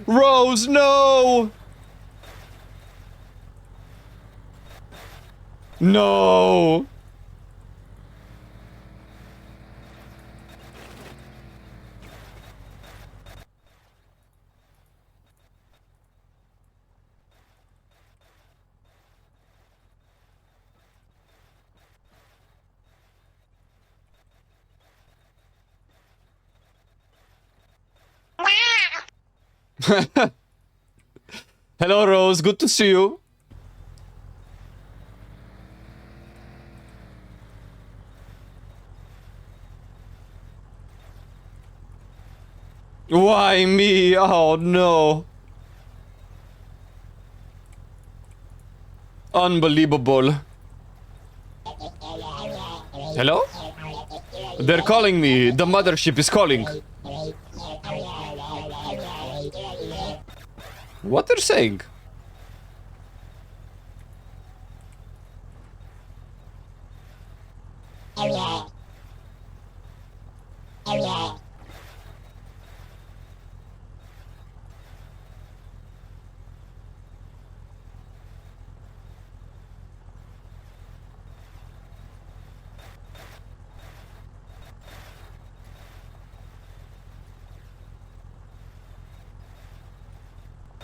Rose, no! No! Hello, Rose. Good to see you. Why me? Oh, no. Unbelievable. Hello? They're calling me. The mothership is calling. What they're saying?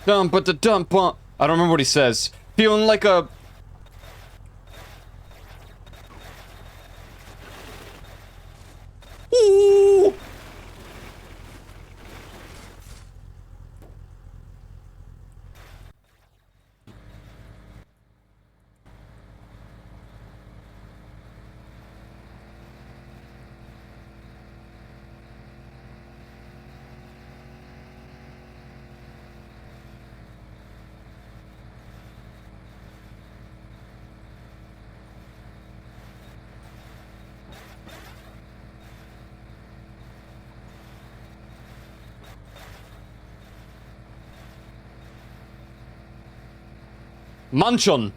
Dump at the dump. I don't remember what he says. Feeling like a. Ooh. Manchon.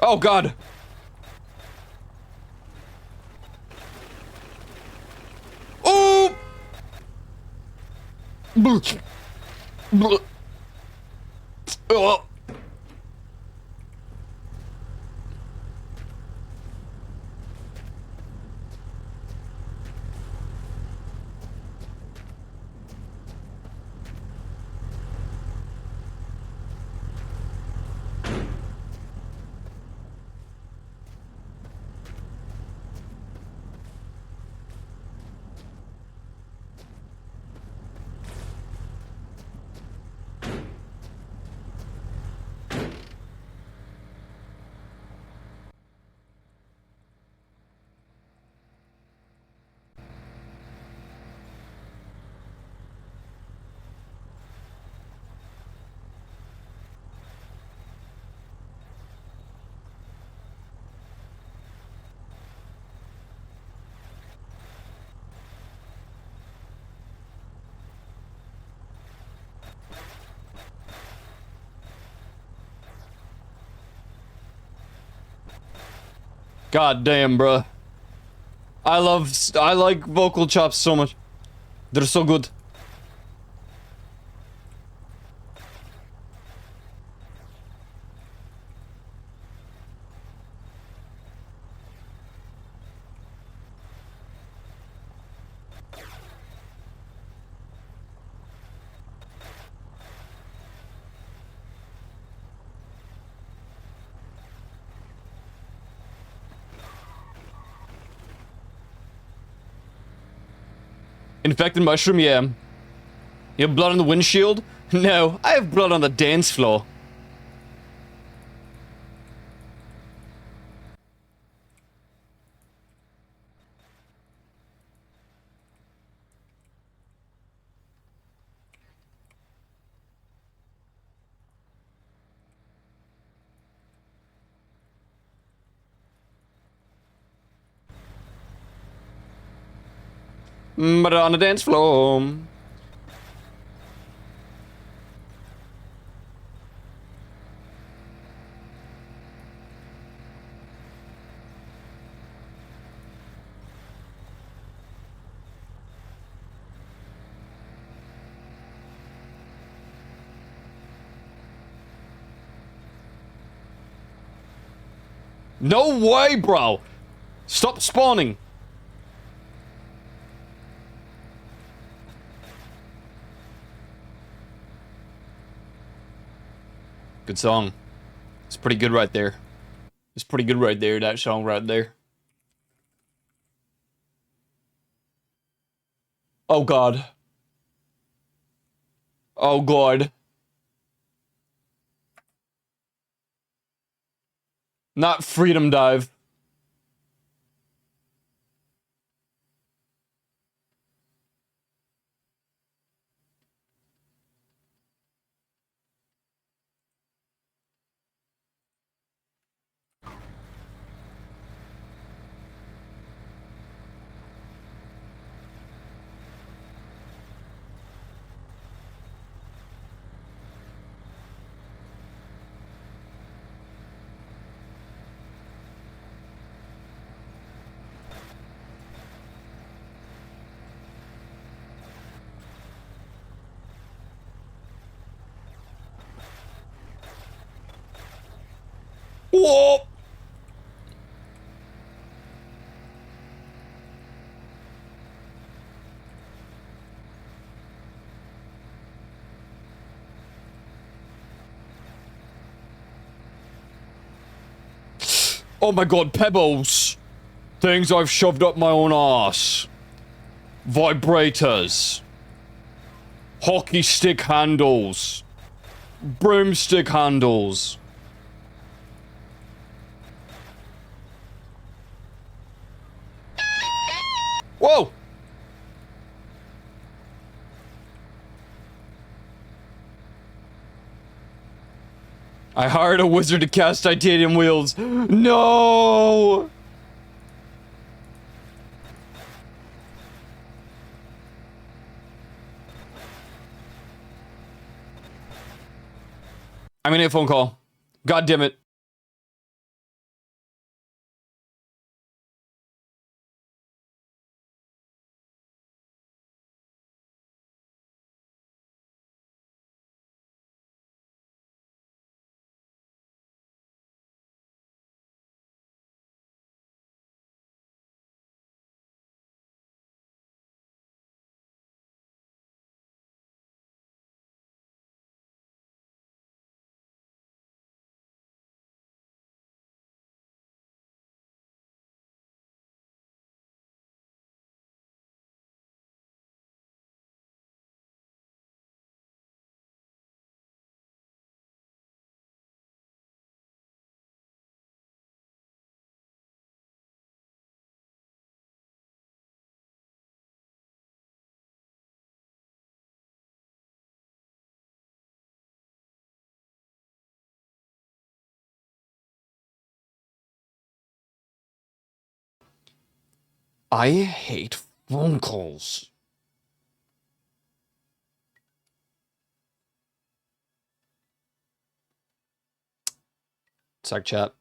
Oh God. Oh. Oh. God damn, bruh. I like vocal chops so much. They're so good. Infected mushroom, yeah. You have blood on the windshield? No, I have blood on the dance floor. But on the dance floor. No way, bro! Stop spawning! Good song. It's pretty good right there. It's pretty good right there, that song right there. Oh god. Oh god. Not Freedom Dive. Whoa! Oh my god, pebbles! Things I've shoved up my own ass. Vibrators. Hockey stick handles. Broomstick handles. Whoa! I hired a wizard to cast titanium wheels. No! I'm gonna get a phone call. God damn it. I hate phone calls. Sec chat.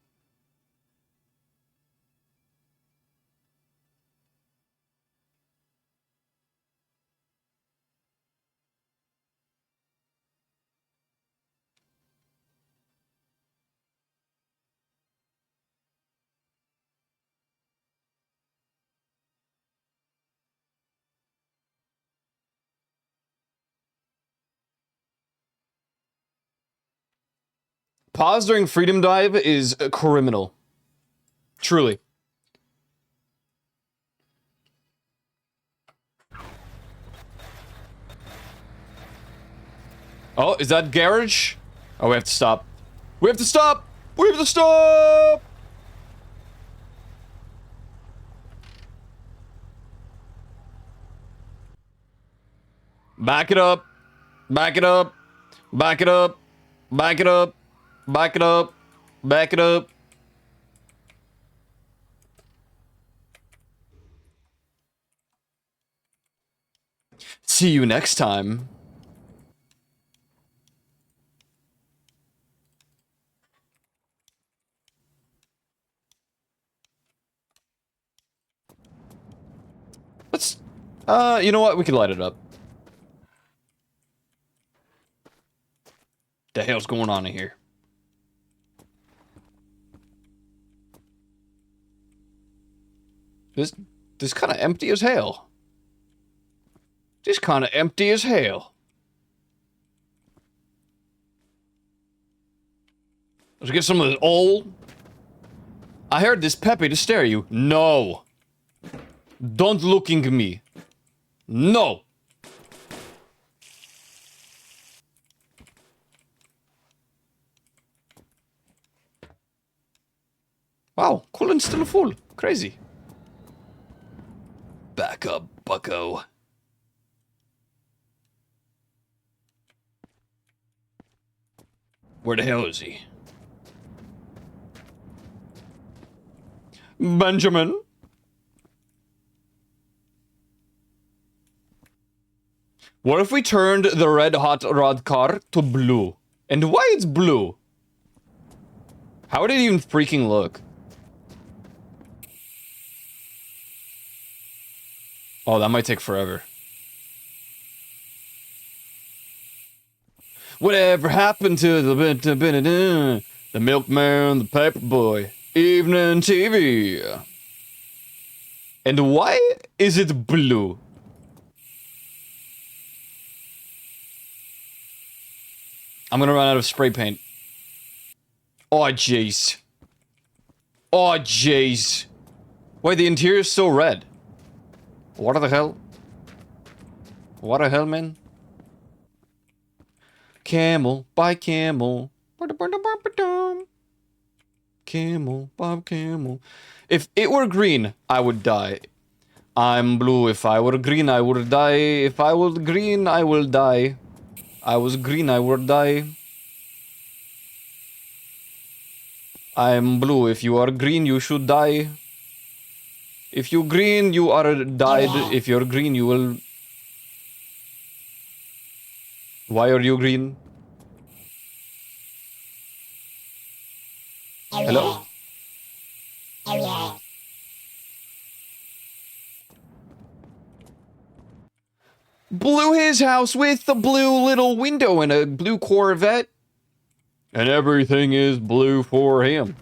Pause during Freedom Dive is criminal. Truly. Oh, is that garage? Oh, we have to stop. We have to stop! We have to stop! Back it up. Back it up. Back it up. Back it up. Back it up. Back it up. See you next time. Let's, you know what? We can light it up. The hell's going on in here? This kind of empty as hell. Just kind of empty as hell. Let's get some of this old. I heard this Pepe to stare you. No. Don't looking at me. No. Wow, coolant still full. Crazy. Back up, bucko. Where the hell is he? Benjamin? What if we turned the red hot rod car to blue? And why it's blue? How would it even freaking look? Oh, that might take forever. Whatever happened to the milkman, the paperboy, evening TV? And why is it blue? I'm gonna run out of spray paint. Oh, jeez. Oh, jeez. Wait, the interior's still red. What the hell? What the hell, man? Camel, by camel. Camel, Bob Camel. If it were green, I would die. I'm blue. If I were green, I would die. If I were green, I will die. I was green, I would die. I'm blue. If you are green, you should die. If you green, you are died. If you're green, you will... Why are you green? Hello? Blew his house with a blue little window and a blue Corvette. And everything is blue for him.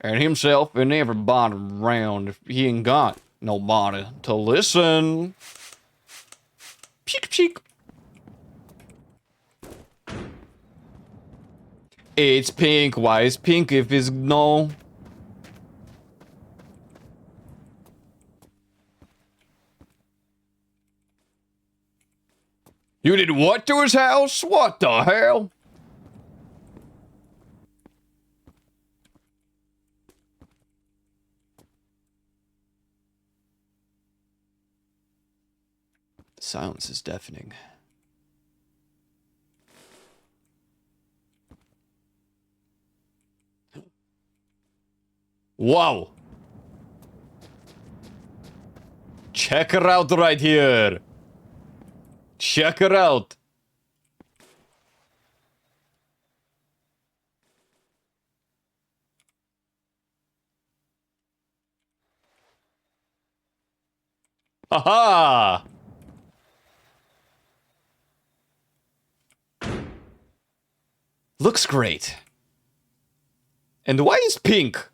And himself and everybody around. He ain't got nobody to listen. Peek, peek. It's pink. Why is pink if it's no? You did what to his house? What the hell? The silence is deafening. Wow. Check her out right here. Check her out. Aha! Looks great. And why is pink?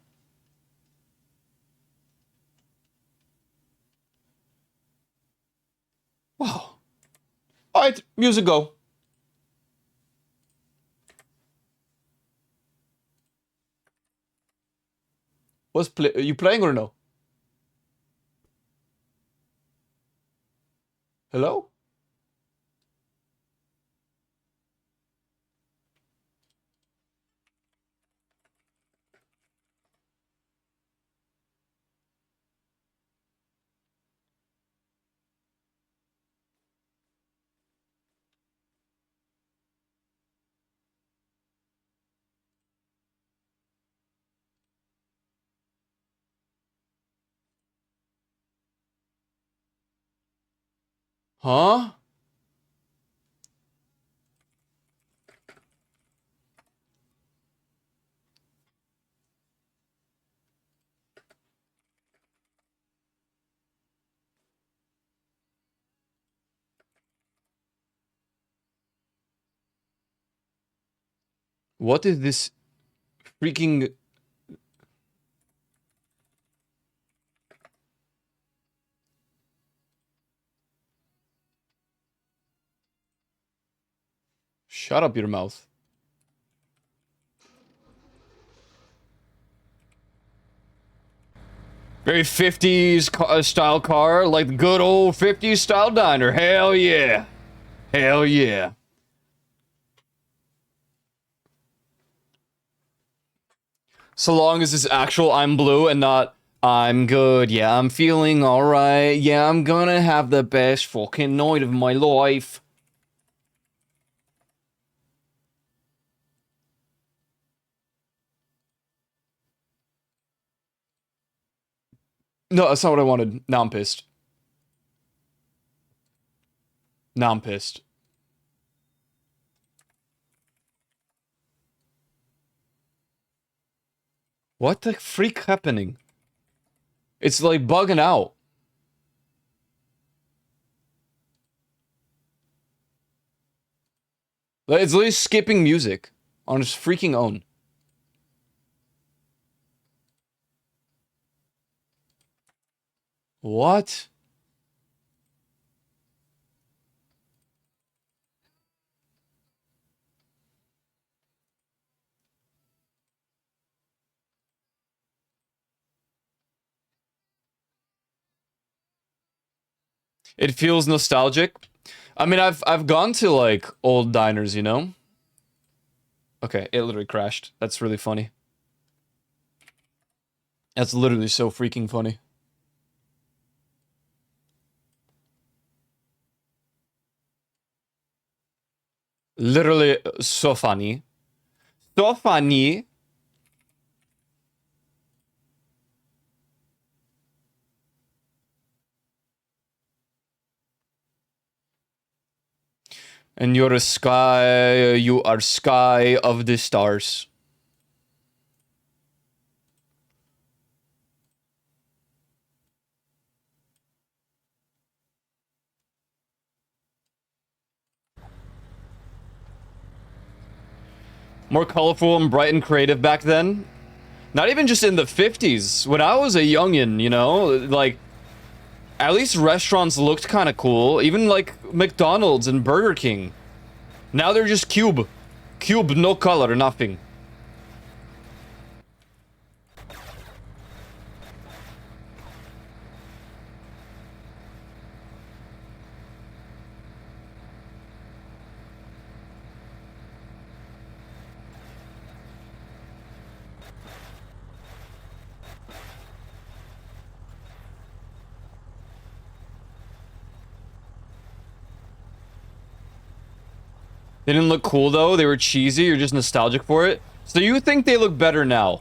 Wow. Alright, music go. Are you playing or no? Hello? Huh? What is this freaking... Shut up your mouth. Very 50s style car, like the good old 50s style diner. Hell yeah. Hell yeah. So long as it's actual I'm blue and not I'm good. Yeah, I'm feeling alright. Yeah, I'm gonna have the best fucking night of my life. No, that's not what I wanted. Now I'm pissed. Now I'm pissed. What the freak happening? It's like bugging out. It's literally skipping music on its freaking own. What? It feels nostalgic. I mean, I've gone to like old diners, you know? Okay, it literally crashed. That's really funny. That's literally so freaking funny. Literally so funny. So funny. And you're a sky, you are sky of the stars. More colorful and bright and creative back then. Not even just in the 50s. When I was a youngin', you know, like, at least restaurants looked kind of cool. Even like McDonald's and Burger King. Now they're just cube. Cube, no color, nothing. They didn't look cool though, they were cheesy, you're just nostalgic for it. So you think they look better now?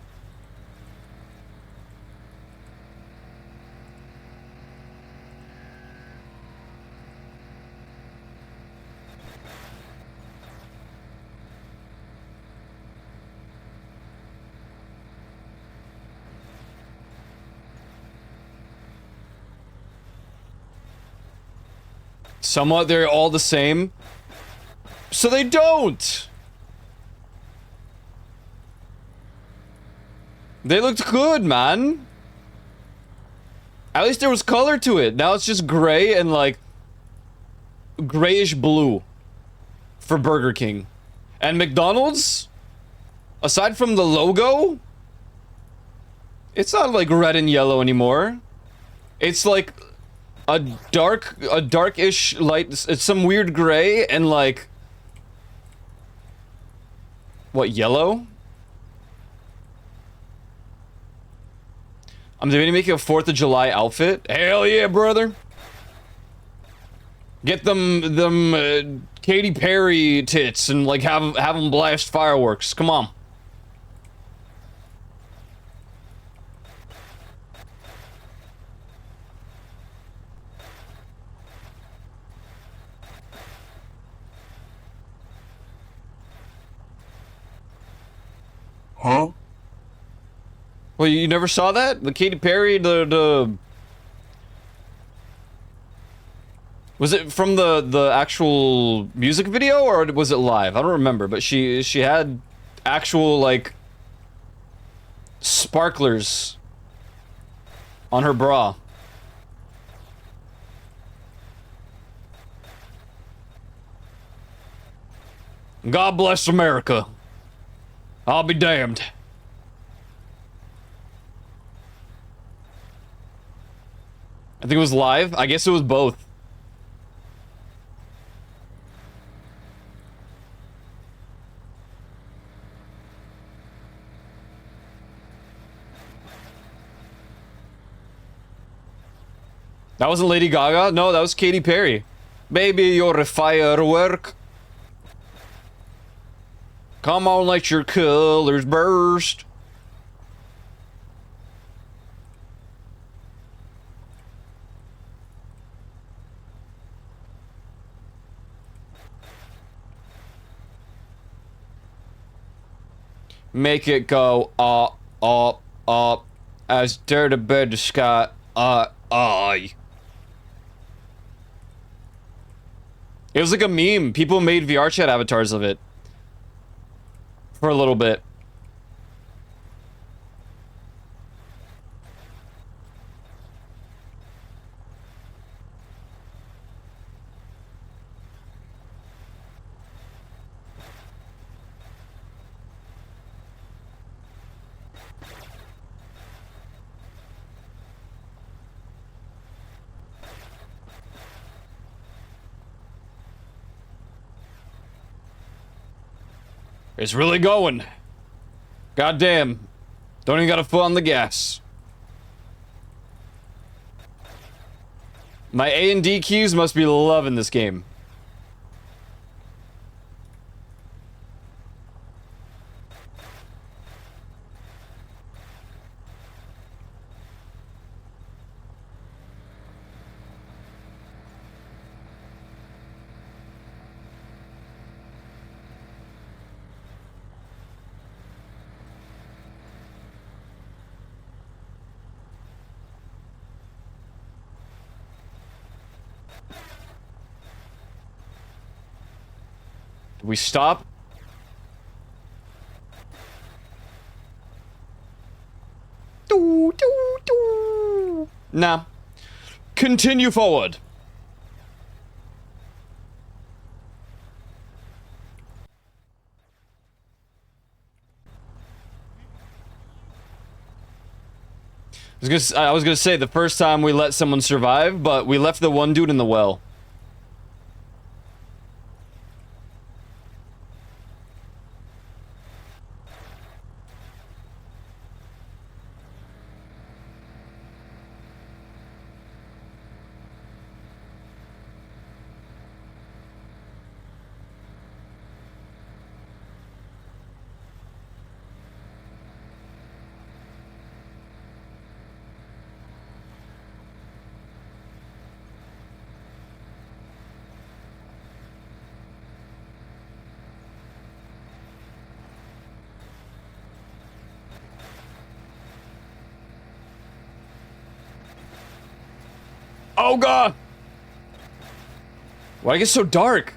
Somewhat, they're all the same. So they don't! They looked good, man. At least there was color to it. Now it's just gray and like grayish blue for Burger King. And McDonald's, aside from the logo, It's not like red and yellow anymore. It's like a darkish light. It's some weird gray and like what, yellow? I'm debating making a 4th of July outfit. Hell yeah, brother. Get them Katy Perry tits and like have them blast fireworks. Come on. Huh? Well, you never saw that? The Katy Perry, the... Was it from the actual music video, or was it live? I don't remember, but she had actual, like, sparklers on her bra. God bless America. I'll be damned. I think it was live. I guess it was both. That wasn't Lady Gaga? No, that was Katy Perry. Baby, you're a firework. Come on, let your colors burst. Make it go up, up, up, as dirty bird the sky, aye. It was like a meme. People made VR chat avatars of it. For a little bit. It's really going. Goddamn. Don't even got a foot on the gas. My A and D keys must be loving this game. We stop. Doo, doo, doo. Nah. Continue forward. I was gonna say the first time we let someone survive, but we left the one dude in the well. Oh god! Why'd it get so dark?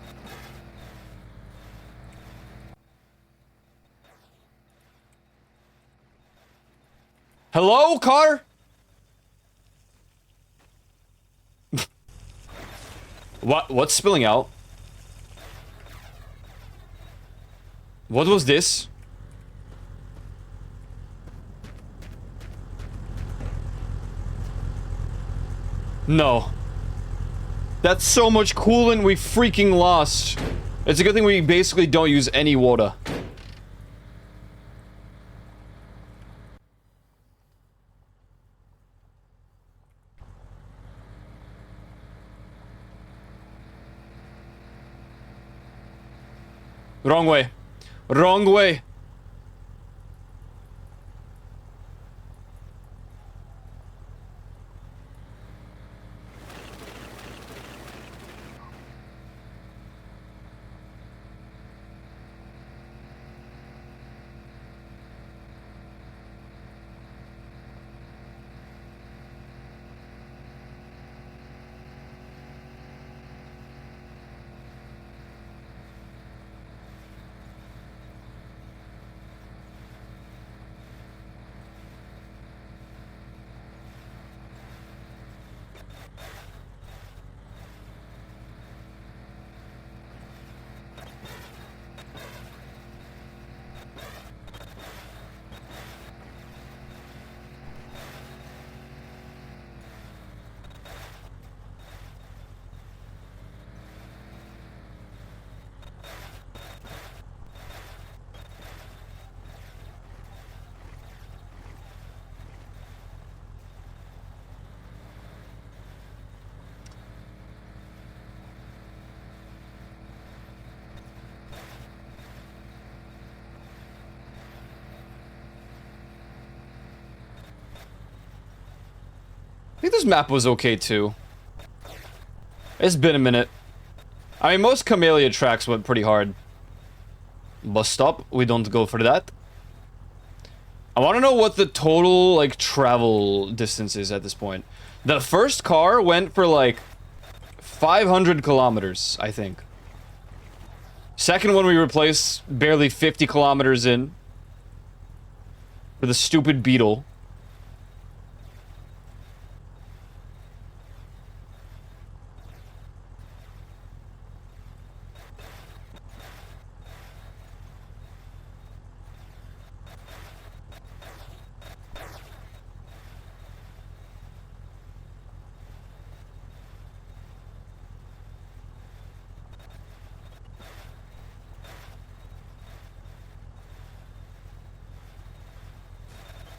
Hello, car? What's spilling out? What was this? No. That's so much coolant we freaking lost. It's a good thing we basically don't use any water. Wrong way. Wrong way. I think this map was okay too. It's been a minute. I mean, most Camellia tracks went pretty hard. Bus stop, we don't go for that. I want to know what the total, like, travel distance is at this point. The first car went for, like, 500 kilometers, I think. Second one we replaced barely 50 kilometers in. For the stupid Beetle.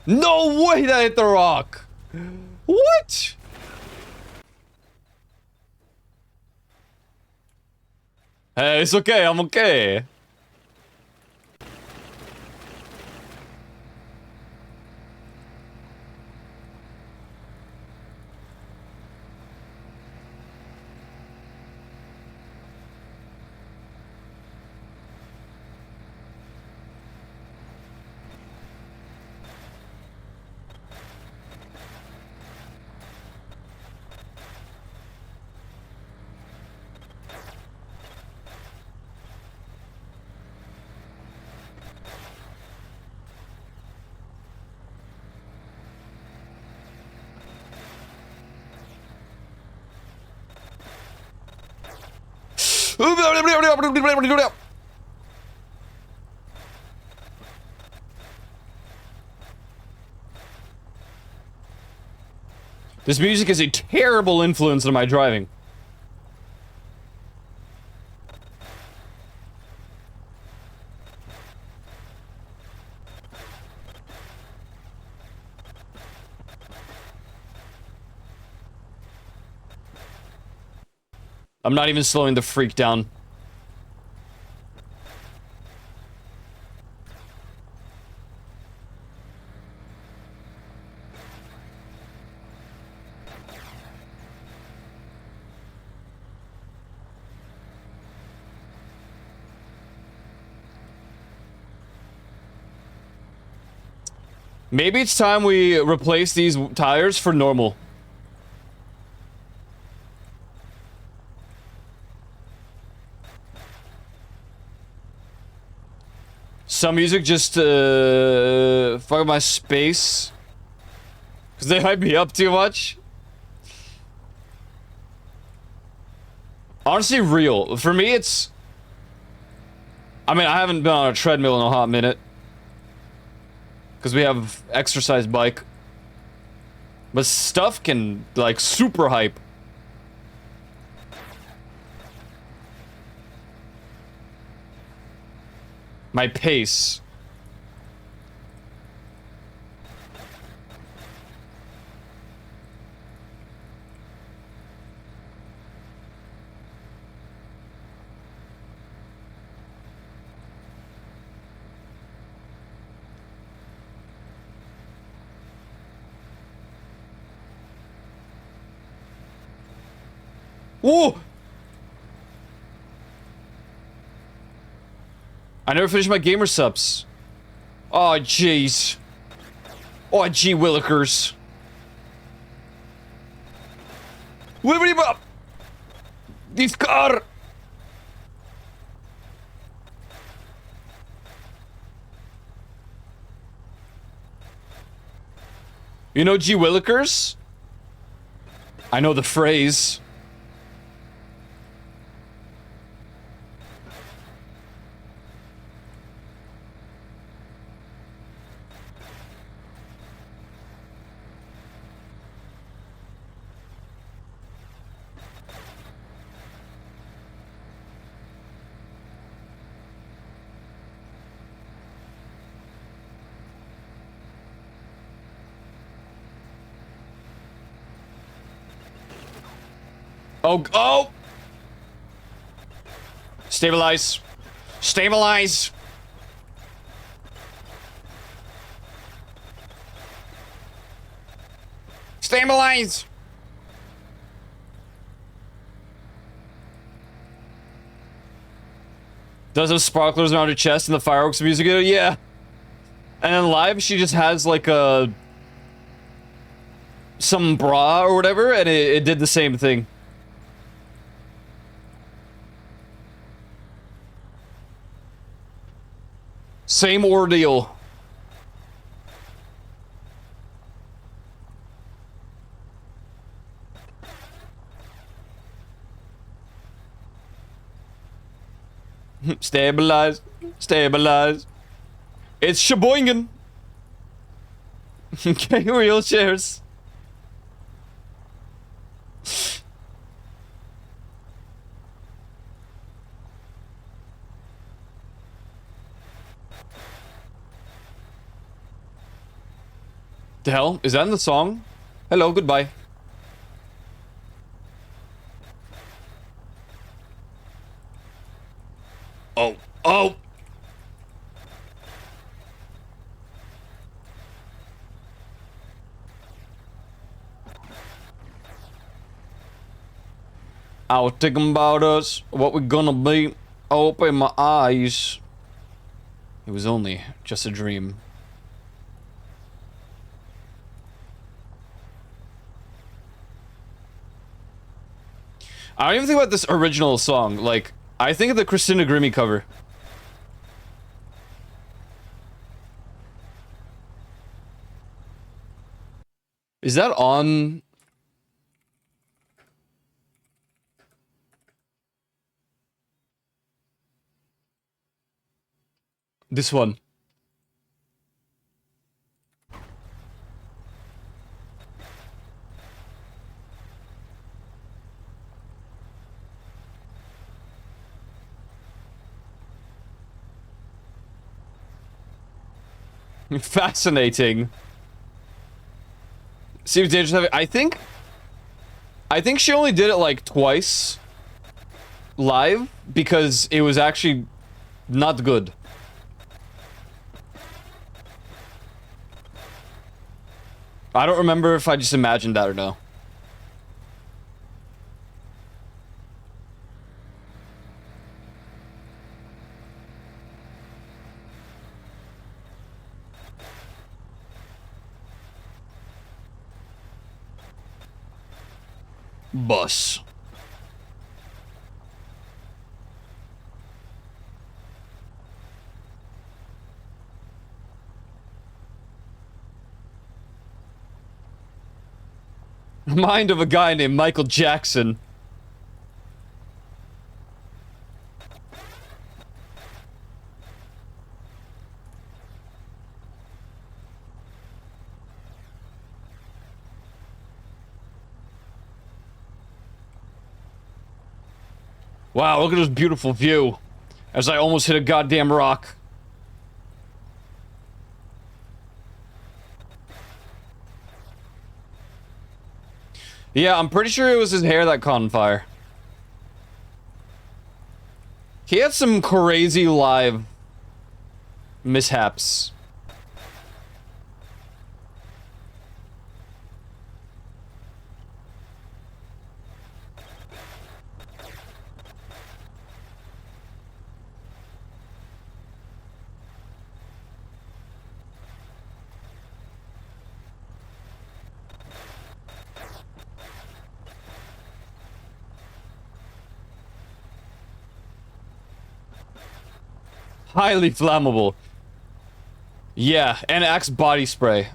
No way that hit the rock! What? Hey, it's okay, I'm okay. This music is a terrible influence on my driving. I'm not even slowing the freak down. Maybe it's time we replace these tires for normal. Some music just fuck up my space. Cause they hype me up too much. Honestly, real. For me, it's... I mean, I haven't been on a treadmill in a hot minute. Because we have exercise bike. But stuff can, like, super hype. My pace. Whoa! I never finished my gamer subs. Oh, jeez. Oh, gee willikers. Liberty Bop! This car! You know gee willikers? I know the phrase. Oh, oh! Stabilize. Stabilize! Stabilize! Does have sparklers around her chest and the fireworks music? Yeah. And then live, she just has like a... some bra or whatever, and it did the same thing. Same ordeal. Stabilize. Stabilize. It's Sheboygan. Okay, wheelchairs. The hell? Is that in the song? Hello, goodbye. Oh, oh! I was thinking about us, what we're gonna be. Open my eyes. It was only just a dream. I don't even think about this original song. Like, I think of the Christina Grimmie cover. Is that on? This one. Fascinating. Seems dangerous. I think she only did it like twice live because it was actually not good. I don't remember if I just imagined that or no. Bus. Mind of a guy named Michael Jackson. Wow, look at this beautiful view. As I almost hit a goddamn rock. Yeah, I'm pretty sure it was his hair that caught on fire. He had some crazy live mishaps. Highly flammable. Yeah, and Axe body spray.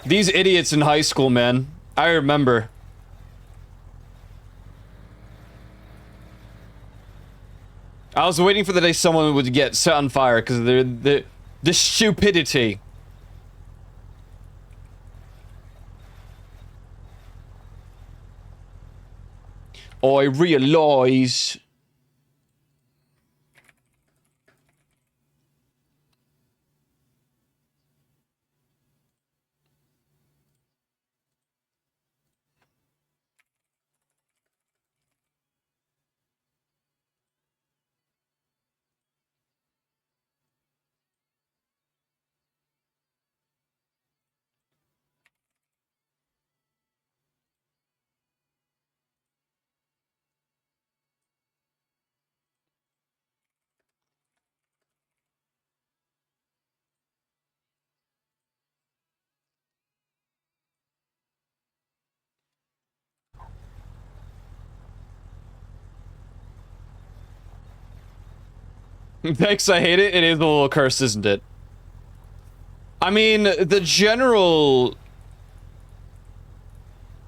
These idiots in high school, man. I remember. I was waiting for the day someone would get set on fire because the stupidity. I realize. Thanks, I hate it. It is a little cursed, isn't it? I mean, the general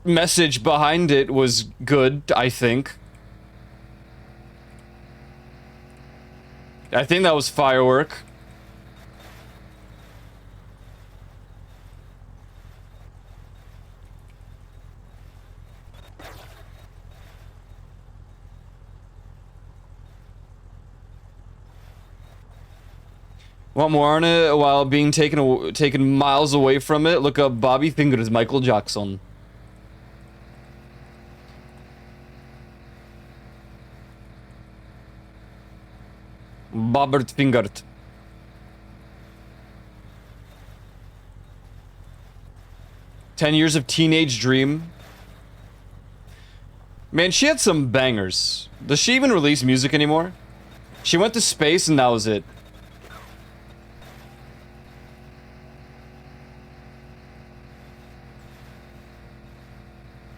message behind it was good, I think. I think that was firework. Want more on it while being taken miles away from it? Look up Bobby Fingers Michael Jackson. Bobbert Fingert. "10 Years of Teenage Dream." Man, she had some bangers. Does she even release music anymore? She went to space and that was it.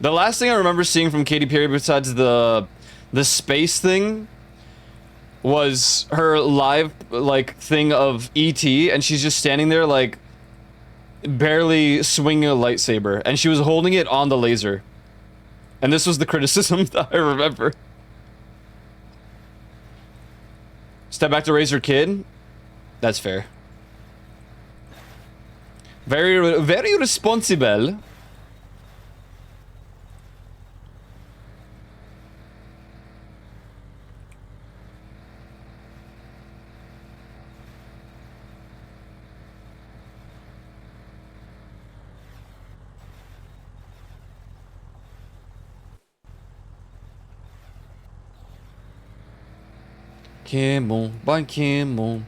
The last thing I remember seeing from Katy Perry besides the space thing was her live, like, thing of E.T. and she's just standing there, like, barely swinging a lightsaber, and she was holding it on the laser. And this was the criticism that I remember. Step back to raise her kid? That's fair. Very, very responsible. Camel by camel.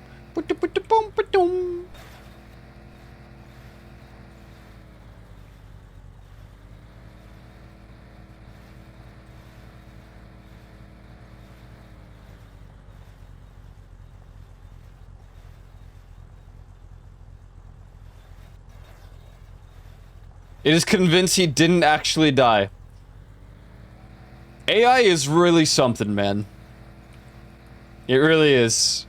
It is convinced he didn't actually die. AI is really something, man. It really is.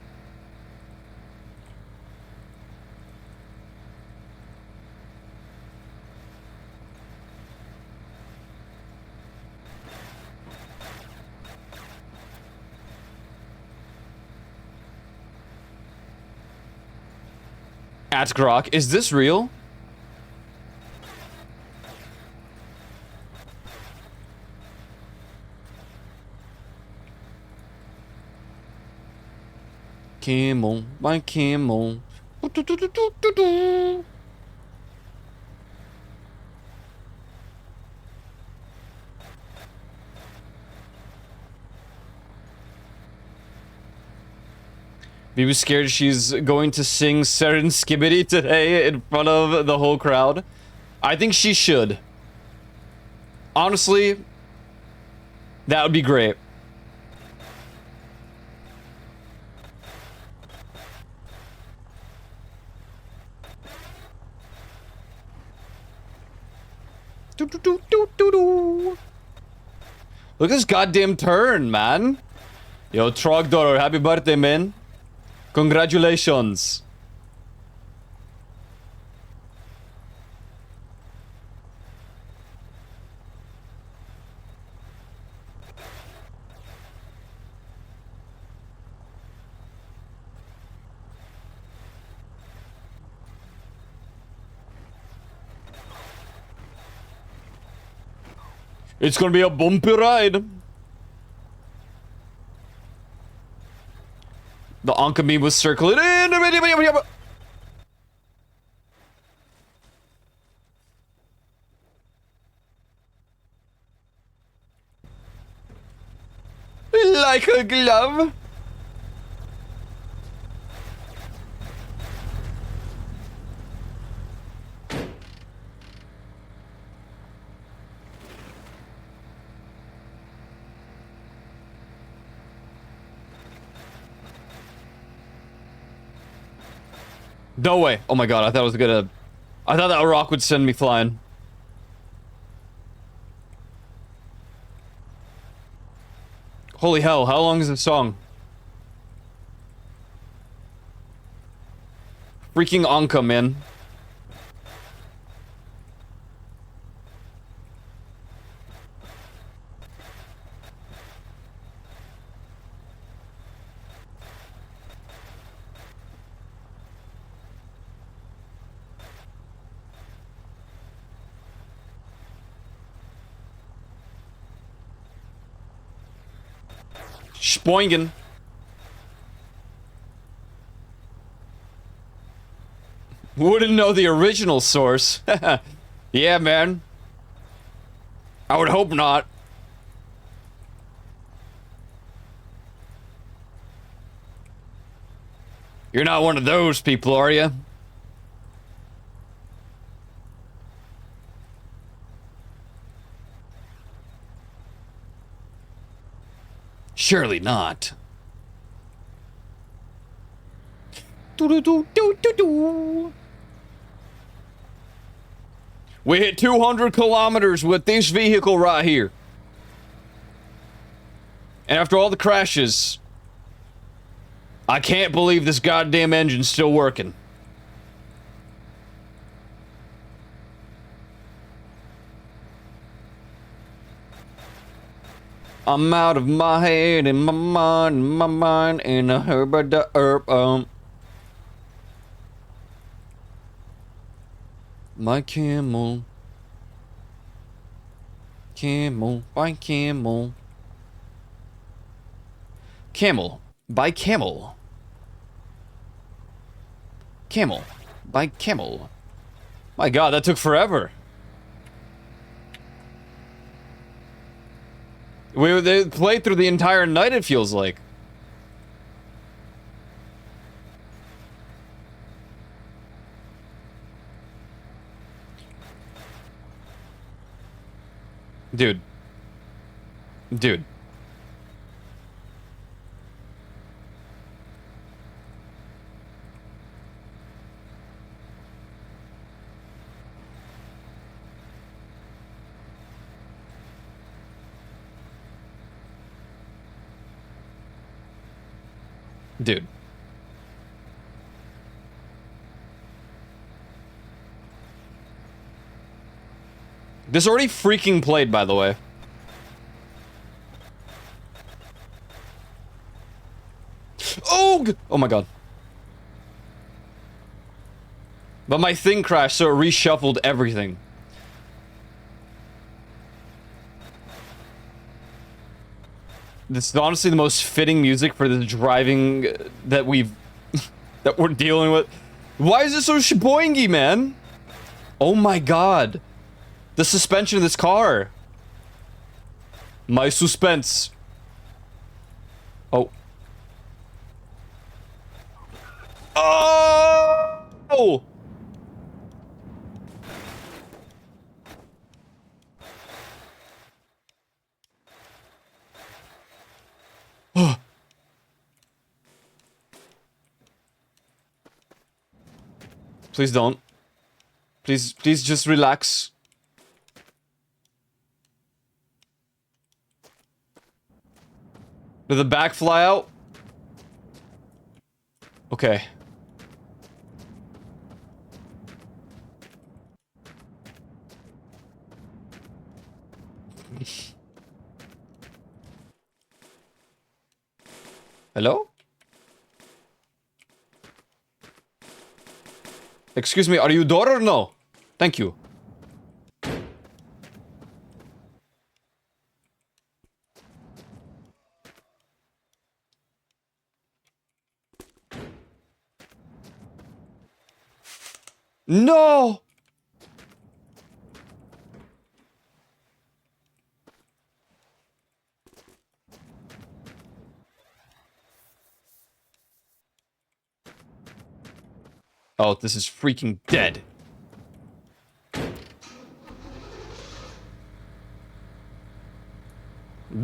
At Grok, is this real? Camel, my camel. He was scared she's going to sing Seren Skibbity today in front of the whole crowd. I think she should. Honestly, that would be great. Look at this goddamn turn, man. Yo, Trogdor, happy birthday, man. Congratulations. It's gonna be a bumpy ride. The Anka meme was circling in. Like a glove. No way. Oh my god, I thought it was gonna... I thought that rock would send me flying. Holy hell, how long is this song? Freaking Anka, man. Spoingen. Wouldn't know the original source. Yeah, man. I would hope not. You're not one of those people, are you? Surely not. We hit 200 kilometers with this vehicle right here. And after all the crashes, I can't believe this goddamn engine's still working. I'm out of my head and my mind in a herb the herb. My camel. Camel by camel. Camel by camel. Camel by camel. My god, that took forever. They played through the entire night, it feels like. Dude. Dude. Dude. This already freaking played, by the way. Oh! Oh my god. But my thing crashed, so it reshuffled everything. This is honestly the most fitting music for the driving that we've that we're dealing with. Why is it so sheboingy, man? Oh my god. The suspension of this car. My suspense. Oh. Oh! Please don't. Please just relax. Did the back fly out? Okay. Hello? Excuse me, are you door or no? Thank you. No! Oh, this is freaking dead.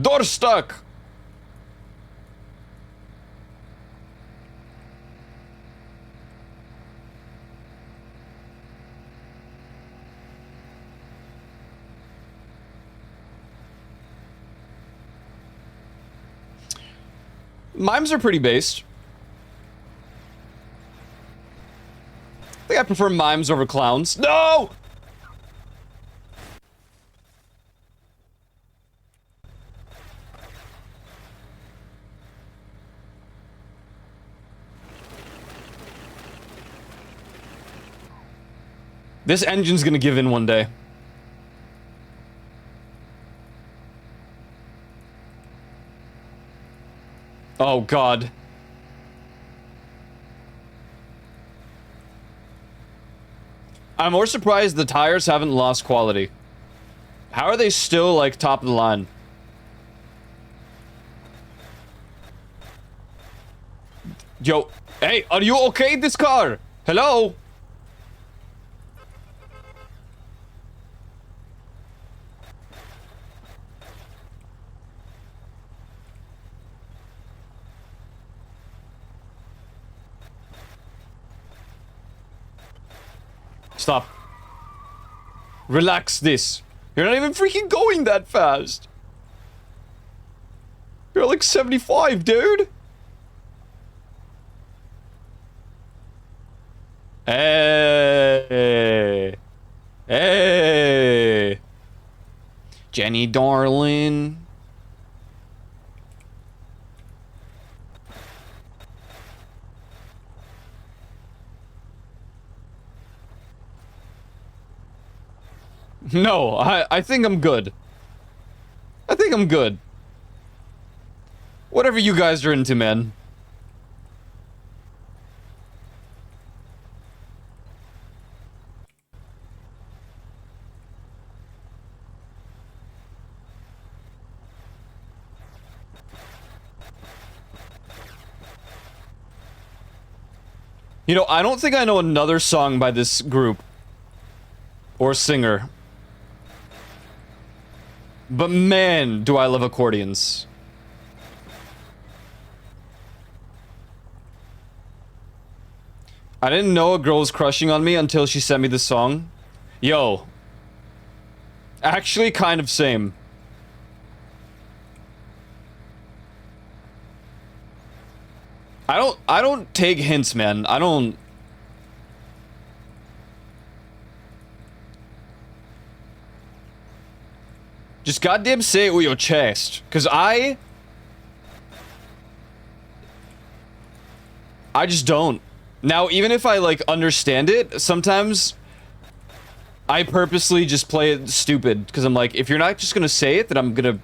Door stuck! Mimes are pretty based. I think I prefer mimes over clowns. No! This engine's gonna give in one day. Oh god. I'm more surprised the tires haven't lost quality. How are they still, like, top of the line? Yo, hey, are you okay, this car? Hello? Stop. Relax this. You're not even freaking going that fast. You're like 75, dude. Hey. Hey. Jenny, darling. No, I think I'm good. I think I'm good. Whatever you guys are into, man. You know, I don't think I know another song by this group. Or singer. But man, do I love accordions. I didn't know a girl was crushing on me until she sent me the song. Yo. Actually, kind of same. I don't take hints, man. I don't... Just goddamn say it with your chest. Cause I just don't. Now, even if I, like, understand it, sometimes I purposely just play it stupid. Cause I'm like, if you're not just gonna say it, then I'm gonna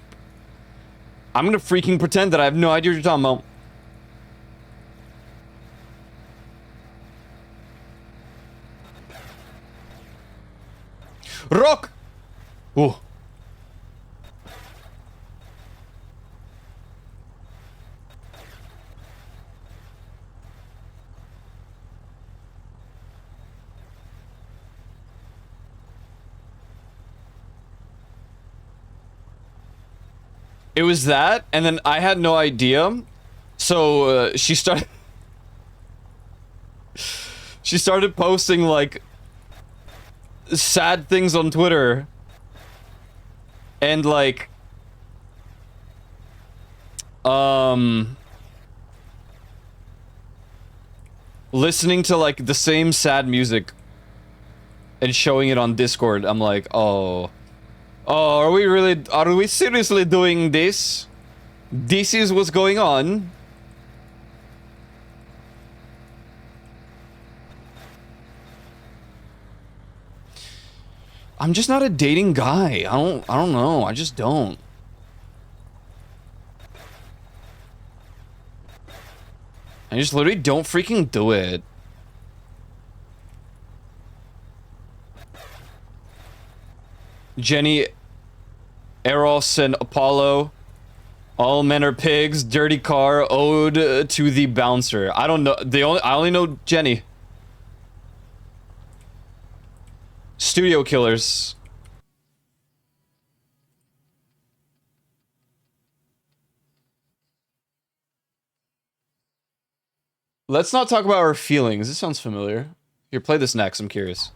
I'm gonna freaking pretend that I have no idea what you're talking about. Rock! Ooh. It was that, and then I had no idea. So she started posting like sad things on Twitter, and like listening to like the same sad music and showing it on Discord. I'm like, oh, are we seriously doing this? This is what's going on. I'm just not a dating guy. I don't know. I just don't. I just literally don't freaking do it. Jenny, Eros, and Apollo. All men are pigs. Dirty car. Ode to the bouncer. I don't know. I only know Jenny. Studio killers. Let's not talk about our feelings. This sounds familiar. Here, play this next. I'm curious.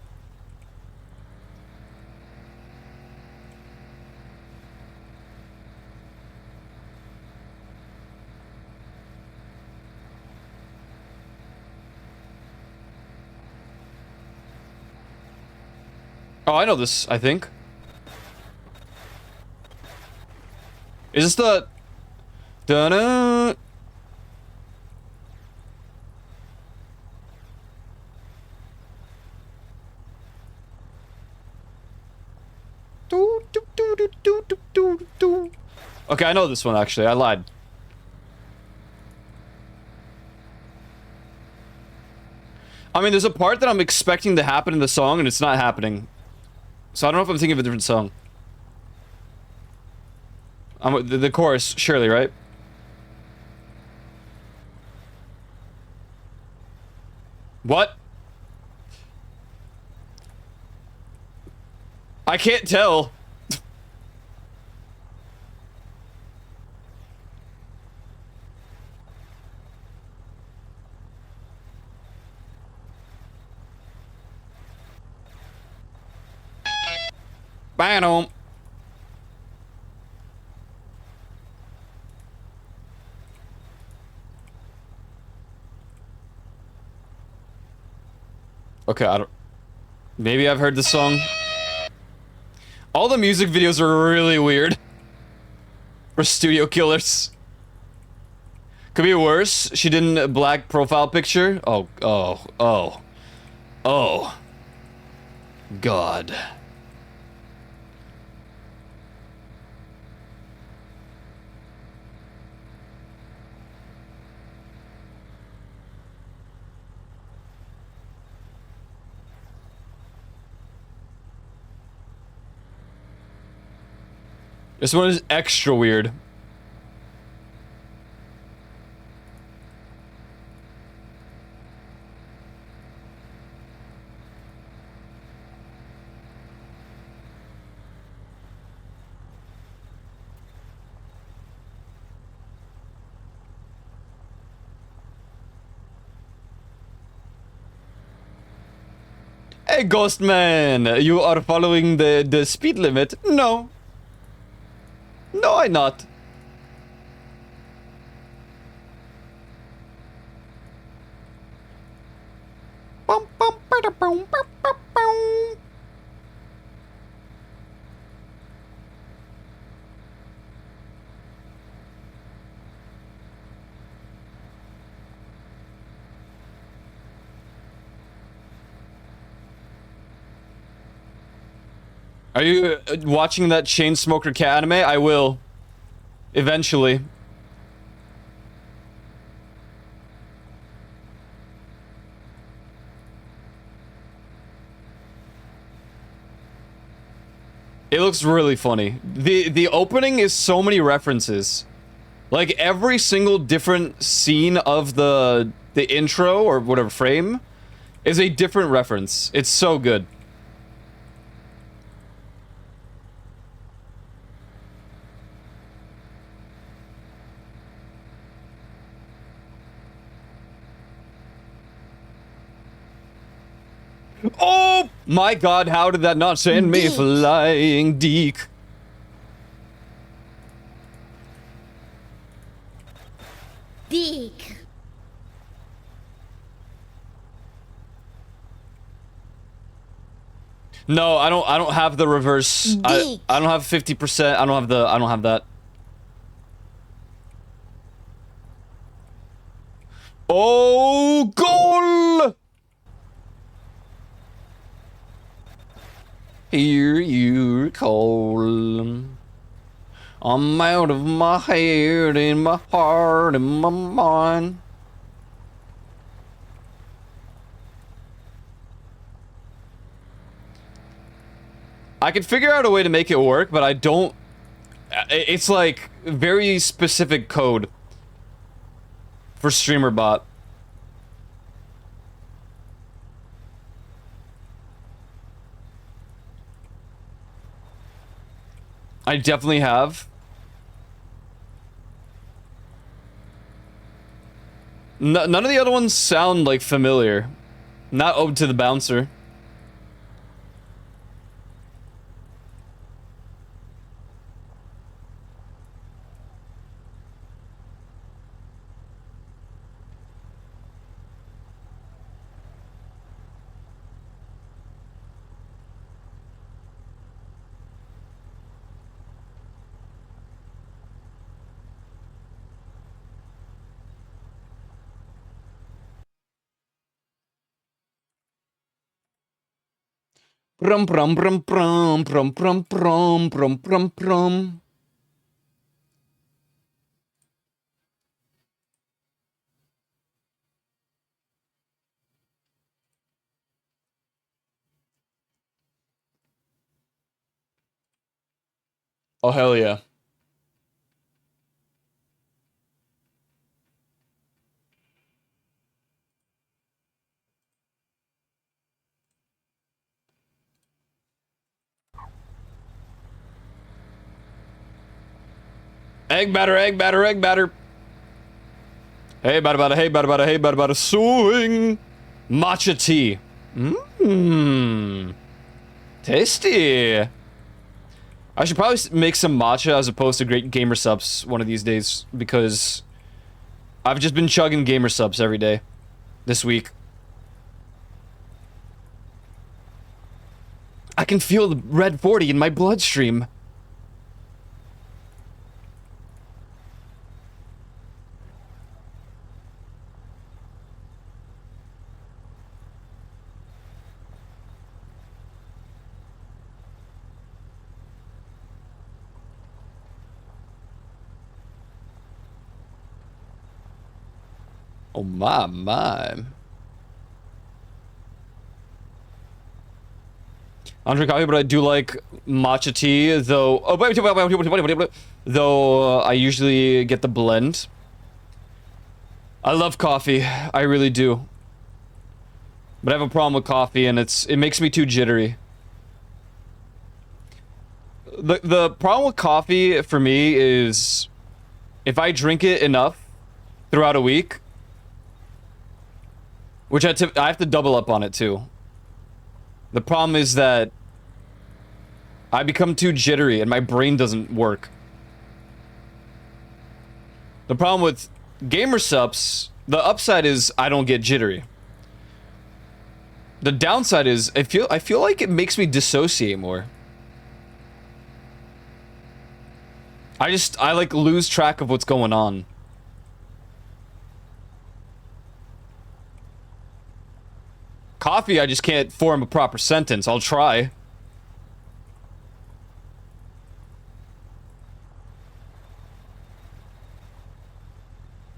Oh, I know this, I think. Is this the... Da-da... Okay, I know this one, actually. I lied. I mean, there's a part that I'm expecting to happen in the song, and it's not happening. So I don't know if I'm thinking of a different song. The chorus, surely, right? What? I can't tell. Bam. Okay, I don't... Maybe I've heard this song. All the music videos are really weird. For studio killers. Could be worse. She did a black profile picture. Oh. God. This one is extra weird. Hey, Ghost Man, you are following the speed limit? No. No, I'm not. Are you watching that Chainsmoker Cat anime? I will. Eventually. It looks really funny. The opening is so many references. Like every single different scene of the intro or whatever frame is a different reference. It's so good. Oh my god, how did that not send me Deek. flying, Deke? Dig. No, I don't have the reverse. I Deek. don't have 50%. I don't have that. Oh, goal! Hear you call. I'm out of my head, in my heart, and my mind. I can figure out a way to make it work, but I don't... It's like very specific code for StreamerBot. I definitely have. None of the other ones sound like familiar. Not Ode to the Bouncer. Brum brum brum brum brum brum brum brum brum brum. Oh hell yeah. Egg batter, egg batter, egg batter. Hey, batter, batter, hey, batter, batter, hey, batter, batter, swing. Matcha tea. Mmm. Tasty. I should probably make some matcha as opposed to Great Gamer Subs one of these days, because I've just been chugging Gamer Subs every day this week. I can feel the red 40 in my bloodstream. Oh my. Andre coffee, but I do like matcha tea, though. Oh, though I usually get the blend. I love coffee, I really do. But I have a problem with coffee, and it makes me too jittery. The problem with coffee for me is if I drink it enough throughout a week, which I have to double up on it too. The problem is that I become too jittery and my brain doesn't work. The problem with Gamer Subs, the upside is I don't get jittery. The downside is I feel like it makes me dissociate more. I like lose track of what's going on. Coffee, I just can't form a proper sentence. I'll try.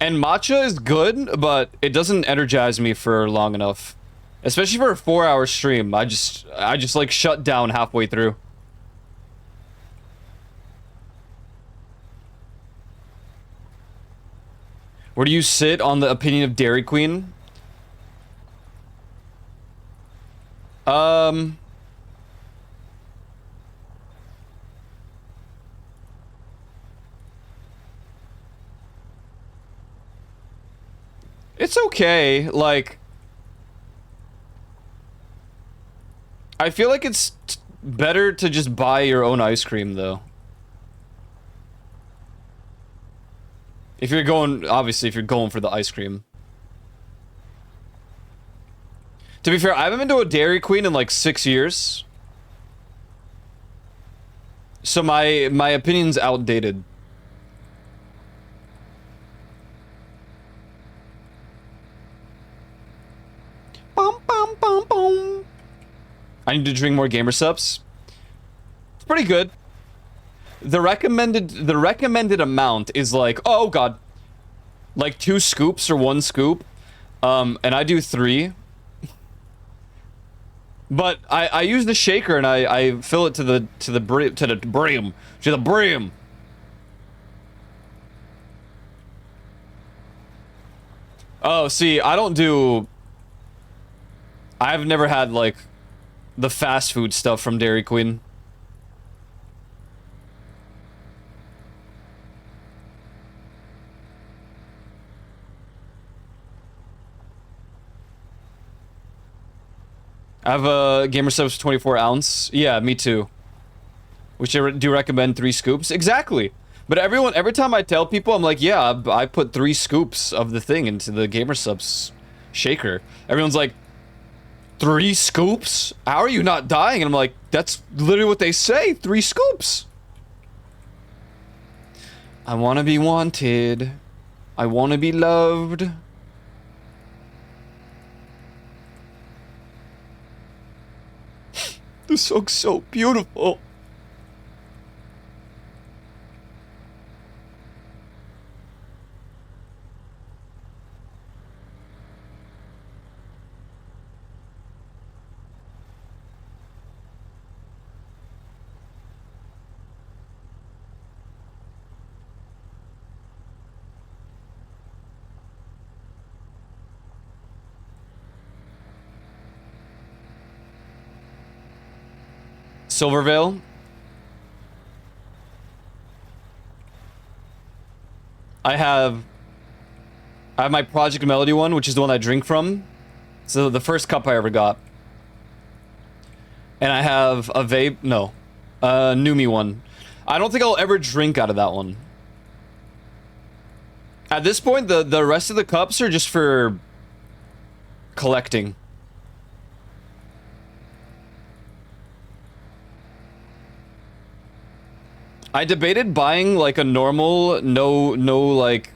And matcha is good, but it doesn't energize me for long enough. Especially for a 4-hour stream. I just like shut down halfway through. Where do you sit on the opinion of Dairy Queen? It's okay, like... I feel like it's better to just buy your own ice cream, though. If you're going, obviously, if you're going for the ice cream. To be fair, I haven't been to a Dairy Queen in like 6 years. So my opinion's outdated. Bum, bum, bum, bum. I need to drink more gamer subs. It's pretty good. The recommended amount is like, oh god, like 2 scoops or 1 scoop, and I do 3. But I use the shaker and I fill it to the brim. Oh, see, I've never had like the fast food stuff from Dairy Queen. I have a Gamer Subs 24 ounce. Yeah, me too. Which I do recommend 3 scoops. Exactly. But every time I tell people, I'm like, yeah, I put 3 scoops of the thing into the Gamer Subs shaker. Everyone's like, 3 scoops? How are you not dying? And I'm like, that's literally what they say. 3 scoops. I want to be wanted. I want to be loved. This song's so beautiful. Silvervale. I have my Project Melody one, which is the one I drink from. So the first cup I ever got. And I have a Numi one. I don't think I'll ever drink out of that one. At this point, the rest of the cups are just for collecting. I debated buying like a normal, no like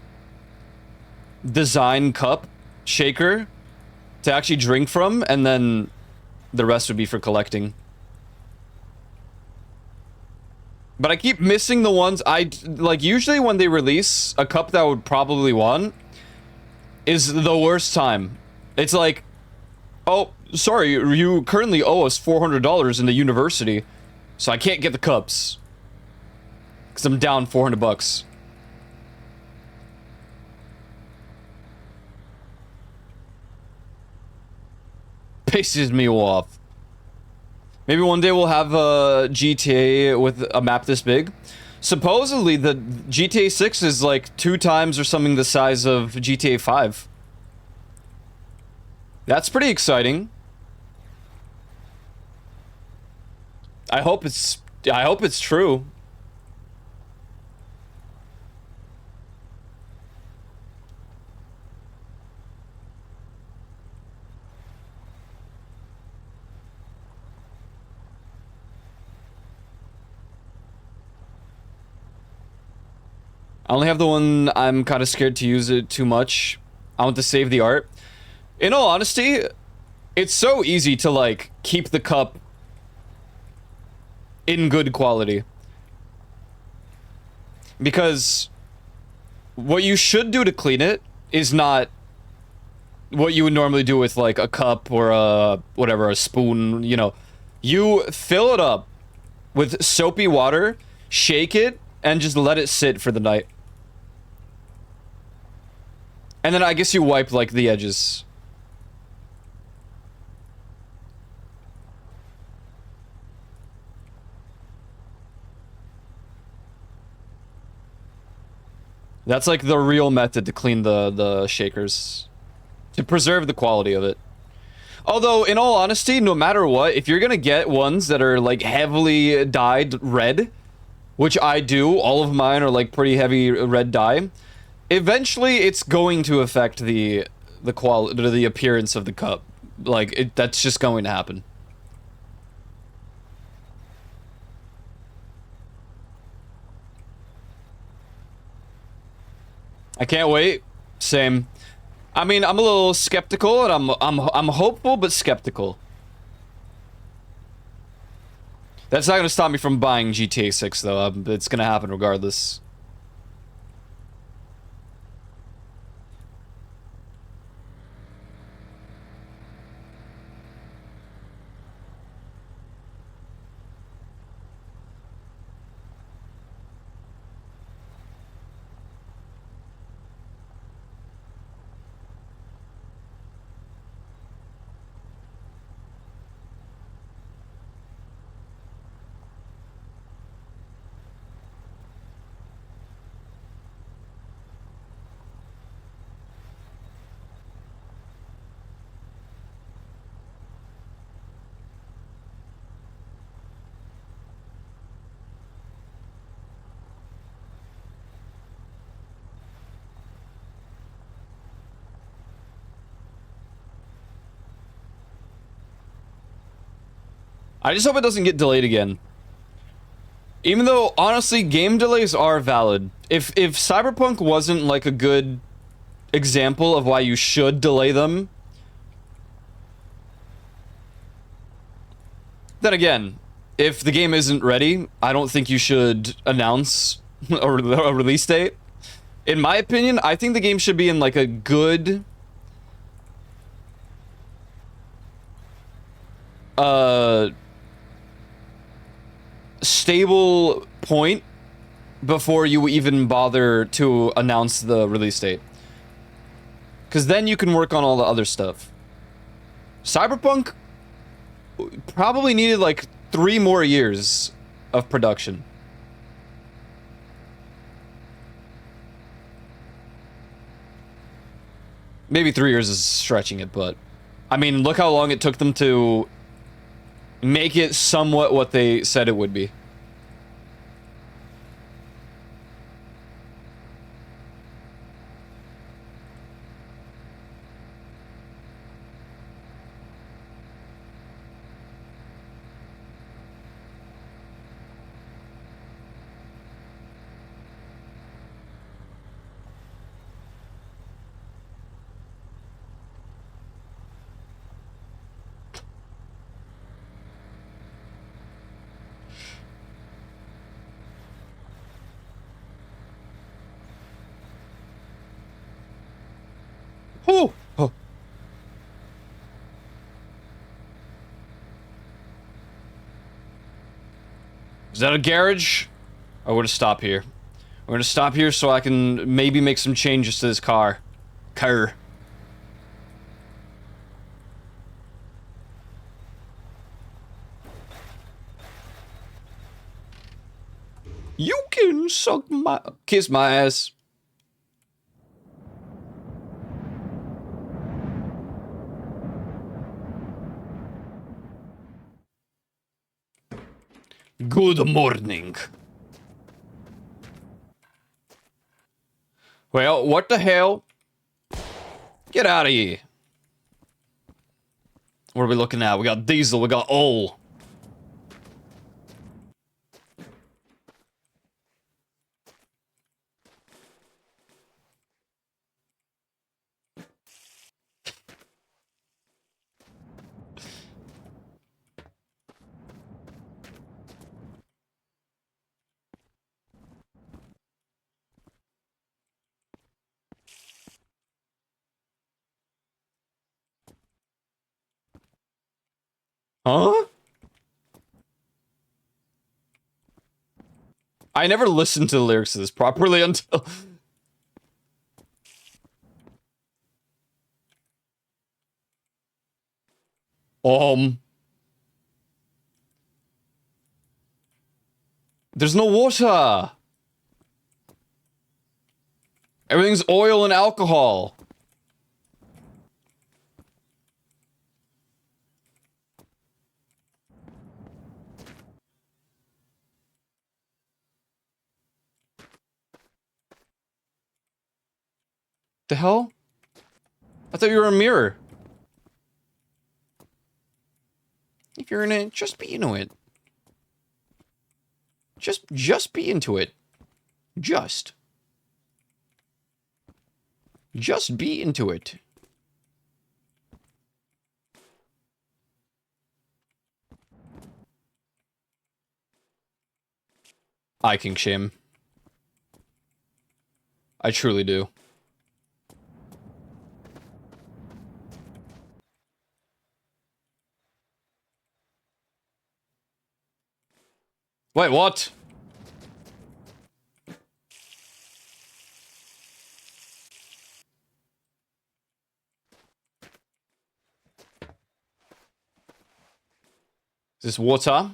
design cup shaker to actually drink from, and then the rest would be for collecting. But I keep missing the ones like. Usually when they release a cup that I would probably want is the worst time. It's like, oh, sorry, you currently owe us $400 in the university, so I can't get the cups. Because I'm down $400. Pisses me off. Maybe one day we'll have a GTA with a map this big. Supposedly, the GTA 6 is like 2 times or something the size of GTA 5. That's pretty exciting. I hope it's true. I only have the one I'm kind of scared to use it too much. I want to save the art. In all honesty, it's so easy to like keep the cup in good quality. Because what you should do to clean it is not what you would normally do with like a cup or a whatever, a spoon, you know. You fill it up with soapy water, shake it, and just let it sit for the night. And then I guess you wipe like the edges. That's like the real method to clean the shakers. To preserve the quality of it. Although, in all honesty, no matter what, if you're gonna get ones that are like heavily dyed red, which I do, all of mine are like pretty heavy red dye, eventually it's going to affect the quality, the appearance of the cup. Like, that's just going to happen. I can't wait. Same. I mean, I'm a little skeptical, and I'm hopeful but skeptical. That's not gonna stop me from buying GTA 6 though. It's gonna happen regardless. I just hope it doesn't get delayed again. Even though, honestly, game delays are valid. If Cyberpunk wasn't, like, a good example of why you should delay them, then again, if the game isn't ready, I don't think you should announce a release date. In my opinion, I think the game should be in, like, a good... stable point before you even bother to announce the release date. Because then you can work on all the other stuff. Cyberpunk probably needed like 3 more years of production. Maybe 3 years is stretching it, but... I mean, look how long it took them to make it somewhat what they said it would be. Oh, oh. Is that a garage? Or we're gonna stop here. We're gonna stop here so I can maybe make some changes to this car. You can suck my... kiss my ass. Good morning. Well, what the hell? Get out of here. What are we looking at? We got diesel, we got oil. Huh? I never listened to the lyrics of this properly until... There's no water. Everything's oil and alcohol. The hell? I thought you were a mirror. If you're in it, just be into it. Just be into it. Just be into it. I kink shame. I truly do. Wait, what? Is this water?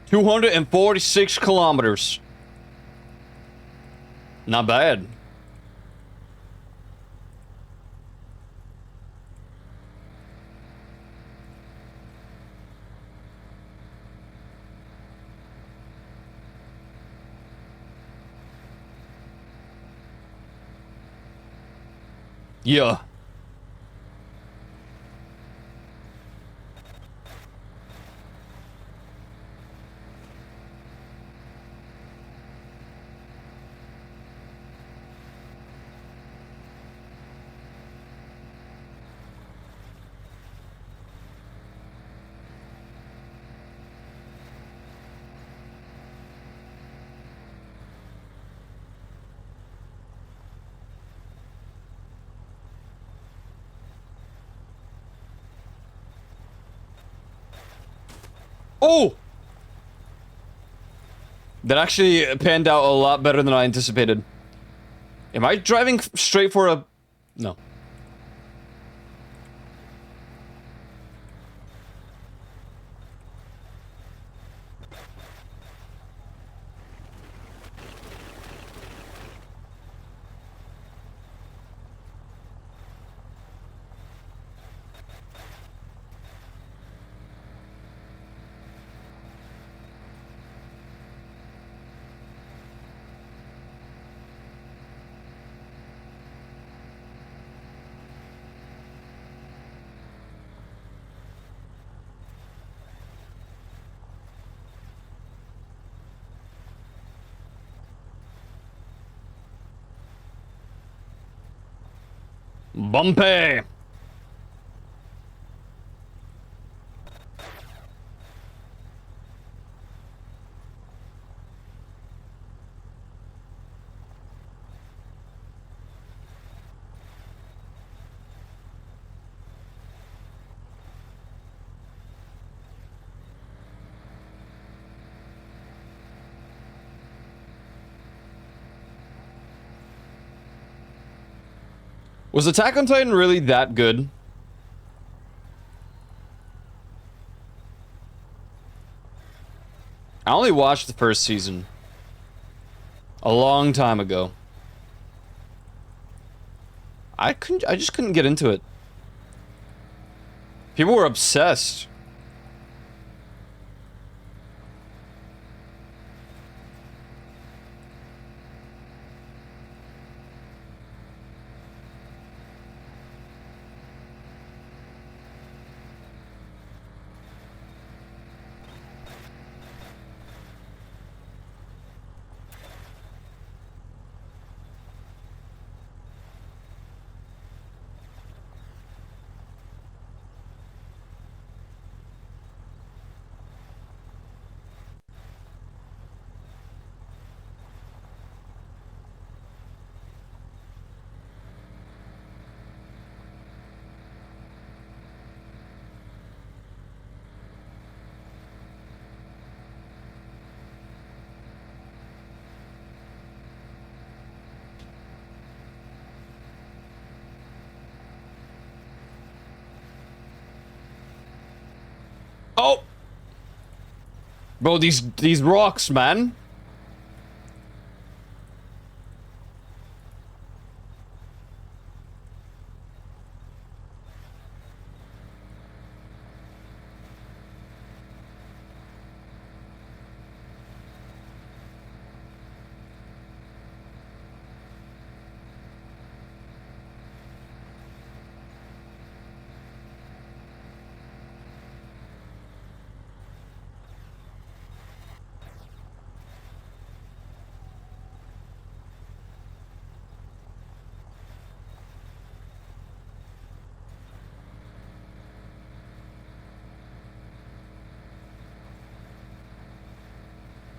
$246 kilometers. Not bad. Yeah. Oh! That actually panned out a lot better than I anticipated. Am I driving straight for a... No. Bumpy! Was Attack on Titan really that good? I only watched the first season a long time ago. I just couldn't get into it. People were obsessed. Oh! Bro, these rocks, man.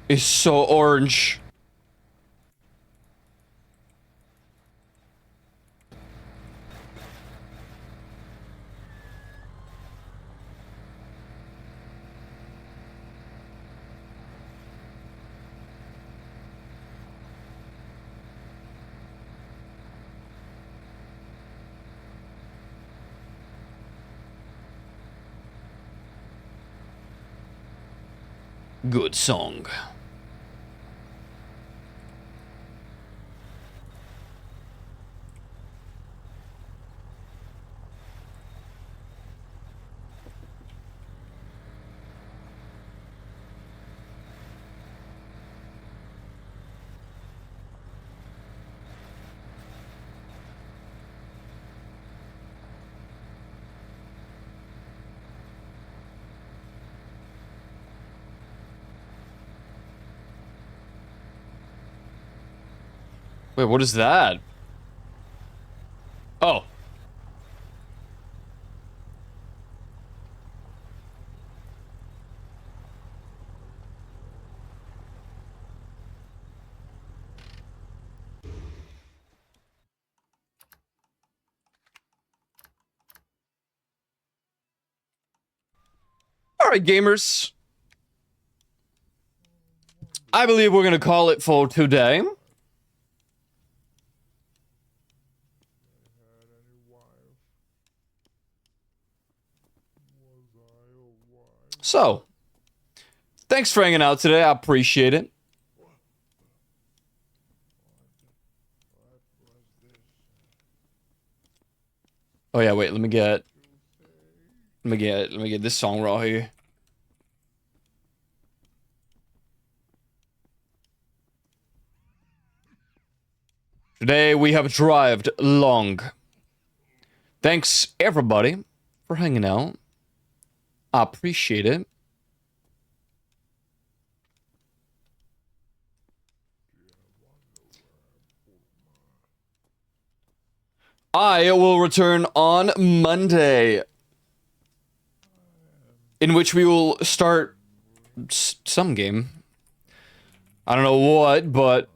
Is so orange. Good song. Wait, what is that? Oh. All right, gamers. I believe we're gonna call it for today. So, thanks for hanging out today. I appreciate it. Oh yeah, wait, let me get this song raw here. Today we have drived long. Thanks everybody for hanging out. I appreciate it. I will return on Monday, in which we will start some game. I don't know what, but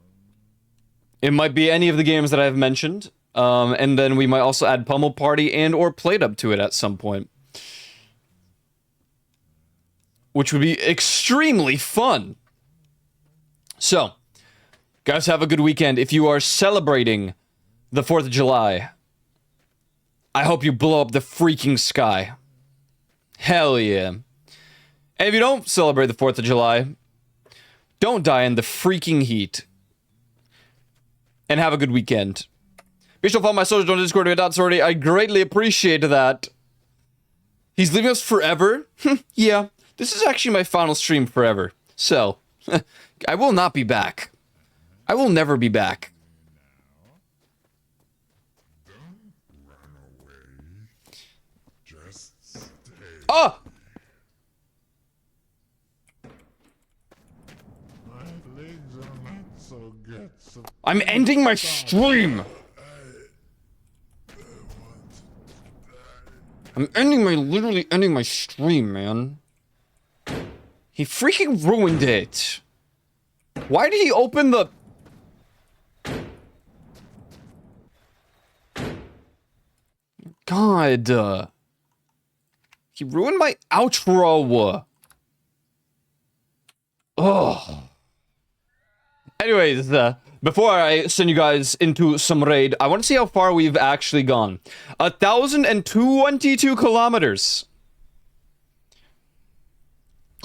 it might be any of the games that I've mentioned. And then we might also add Pummel Party and or PlateUp to it at some point, which would be extremely fun. So, guys, have a good weekend. If you are celebrating the 4th of July, I hope you blow up the freaking sky. Hell yeah. And if you don't celebrate the 4th of July, Don't die in the freaking heat. And have a good weekend. Be sure to follow my socials on Discord if you're not already. I greatly appreciate that. He's leaving us forever? Yeah. This is actually my final stream forever. So, I will not be back. I will never be back. Oh! My legs are not so good. So I'm ending my stream! I'm literally ending my stream, man. He freaking ruined it. Why did he open the... God. He ruined my outro. Ugh. Anyways, before I send you guys into some raid, I want to see how far we've actually gone. 1,022 kilometers.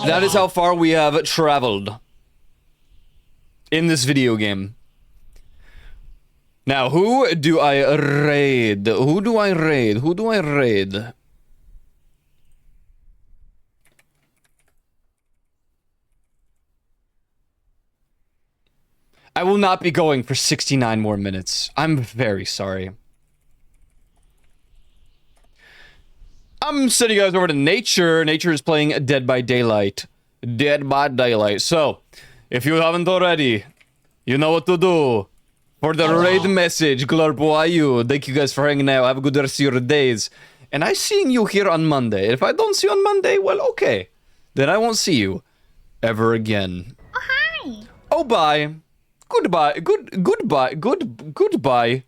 That is how far we have traveled in this video game. Now, who do I raid? Who do I raid? Who do I raid? I will not be going for 69 more minutes. I'm very sorry. I'm sending you guys over to Nature. Nature is playing Dead by Daylight. Dead by Daylight. So, if you haven't already, you know what to do. For the raid message, Glurp, thank you guys for hanging out. Have a good rest of your days. And I seeing you here on Monday. If I don't see you on Monday, well, okay. Then I won't see you ever again. Oh, hi. Oh, bye. Goodbye. Goodbye. Goodbye.